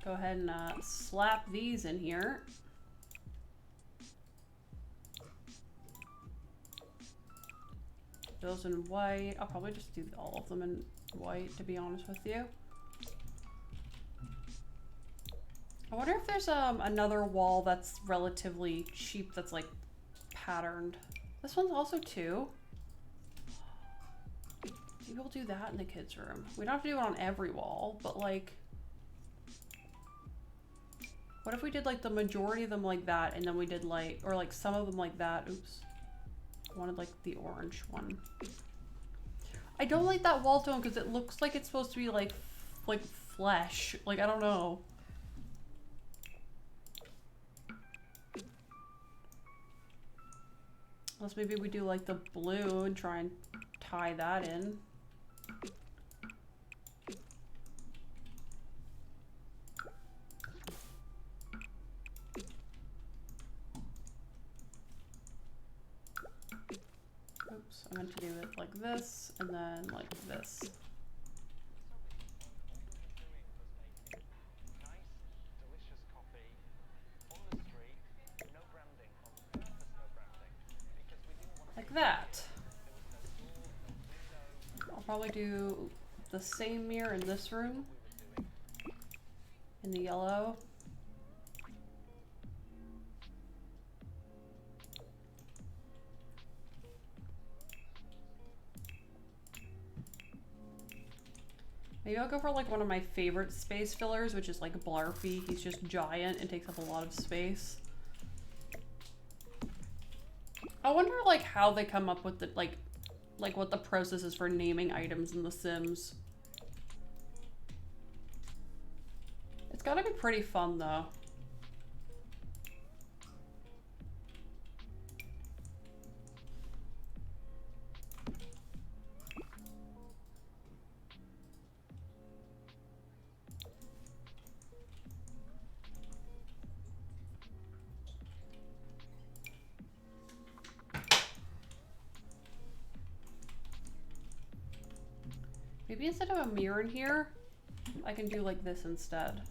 Speaker 1: Go ahead and slap these in here. Those in white. I'll probably just do all of them in white, to be honest with you. I wonder if there's another wall that's relatively cheap that's like patterned. This one's also 2. Maybe we'll do that in the kids' room. We don't have to do it on every wall, but like, what if we did like the majority of them like that, and then we did like, or like some of them like that. Oops. I wanted like the orange one. I don't like that wall tone because it looks like it's supposed to be like flesh. Like, I don't know. Unless maybe we do like the blue and try and tie that in. Oops, I meant to do it like this and then like this. Like that. I'll probably do the same mirror in this room, in the yellow. Maybe I'll go for like one of my favorite space fillers, which is like Blarfy. He's just giant and takes up a lot of space. I wonder like how they come up with the like what the process is for naming items in The Sims. It's gotta be pretty fun though. Maybe instead of a mirror in here, I can do like this instead.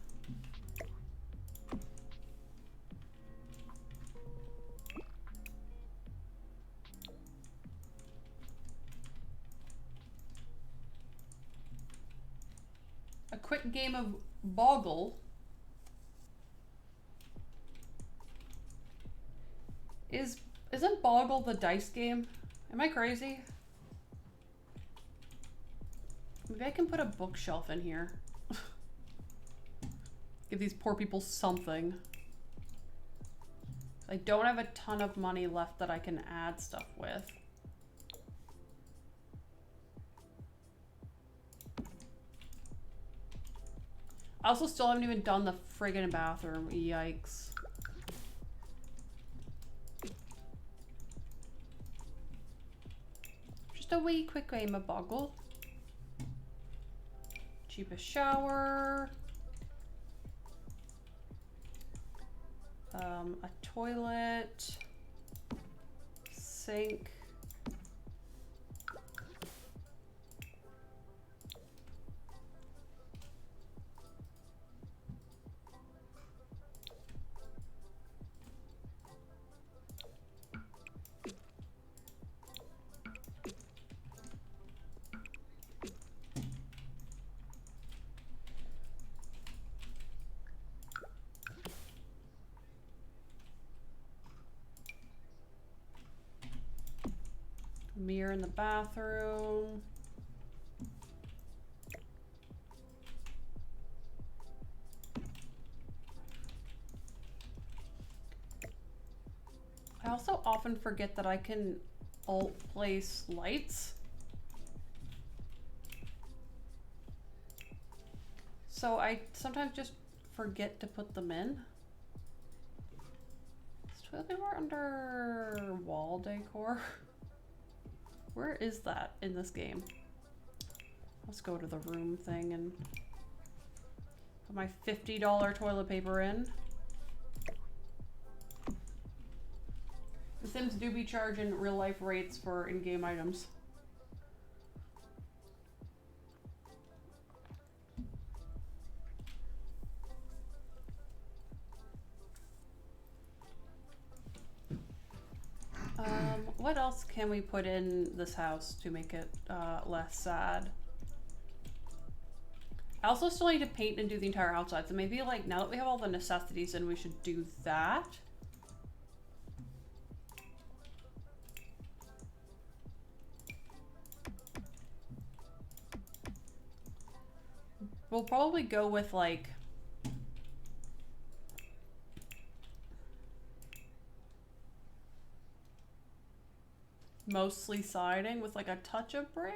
Speaker 1: A quick game of Boggle. Isn't Boggle the dice game? Am I crazy? Maybe I can put a bookshelf in here. Give these poor people something. I don't have a ton of money left that I can add stuff with. I also still haven't even done the friggin' bathroom. Yikes. a wee quick game of boggle. Cheapest shower. A toilet. Sink. Mirror in the bathroom. I also often forget that I can alt place lights. So I sometimes just forget to put them in. Is toilet paper under wall decor? Where is that in this game? Let's go to the room thing and put my $50 toilet paper in. The Sims do be charging real life rates for in-game items. What else can we put in this house to make it less sad? I also still need to paint and do the entire outside, so maybe like now that we have all the necessities, then we should do that. We'll probably go with like mostly siding with like a touch of brick.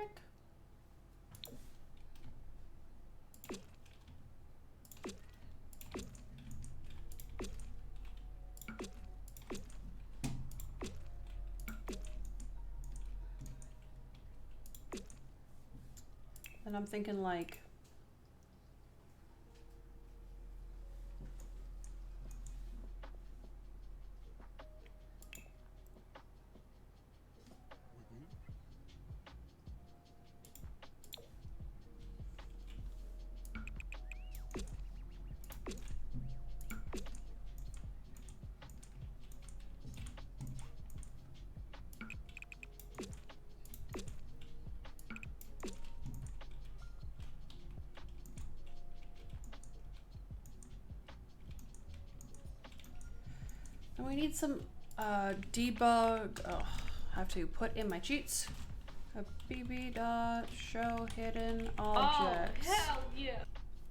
Speaker 1: And I'm thinking like and we need some debug. Oh, I have to put in my cheats. A BB dot show hidden objects.
Speaker 4: Oh, hell yeah.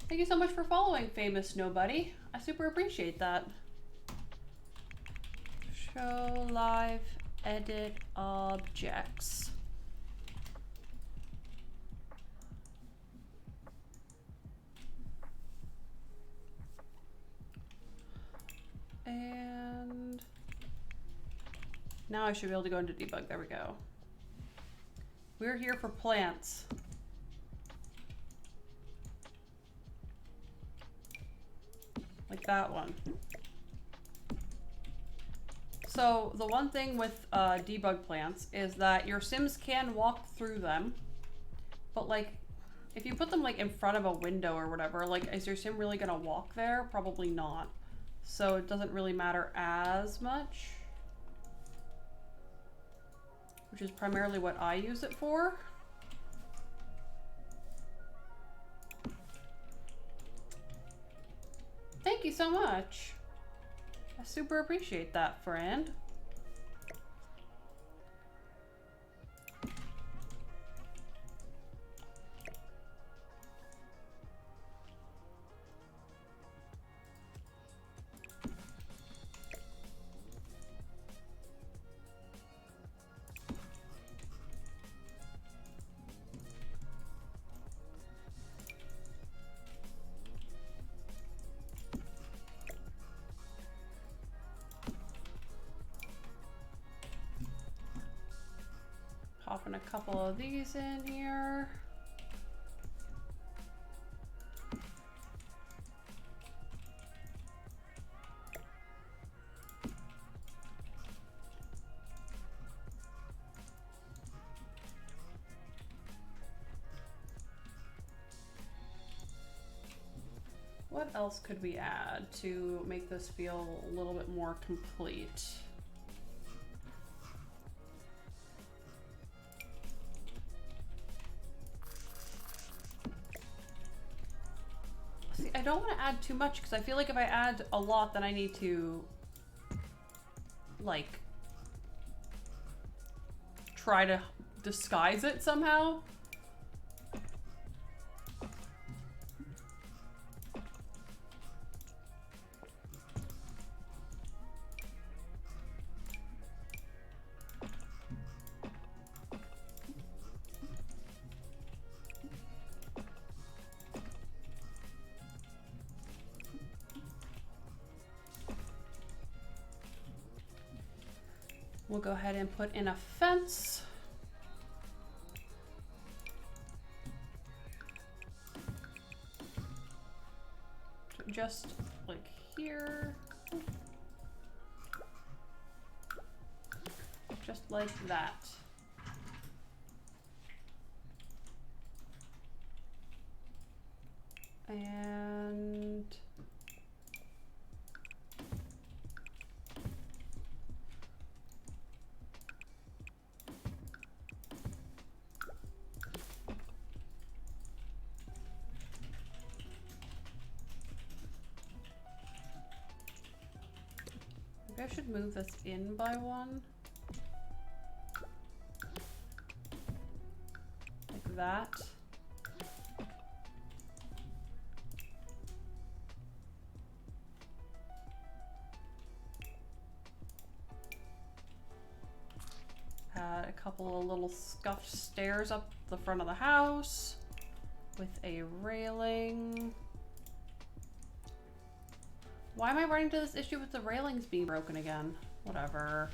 Speaker 1: Thank you so much for following, famous nobody. I super appreciate that. Show live edit objects. And now I should be able to go into debug. There we go. We're here for plants. Like that one. So the one thing with debug plants is that your Sims can walk through them, but like if you put them like in front of a window or whatever, like is your Sim really gonna walk there? Probably not. So it doesn't really matter as much, which is primarily what I use it for. Thank you so much. I super appreciate that, friend. dropping a couple of these in here. What else could we add to make this feel a little bit more complete? See, I don't want to add too much because I feel like if I add a lot, then I need to, like, try to disguise it somehow. We'll go ahead and put in a fence. Just like here. Just like that. And maybe I should move this in by one. Like that. Add a couple of little scuffed stairs up the front of the house with a railing. Why am I running into this issue with the railings being broken again? Whatever.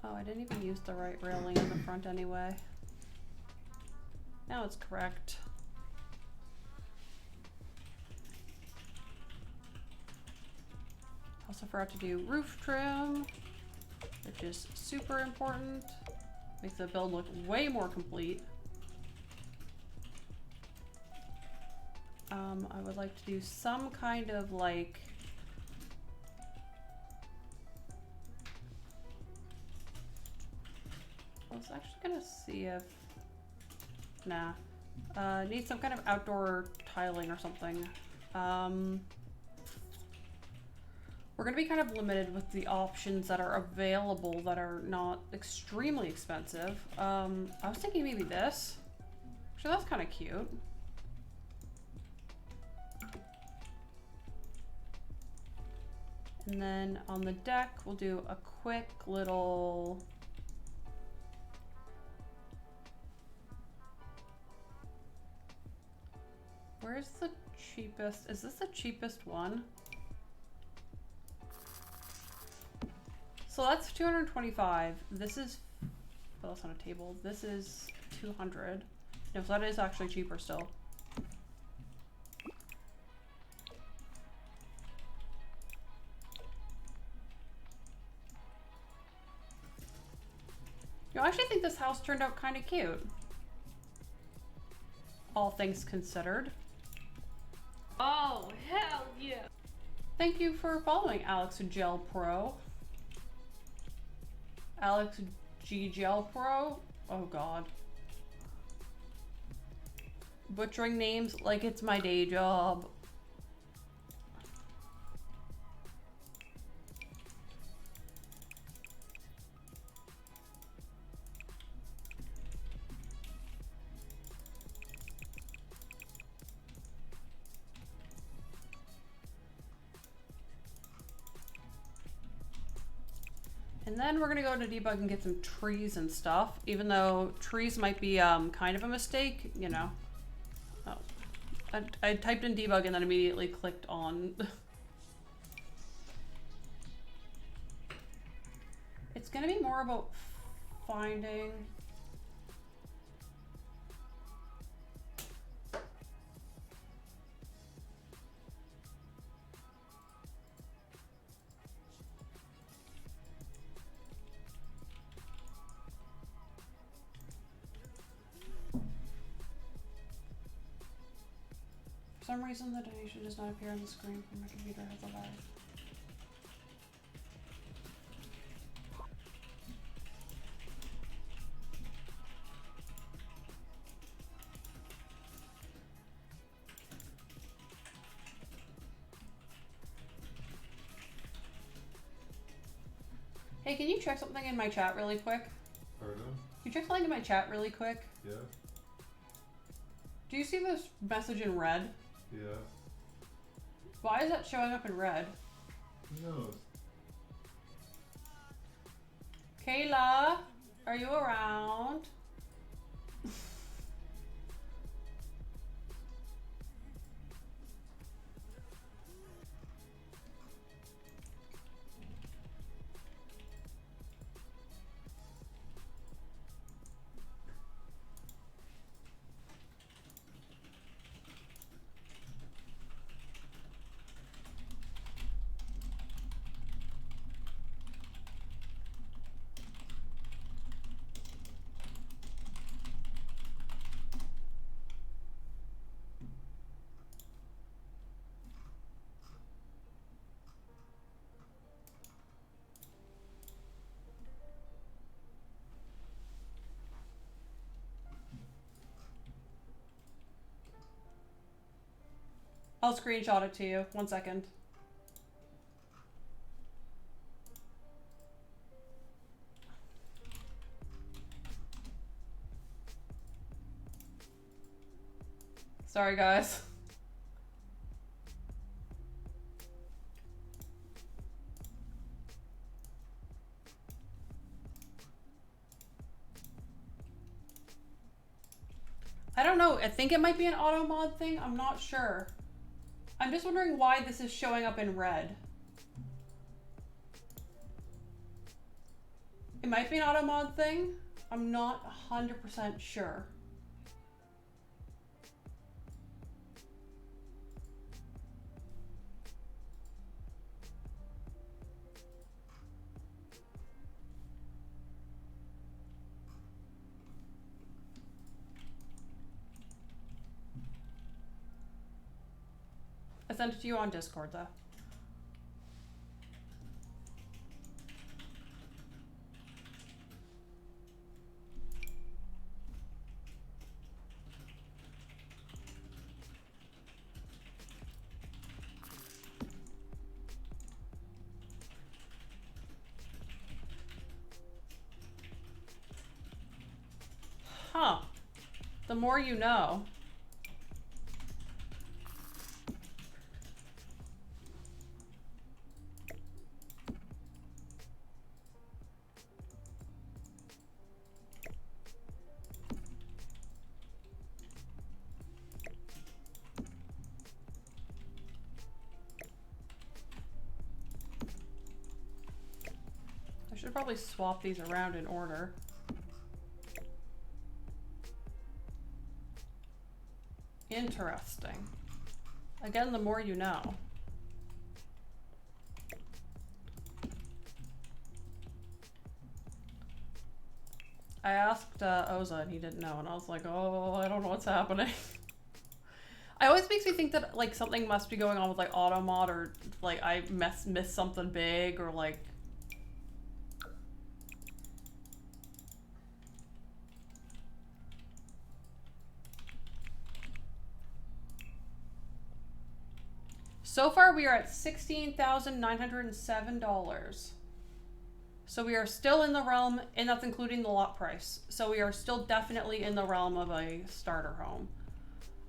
Speaker 1: Oh, I didn't even use the right railing in the front anyway. Now it's correct. Also forgot to do roof trim, which is super important. Makes the build look way more complete. I would like to do some kind of like I was actually gonna see if, nah, need some kind of outdoor tiling or something. We're gonna be kind of limited with the options that are available that are not extremely expensive. I was thinking maybe this. Actually, that's kind of cute. And then on the deck, we'll do a quick little where's the cheapest? Is this the cheapest one? So that's 225. This is, well, that's on a table. This is 200. No, so that is actually cheaper still. You know, I actually think this house turned out kind of cute. All things considered.
Speaker 4: Oh, hell yeah.
Speaker 1: Thank you for following Alex Gel Pro. Alex G Gel Pro? Oh god. Butchering names like it's my day job. And then we're gonna go to debug and get some trees and stuff, even though trees might be kind of a mistake, you know. Oh, I typed in debug and then immediately clicked on. It's gonna be more about finding. For some reason, the donation does not appear on the screen from my computer has a lag. Hey, can you check something in my chat really quick?
Speaker 2: Pardon?
Speaker 1: Can you check something in my chat really quick?
Speaker 2: Yeah.
Speaker 1: Do you see this message in red?
Speaker 2: Yeah.
Speaker 1: Why is that showing up in red?
Speaker 2: Who knows?
Speaker 1: Kayla, are you around? I'll screenshot it to you. 1 second. Sorry, guys. I don't know. I think it might be an auto mod thing. I'm not sure. I'm just wondering why this is showing up in red. It might be an auto mod thing. I'm not 100% sure. I sent it to you on Discord though. Huh. The more you know. I should probably swap these around in order. Interesting. Again, the more you know. I asked Oza and he didn't know, and I was like, oh, I don't know what's happening. It always makes me think that like something must be going on with like auto mod, or like I missed something big, or like. So far, we are at $16,907. So we are still in the realm, and that's including the lot price. So we are still definitely in the realm of a starter home.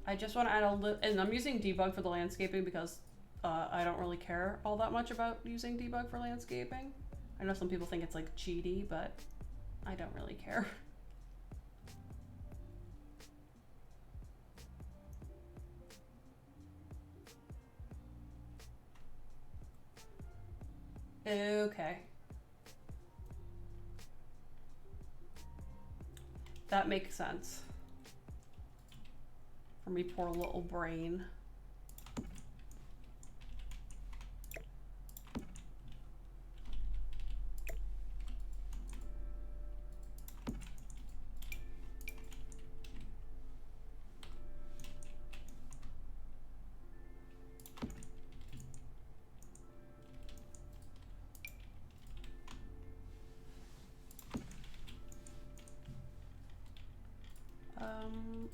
Speaker 1: I just want to add a little, and I'm using debug for the landscaping because I don't really care all that much about using debug for landscaping. I know some people think it's like cheaty, but I don't really care. Okay. That makes sense. For me poor little brain.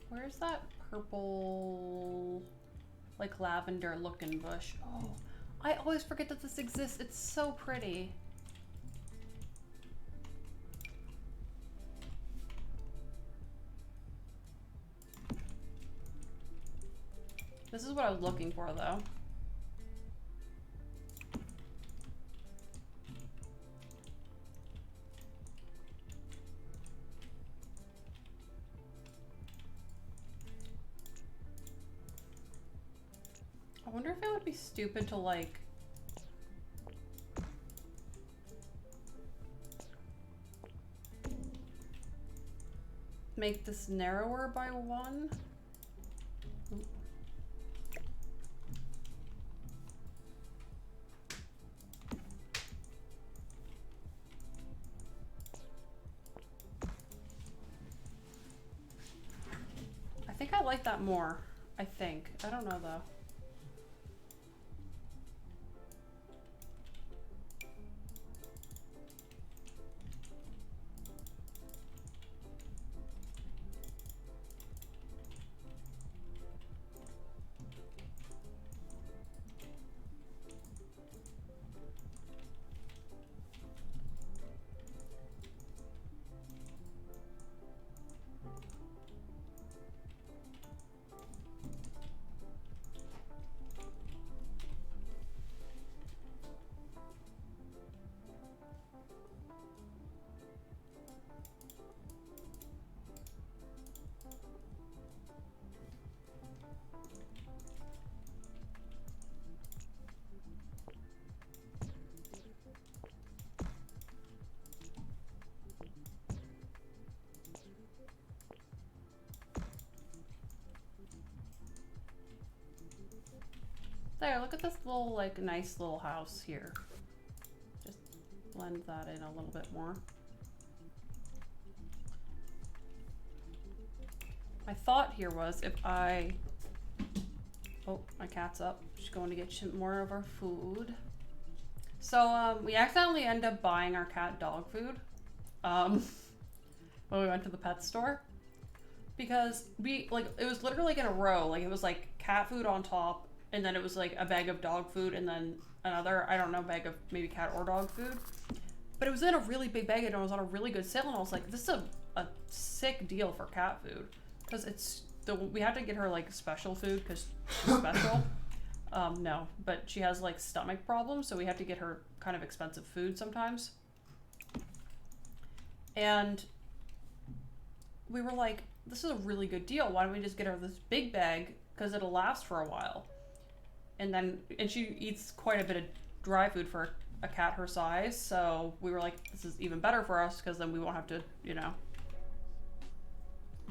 Speaker 1: Where's that purple, like lavender looking bush? Oh, I always forget that this exists. It's so pretty. This is what I was looking for, though. I wonder if it would be stupid to, like, make this narrower by 1. Ooh. I think I like that more. I think. I don't know, though. There, look at this little, like, nice little house here. Just blend that in a little bit more. My thought here was if I... Oh, my cat's up. She's going to get more of our food. So, we accidentally end up buying our cat dog food when we went to the pet store. Because we, like, it was literally like in a row. Like, it was like cat food on top, and then it was like a bag of dog food, and then another, I don't know, bag of maybe cat or dog food. But it was in a really big bag, and it was on a really good sale, and I was like, this is a sick deal for cat food. Because it's, we had to get her like special food, because she's special. No, but she has like stomach problems, so we had to get her kind of expensive food sometimes. And we were like, this is a really good deal. Why don't we just get her this big bag, because it'll last for a while. And she eats quite a bit of dry food for a cat her size, so we were like, this is even better for us, because then we won't have to, you know,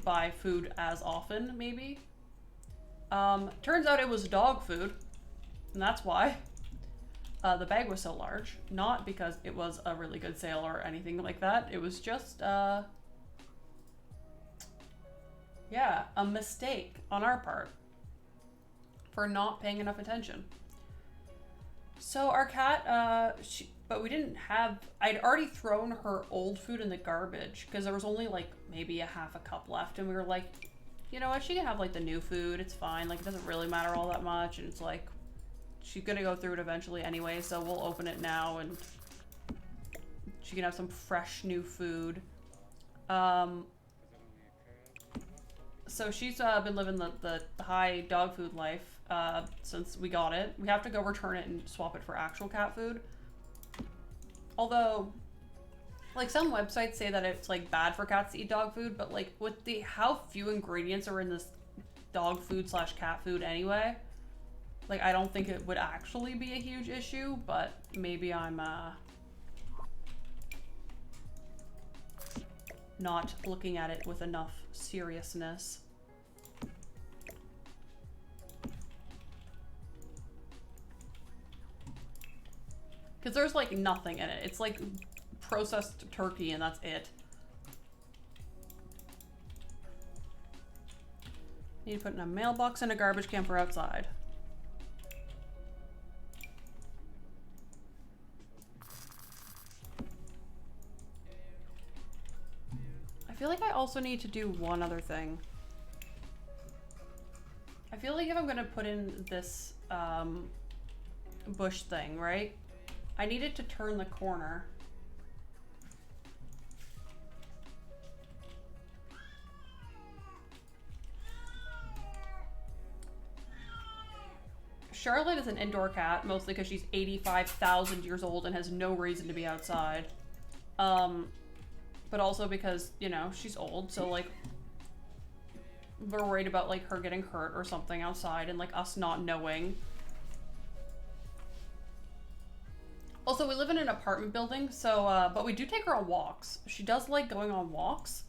Speaker 1: buy food as often, maybe. Turns out it was dog food, and that's why the bag was so large. Not because it was a really good sale or anything like that. It was just, yeah, a mistake on our part for not paying enough attention. So our cat, but we didn't have, I'd already thrown her old food in the garbage because there was only like maybe a half a cup left, and we were like, you know what, she can have like the new food, it's fine, like it doesn't really matter all that much, and it's like, she's gonna go through it eventually anyway, so we'll open it now and she can have some fresh new food. So she's been living the high dog food life since we got it. We have to go return it and swap it for actual cat food. Although, like, some websites say that it's, like, bad for cats to eat dog food, but, like, with the how few ingredients are in this dog food slash cat food anyway, like, I don't think it would actually be a huge issue, but maybe I'm, not looking at it with enough seriousness. Because there's, like, nothing in it. It's, like, processed turkey and that's it. Need to put in a mailbox and a garbage can for outside. I feel like I also need to do one other thing. I feel like if I'm gonna put in this bush thing, right? I need it to turn the corner. Charlotte is an indoor cat, mostly because she's 85,000 years old and has no reason to be outside. But also because, you know, she's old, so, like, we're worried about, like, her getting hurt or something outside and, like, us not knowing. Also, we live in an apartment building, so, but we do take her on walks. She does like going on walks.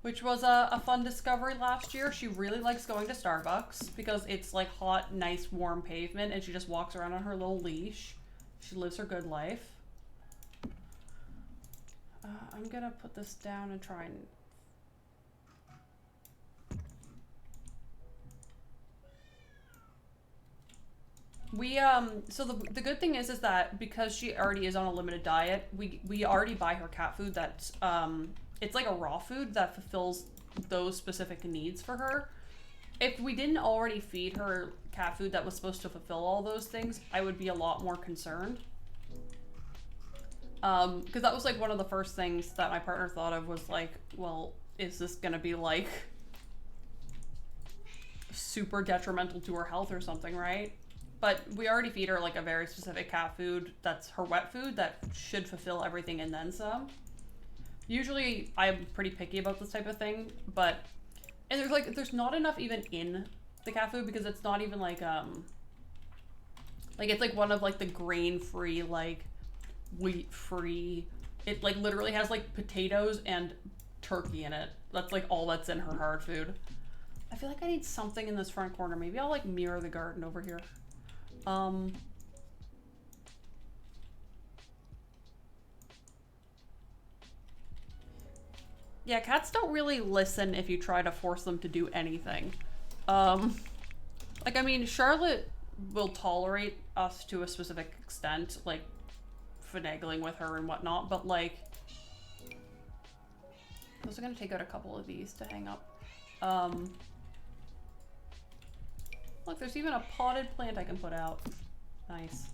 Speaker 1: Which was a fun discovery last year. She really likes going to Starbucks because it's, like, hot, nice, warm pavement, and she just walks around on her little leash. She lives her good life. I'm gonna put this down and try and... We, so the good thing is that because she already is on a limited diet, we already buy her cat food that's, it's like a raw food that fulfills those specific needs for her. If we didn't already feed her cat food that was supposed to fulfill all those things, I would be a lot more concerned. Because that was, like, one of the first things that my partner thought of was, like, well, is this gonna be, like, super detrimental to her health or something, right? But we already feed her, like, a very specific cat food that's her wet food that should fulfill everything and then some. Usually, I'm pretty picky about this type of thing, but... And there's, like, there's not enough even in the cat food because it's not even, like, it's, like, one of, like, the grain-free, like... wheat-free. It, like, literally has, like, potatoes and turkey in it. That's, like, all that's in her hard food. I feel like I need something in this front corner. Maybe I'll, like, mirror the garden over here. Yeah, cats don't really listen if you try to force them to do anything. Like, I mean, Charlotte will tolerate us to a specific extent, like, finagling with her and whatnot, but, like, I was gonna take out a couple of these to hang up. Look, there's even a potted plant I can put out. Nice.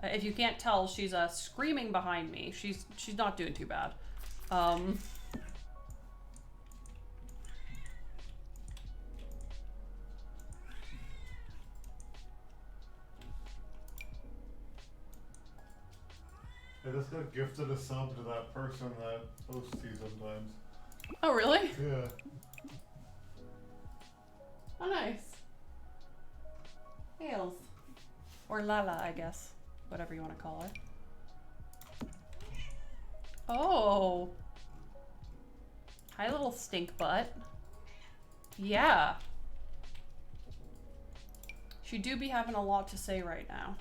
Speaker 1: If you can't tell, she's screaming behind me. She's not doing too bad.
Speaker 2: I just got gifted a sub to that person that hosts you sometimes.
Speaker 1: Oh, really?
Speaker 2: Yeah.
Speaker 1: Oh, nice. Hales. Or Lala, I guess. Whatever you want to call her. Oh. Hi, little stink butt. Yeah. She do be having a lot to say right now.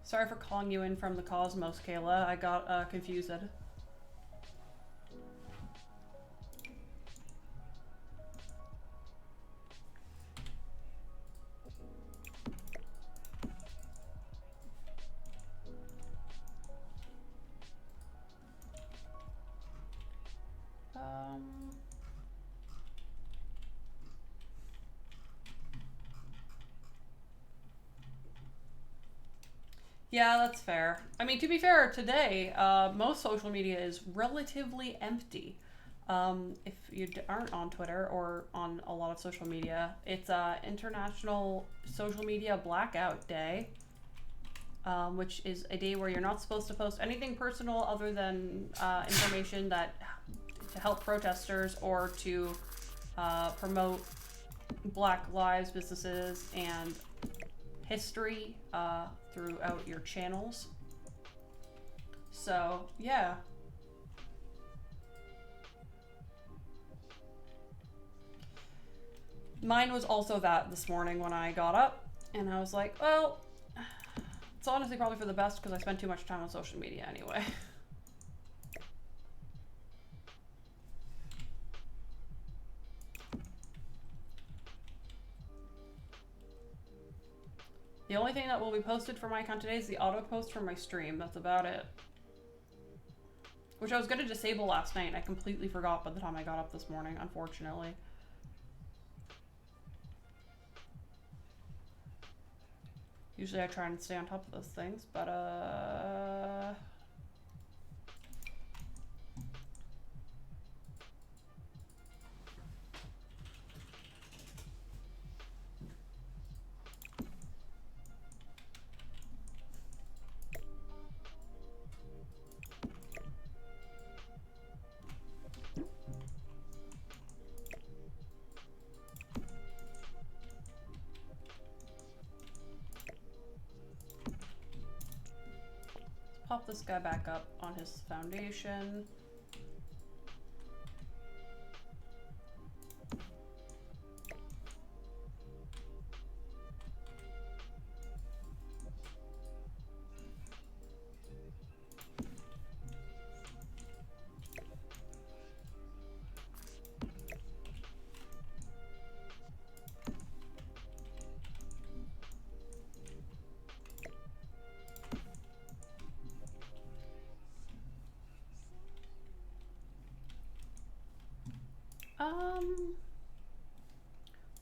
Speaker 1: Sorry for calling you in from the cosmos, Kayla. I got confused. Yeah, that's fair. I mean, to be fair, today, most social media is relatively empty. If you aren't on Twitter or on a lot of social media, it's International Social Media Blackout Day, which is a day where you're not supposed to post anything personal other than information that to help protesters or to promote Black lives, businesses, and history throughout your channels. So, yeah. Mine was also that this morning when I got up, and I was like, well, it's honestly probably for the best because I spend too much time on social media anyway. The only thing that will be posted for my account today is the auto post for my stream. That's about it. Which I was going to disable last night. I completely forgot by the time I got up this morning, unfortunately. Usually I try and stay on top of those things, but pop this guy back up on his foundation.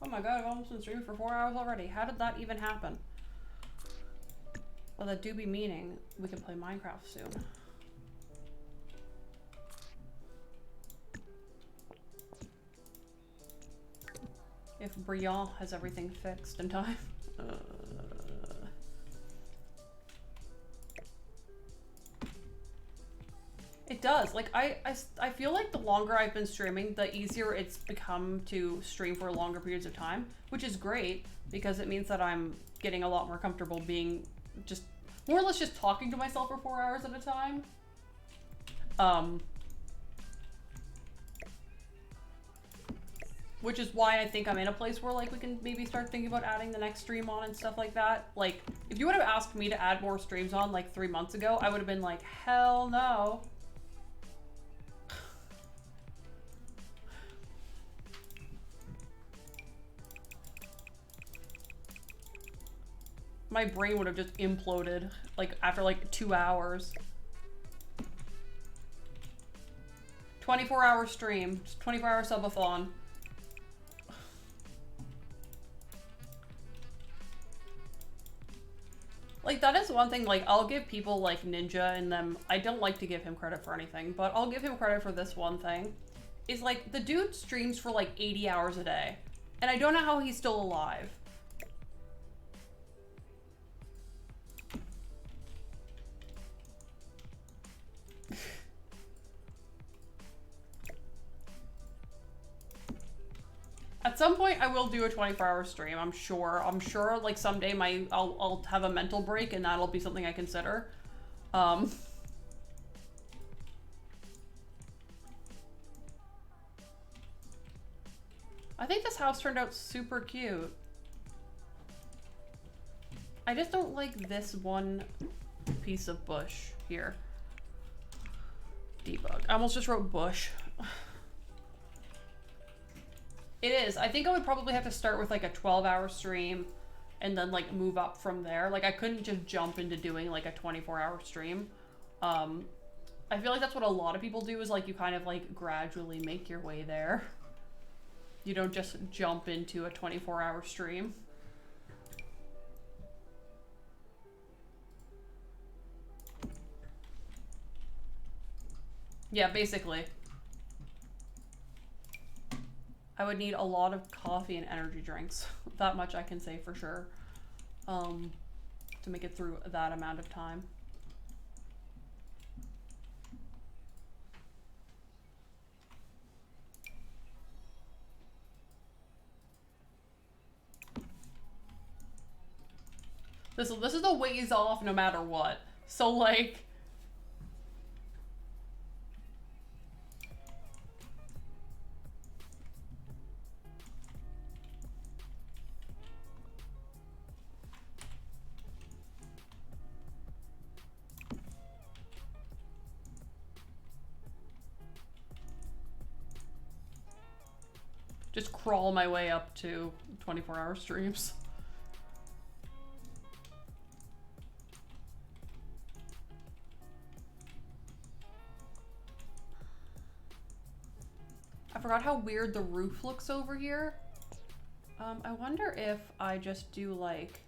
Speaker 1: Oh my god, I've almost been streaming for 4 hours already. How did that even happen? Well, that do be meaning we can play Minecraft soon. If Briand has everything fixed in time. It does. Like, I feel like the longer I've been streaming, the easier it's become to stream for longer periods of time, which is great because it means that I'm getting a lot more comfortable being just more or less just talking to myself for 4 hours at a time. Which is why I think I'm in a place where, like, we can maybe start thinking about adding the next stream on and stuff like that. Like, if you would have asked me to add more streams on, like, 3 months ago, I would have been like, hell no. My brain would have just imploded, like, after, like, 2 hours. 24-hour stream. 24-hour subathon. Like, that is one thing, like, I'll give people, like, Ninja and them, I don't like to give him credit for anything, but I'll give him credit for this one thing. Is, like, the dude streams for, like, 80 hours a day. And I don't know how he's still alive. At some point, I will do a 24-hour stream, I'm sure. I'm sure, like, someday I'll have a mental break and that'll be something I consider. I think this house turned out super cute. I just don't like this one piece of bush here. Debug. I almost just wrote bush. It is. I think I would probably have to start with like a 12-hour stream and then like move up from there. Like I couldn't just jump into doing like a 24-hour stream. I feel like that's what a lot of people do is like you kind of like gradually make your way there. You don't just jump into a 24-hour stream. Yeah, basically. I would need a lot of coffee and energy drinks. That much I can say for sure. To make it through that amount of time. This is a ways off no matter what. So like just crawl my way up to 24-hour streams. I forgot how weird the roof looks over here. I wonder if I just do like...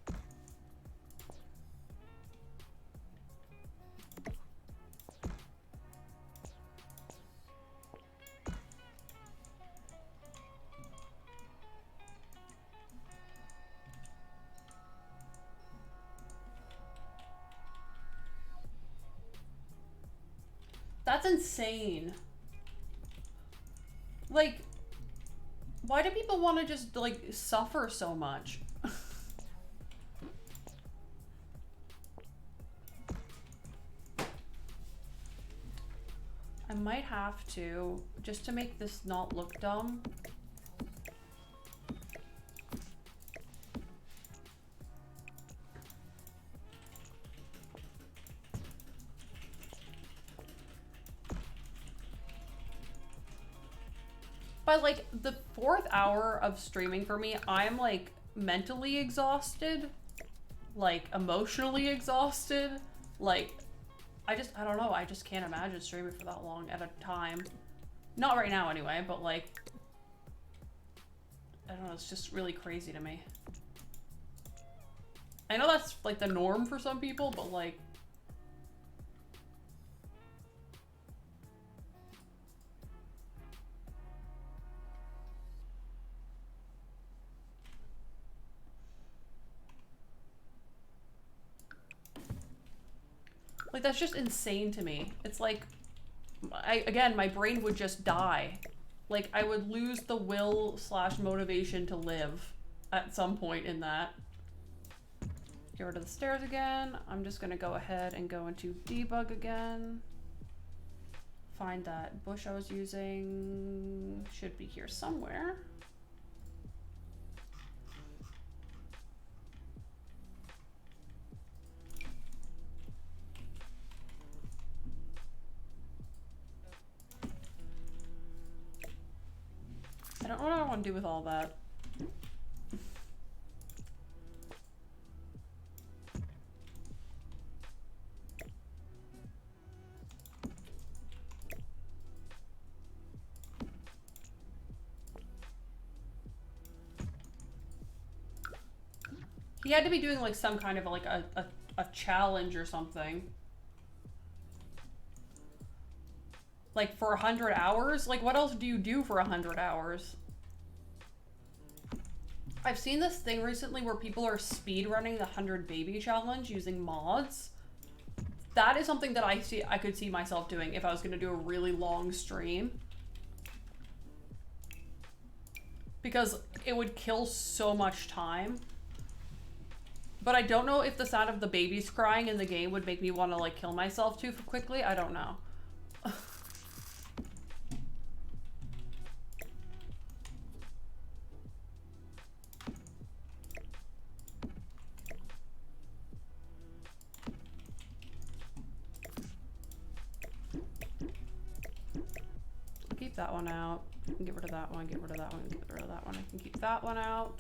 Speaker 1: That's insane. Like, why do people want to just, like, suffer so much? I might have to, just to make this not look dumb. By like the 4th hour of streaming for me, I'm like mentally exhausted, like emotionally exhausted. Like, I don't know, I just can't imagine streaming for that long at a time. Not right now anyway, but like, I don't know, it's just really crazy to me. I know that's like the norm for some people, but like, that's just insane to me. It's like, again, my brain would just die. Like, I would lose the will / motivation to live at some point in that. Get rid of the stairs again. I'm just gonna go ahead and go into debug again. Find that bush I was using. Should be here somewhere. I don't know what I want to do with all that. He had to be doing like some kind of like a challenge or something. Like for 100 hours? Like what else do you do for 100 hours? I've seen this thing recently where people are speed running the 100 baby challenge using mods. That is something that I could see myself doing if I was gonna do a really long stream. Because it would kill so much time. But I don't know if the sound of the babies crying in the game would make me want to like kill myself too quickly. I don't know. Keep that one out. I can get rid of that one, get rid of that one, get rid of that one. I can keep that one out.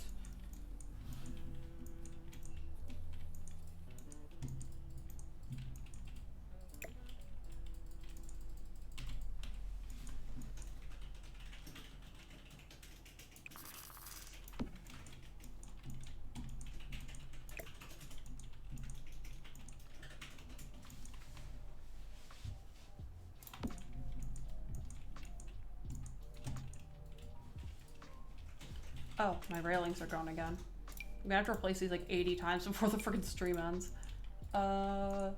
Speaker 1: Oh, my railings are gone again. I'm gonna have to replace these like 80 times before the freaking stream ends. Cause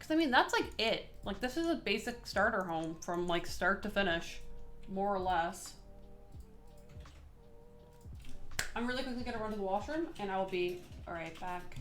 Speaker 1: I mean, that's like it. Like, this is a basic starter home from like start to finish, more or less. I'm really quickly gonna run to the washroom and I will be right back.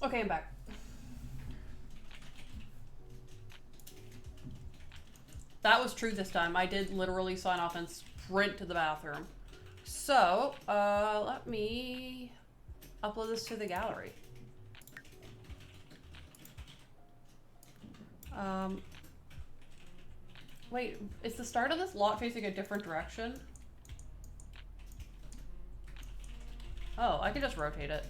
Speaker 1: Okay, I'm back. That was true this time. I did literally sign off and sprint to the bathroom. So, let me upload this to the gallery. Wait, is the start of this lot facing a different direction? Oh, I could just rotate it.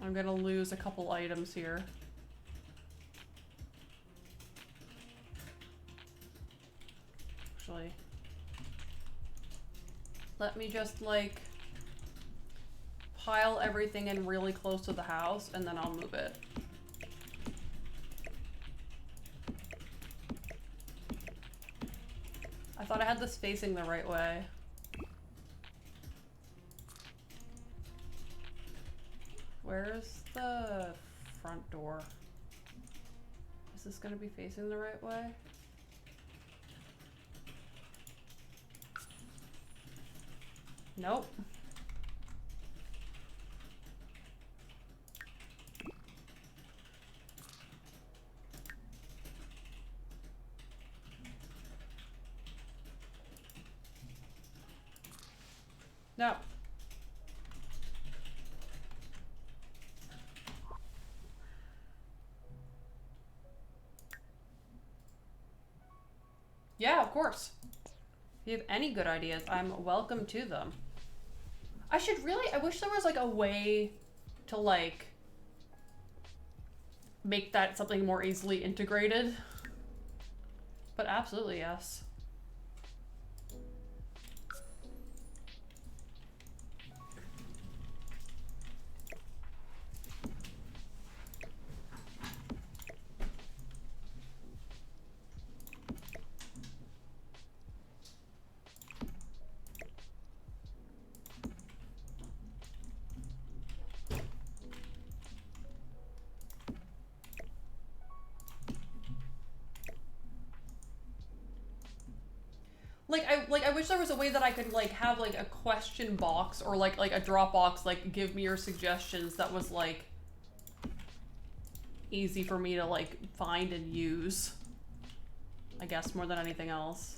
Speaker 1: I'm gonna lose a couple items here. Actually, let me just like pile everything in really close to the house and then I'll move it. I thought I had this facing the right way. Where's the front door? Is this gonna be facing the right way? Nope. No. Yeah, of course. If you have any good ideas, I'm welcome to them. I wish there was like a way to like make that something more easily integrated. But absolutely, yes. I wish there was a way that I could like have like a question box or like a drop box, like give me your suggestions that was like easy for me to like find and use. I guess more than anything else.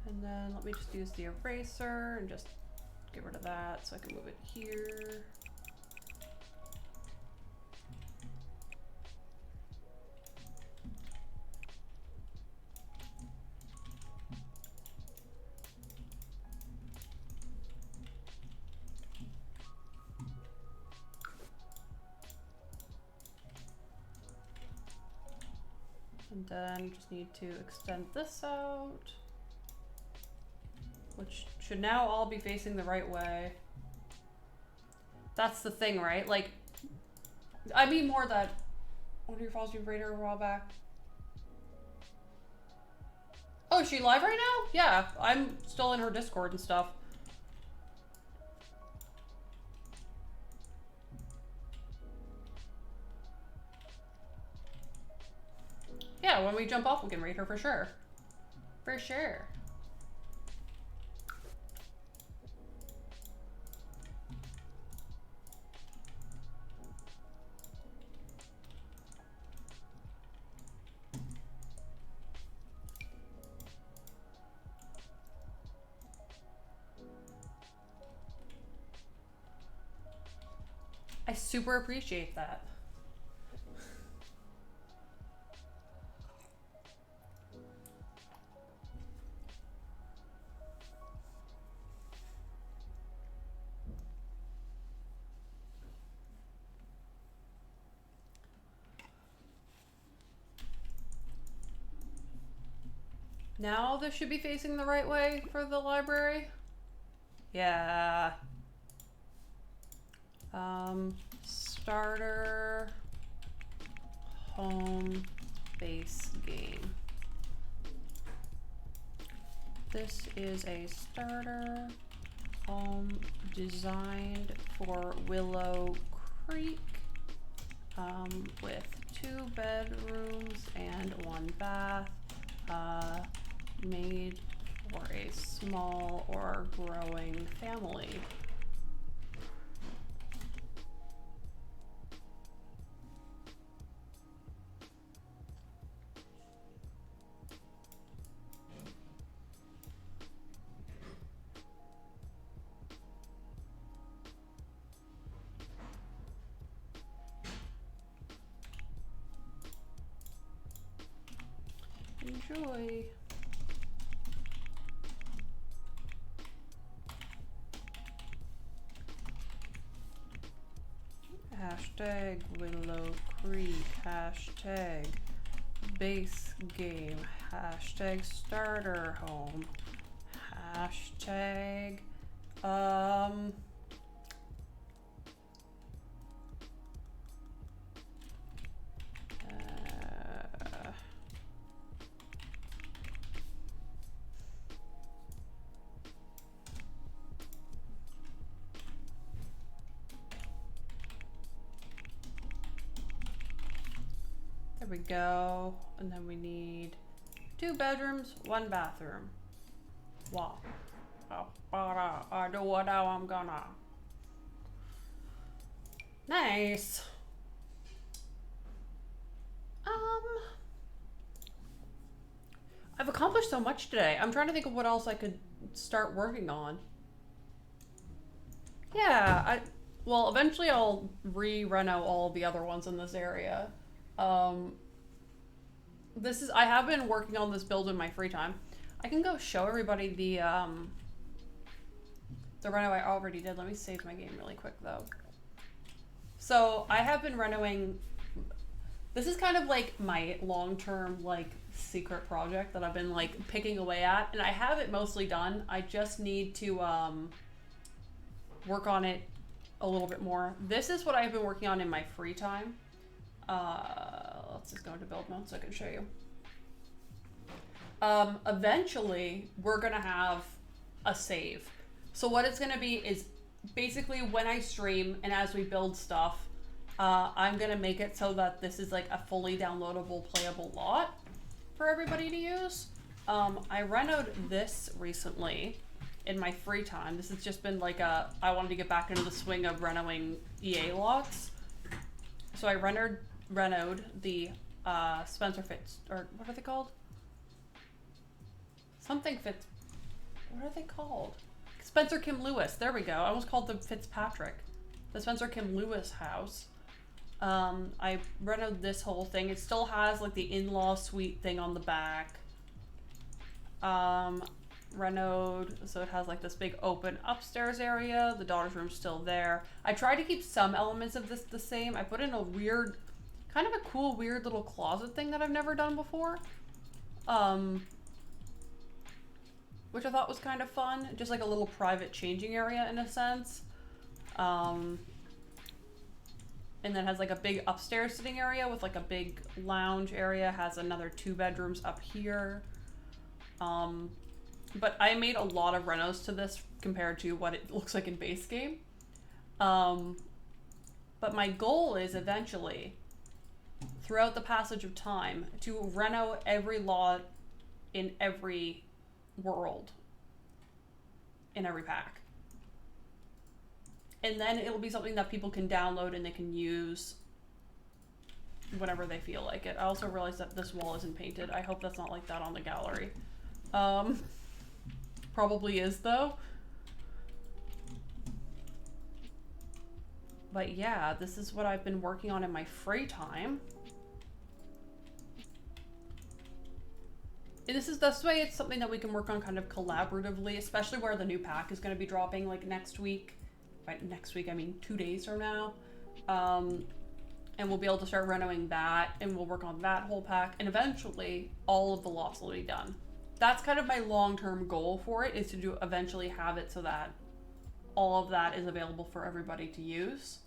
Speaker 1: And then let me just use the eraser and just get rid of that so I can move it here. And then just need to extend this out, which should now all be facing the right way. That's the thing, right? Like, I mean more that one of your files you've rated a while back. Oh, is she live right now? Yeah, I'm still in her Discord and stuff. Yeah, when we jump off, we can rate her for sure. For sure. I super appreciate that. Now this should be facing the right way for the library. Yeah. Starter, home, base game. This is a starter home designed for Willow Creek, with 2 bedrooms and 1 bath, made for a small or growing family. Enjoy. Hashtag Willow Creek, hashtag base game, hashtag starter home, hashtag there we go. And then we need 2 bedrooms, 1 bathroom. Wow. I do what I'm gonna. Nice. I've accomplished so much today. I'm trying to think of what else I could start working on. Yeah, well, eventually I'll re-reno all the other ones in this area. I have been working on this build in my free time. I can go show everybody the reno I already did. Let me save my game really quick though. So I have been renoing. This is kind of like my long-term like secret project that I've been like picking away at, and I have it mostly done. I just need to work on it a little bit more. This is what I've been working on in my free time. Let's just go into build mode so I can show you. Eventually, we're gonna have a save. So what it's gonna be is basically when I stream and as we build stuff, I'm gonna make it so that this is like a fully downloadable, playable lot for everybody to use. I renoed this recently in my free time. This has just been like I wanted to get back into the swing of renoing EA lots. So I renoed the Spencer Fitz, or what are they called? Something Fitz What are they called? Spencer Kim Lewis. There we go. I almost called them Fitzpatrick. The Spencer Kim Lewis house. I renoed this whole thing. It still has like the in-law suite thing on the back. Renoed, so it has like this big open upstairs area. The daughter's room's still there. I tried to keep some elements of this the same. I put in a weird, kind of a cool, weird little closet thing that I've never done before. Which I thought was kind of fun. Just like a little private changing area in a sense. And then has like a big upstairs sitting area with like a big lounge area. Has another 2 bedrooms up here. But I made a lot of renos to this compared to what it looks like in base game. But my goal is eventually, throughout the passage of time, to reno every lot in every world, in every pack. And then it'll be something that people can download and they can use whenever they feel like it. I also realized that this wall isn't painted. I hope that's not like that on the gallery. Probably is though. But yeah, this is what I've been working on in my free time. And this way it's something that we can work on kind of collaboratively, especially where the new pack is going to be dropping like next week. By next week, I mean 2 days from now. And we'll be able to start renoing that, and we'll work on that whole pack, and eventually all of the lots will be done. That's kind of my long-term goal for it, is to eventually have it so that all of that is available for everybody to use.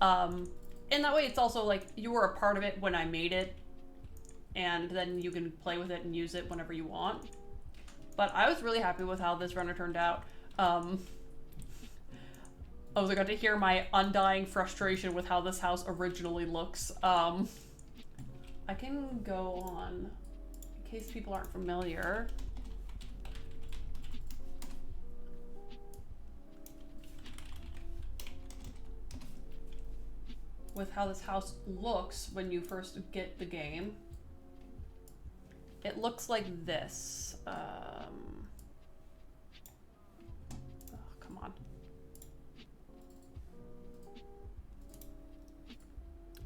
Speaker 1: And that way it's also like you were a part of it when I made it, and then you can play with it and use it whenever you want. But I was really happy with how this reno turned out. I got to hear my undying frustration with how this house originally looks. I can go on, in case people aren't familiar. With how this house looks when you first get the game. It looks like this. Oh, come on.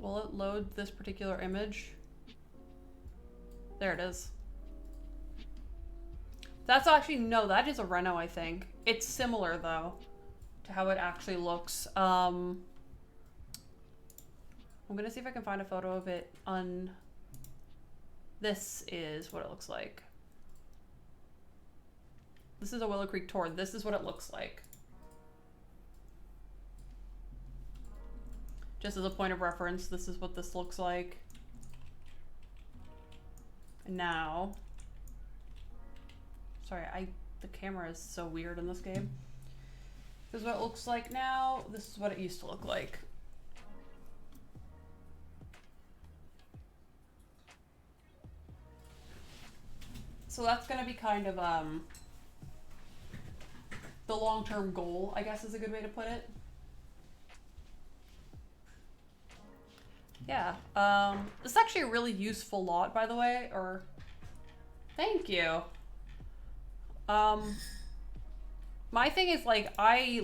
Speaker 1: Will it load this particular image? There it is. That's actually, no, that is a reno, I think. It's similar though to how it actually looks. I'm gonna see if I can find a photo of it on... This is what it looks like. This is a Willow Creek tour. This is what it looks like. Just as a point of reference, this is what this looks like. And now, sorry, the camera is so weird in this game. This is what it looks like now. This is what it used to look like. So that's gonna be kind of the long-term goal, I guess is a good way to put it. Yeah, this is actually a really useful lot, by the way, or thank you. My thing is like, I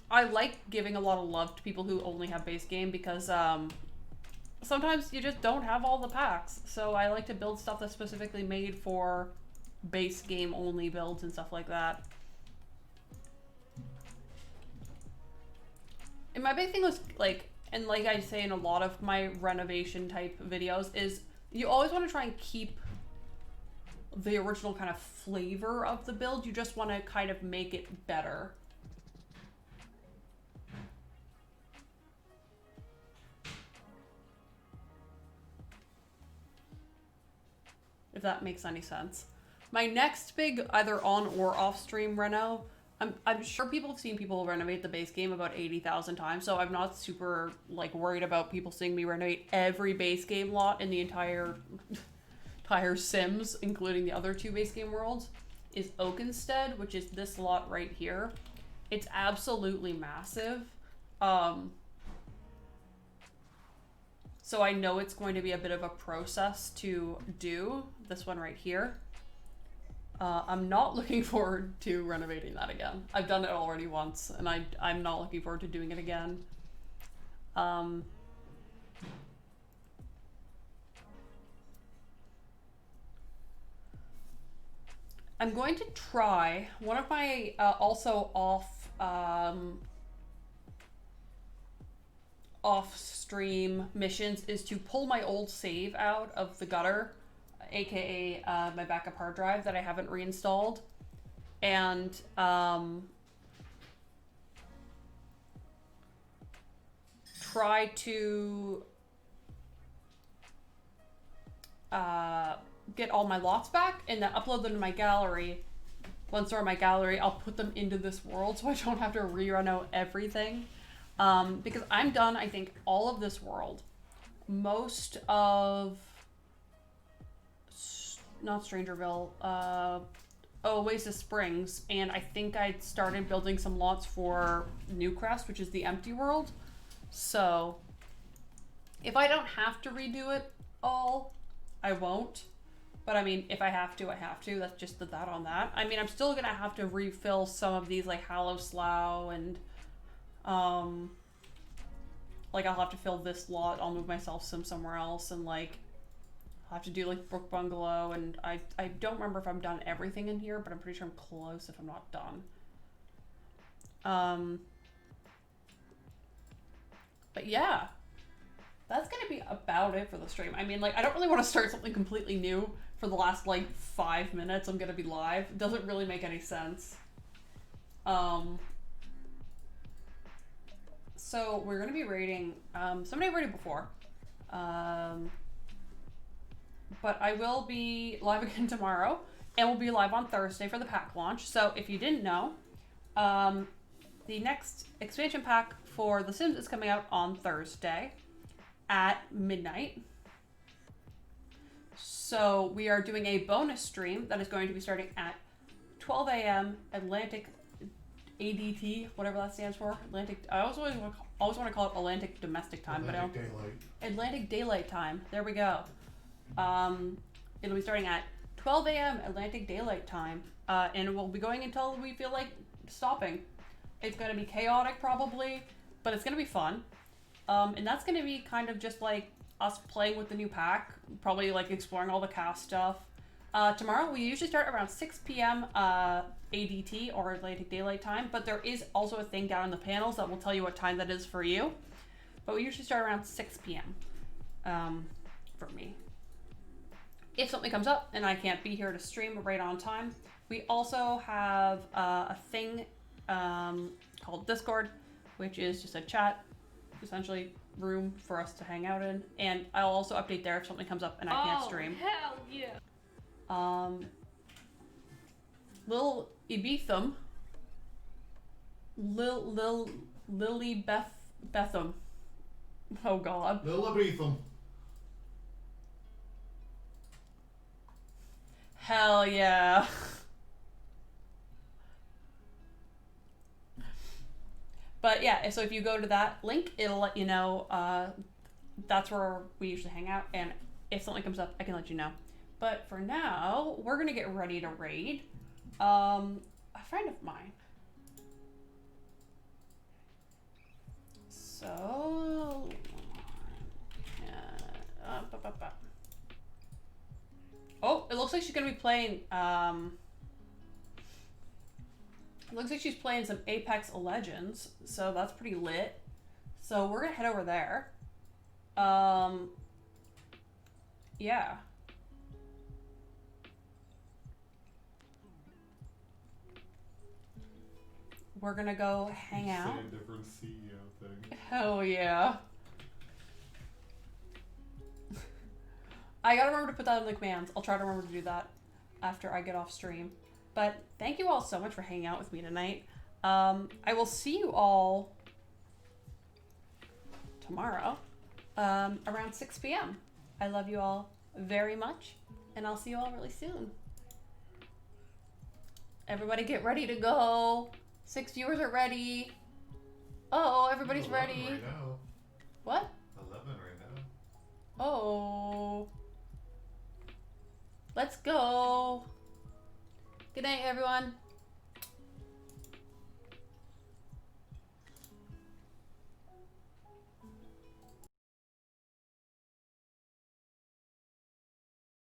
Speaker 1: like giving a lot of love to people who only have base game because sometimes you just don't have all the packs. So I like to build stuff that's specifically made for base game only builds and stuff like that. And my big thing was like, and like I say in a lot of my renovation type videos, is you always want to try and keep the original kind of flavor of the build. You just want to kind of make it better. If that makes any sense. My next big either on or off stream reno, I'm sure people have seen people renovate the base game about 80,000 times, so I'm not super like worried about people seeing me renovate every base game lot in the entire Sims, including the other 2 base game worlds, is Oakenstead, which is this lot right here. It's absolutely massive. So I know it's going to be a bit of a process to do this one right here. I'm not looking forward to renovating that again. I've done it already once, and I'm not looking forward to doing it again. I'm going to try one of my also off stream missions is to pull my old save out of the gutter, aka my backup hard drive that I haven't reinstalled, and try to get all my lots back and then upload them to my gallery. Once they're in my gallery, I'll put them into this world so I don't have to rerun out everything. Because I'm done, I think, all of this world. Most of... not Strangerville, Oasis Springs, and I think I started building some lots for Newcrest, which is the empty world. So, if I don't have to redo it all, I won't. But I mean, if I have to, I have to. That's just that on that. I mean, I'm still gonna have to refill some of these, like Hallow Slough and like I'll have to fill this lot. I'll move myself somewhere else, and like I'll have to do like Brook Bungalow, and I don't remember if I'm done everything in here, but I'm pretty sure I'm close if I'm not done. But yeah, that's gonna be about it for the stream. I mean, like, I don't really want to start something completely new for the last like 5 minutes I'm gonna be live. It doesn't really make any sense. So we're gonna be rating, somebody rated before, but I will be live again tomorrow, and we'll be live on Thursday for the pack launch. So if you didn't know, the next expansion pack for The Sims is coming out on Thursday at midnight. So we are doing a bonus stream that is going to be starting at 12 a.m. Atlantic ADT, whatever that stands for. Atlantic. I always want to call it Atlantic Domestic Time,
Speaker 2: Atlantic
Speaker 1: but I don't.
Speaker 2: Daylight.
Speaker 1: Atlantic Daylight Time. There we go. It'll be starting at 12 a.m. Atlantic Daylight Time, and we'll be going until we feel like stopping. It's going to be chaotic probably, but it's going to be fun. And that's going to be kind of just like us playing with the new pack, probably like exploring all the cast stuff. Tomorrow we usually start around 6 p.m. ADT or Atlantic Daylight Time, but there is also a thing down in the panels that will tell you what time that is for you. But we usually start around 6 p.m. For me. If something comes up and I can't be here to stream right on time, we also have a thing called Discord, which is just a chat, essentially room for us to hang out in, and I'll also update there if something comes up and I can't stream.
Speaker 4: Hell yeah.
Speaker 1: Lil Ibetham, Lily Betham. Oh God.
Speaker 2: Lil Abetham.
Speaker 1: Hell yeah. But yeah, so if you go to that link, it'll let you know, that's where we usually hang out, and if something comes up, I can let you know. But for now, we're gonna get ready to raid a friend of mine. So, oh, it looks like she's gonna be playing, it looks like she's playing some Apex Legends, so that's pretty lit. So we're gonna head over there. Yeah. We're gonna go hang out.
Speaker 2: Say a different CEO thing.
Speaker 1: Hell yeah. I gotta remember to put that in the commands. I'll try to remember to do that after I get off stream. But thank you all so much for hanging out with me tonight. I will see you all tomorrow around 6 p.m. I love you all very much, and I'll see you all really soon. Everybody get ready to go. 6 viewers are ready. Oh, everybody's
Speaker 2: 11
Speaker 1: ready.
Speaker 2: Right now.
Speaker 1: What?
Speaker 2: 11 right now.
Speaker 1: Oh. Let's go. Good night, everyone.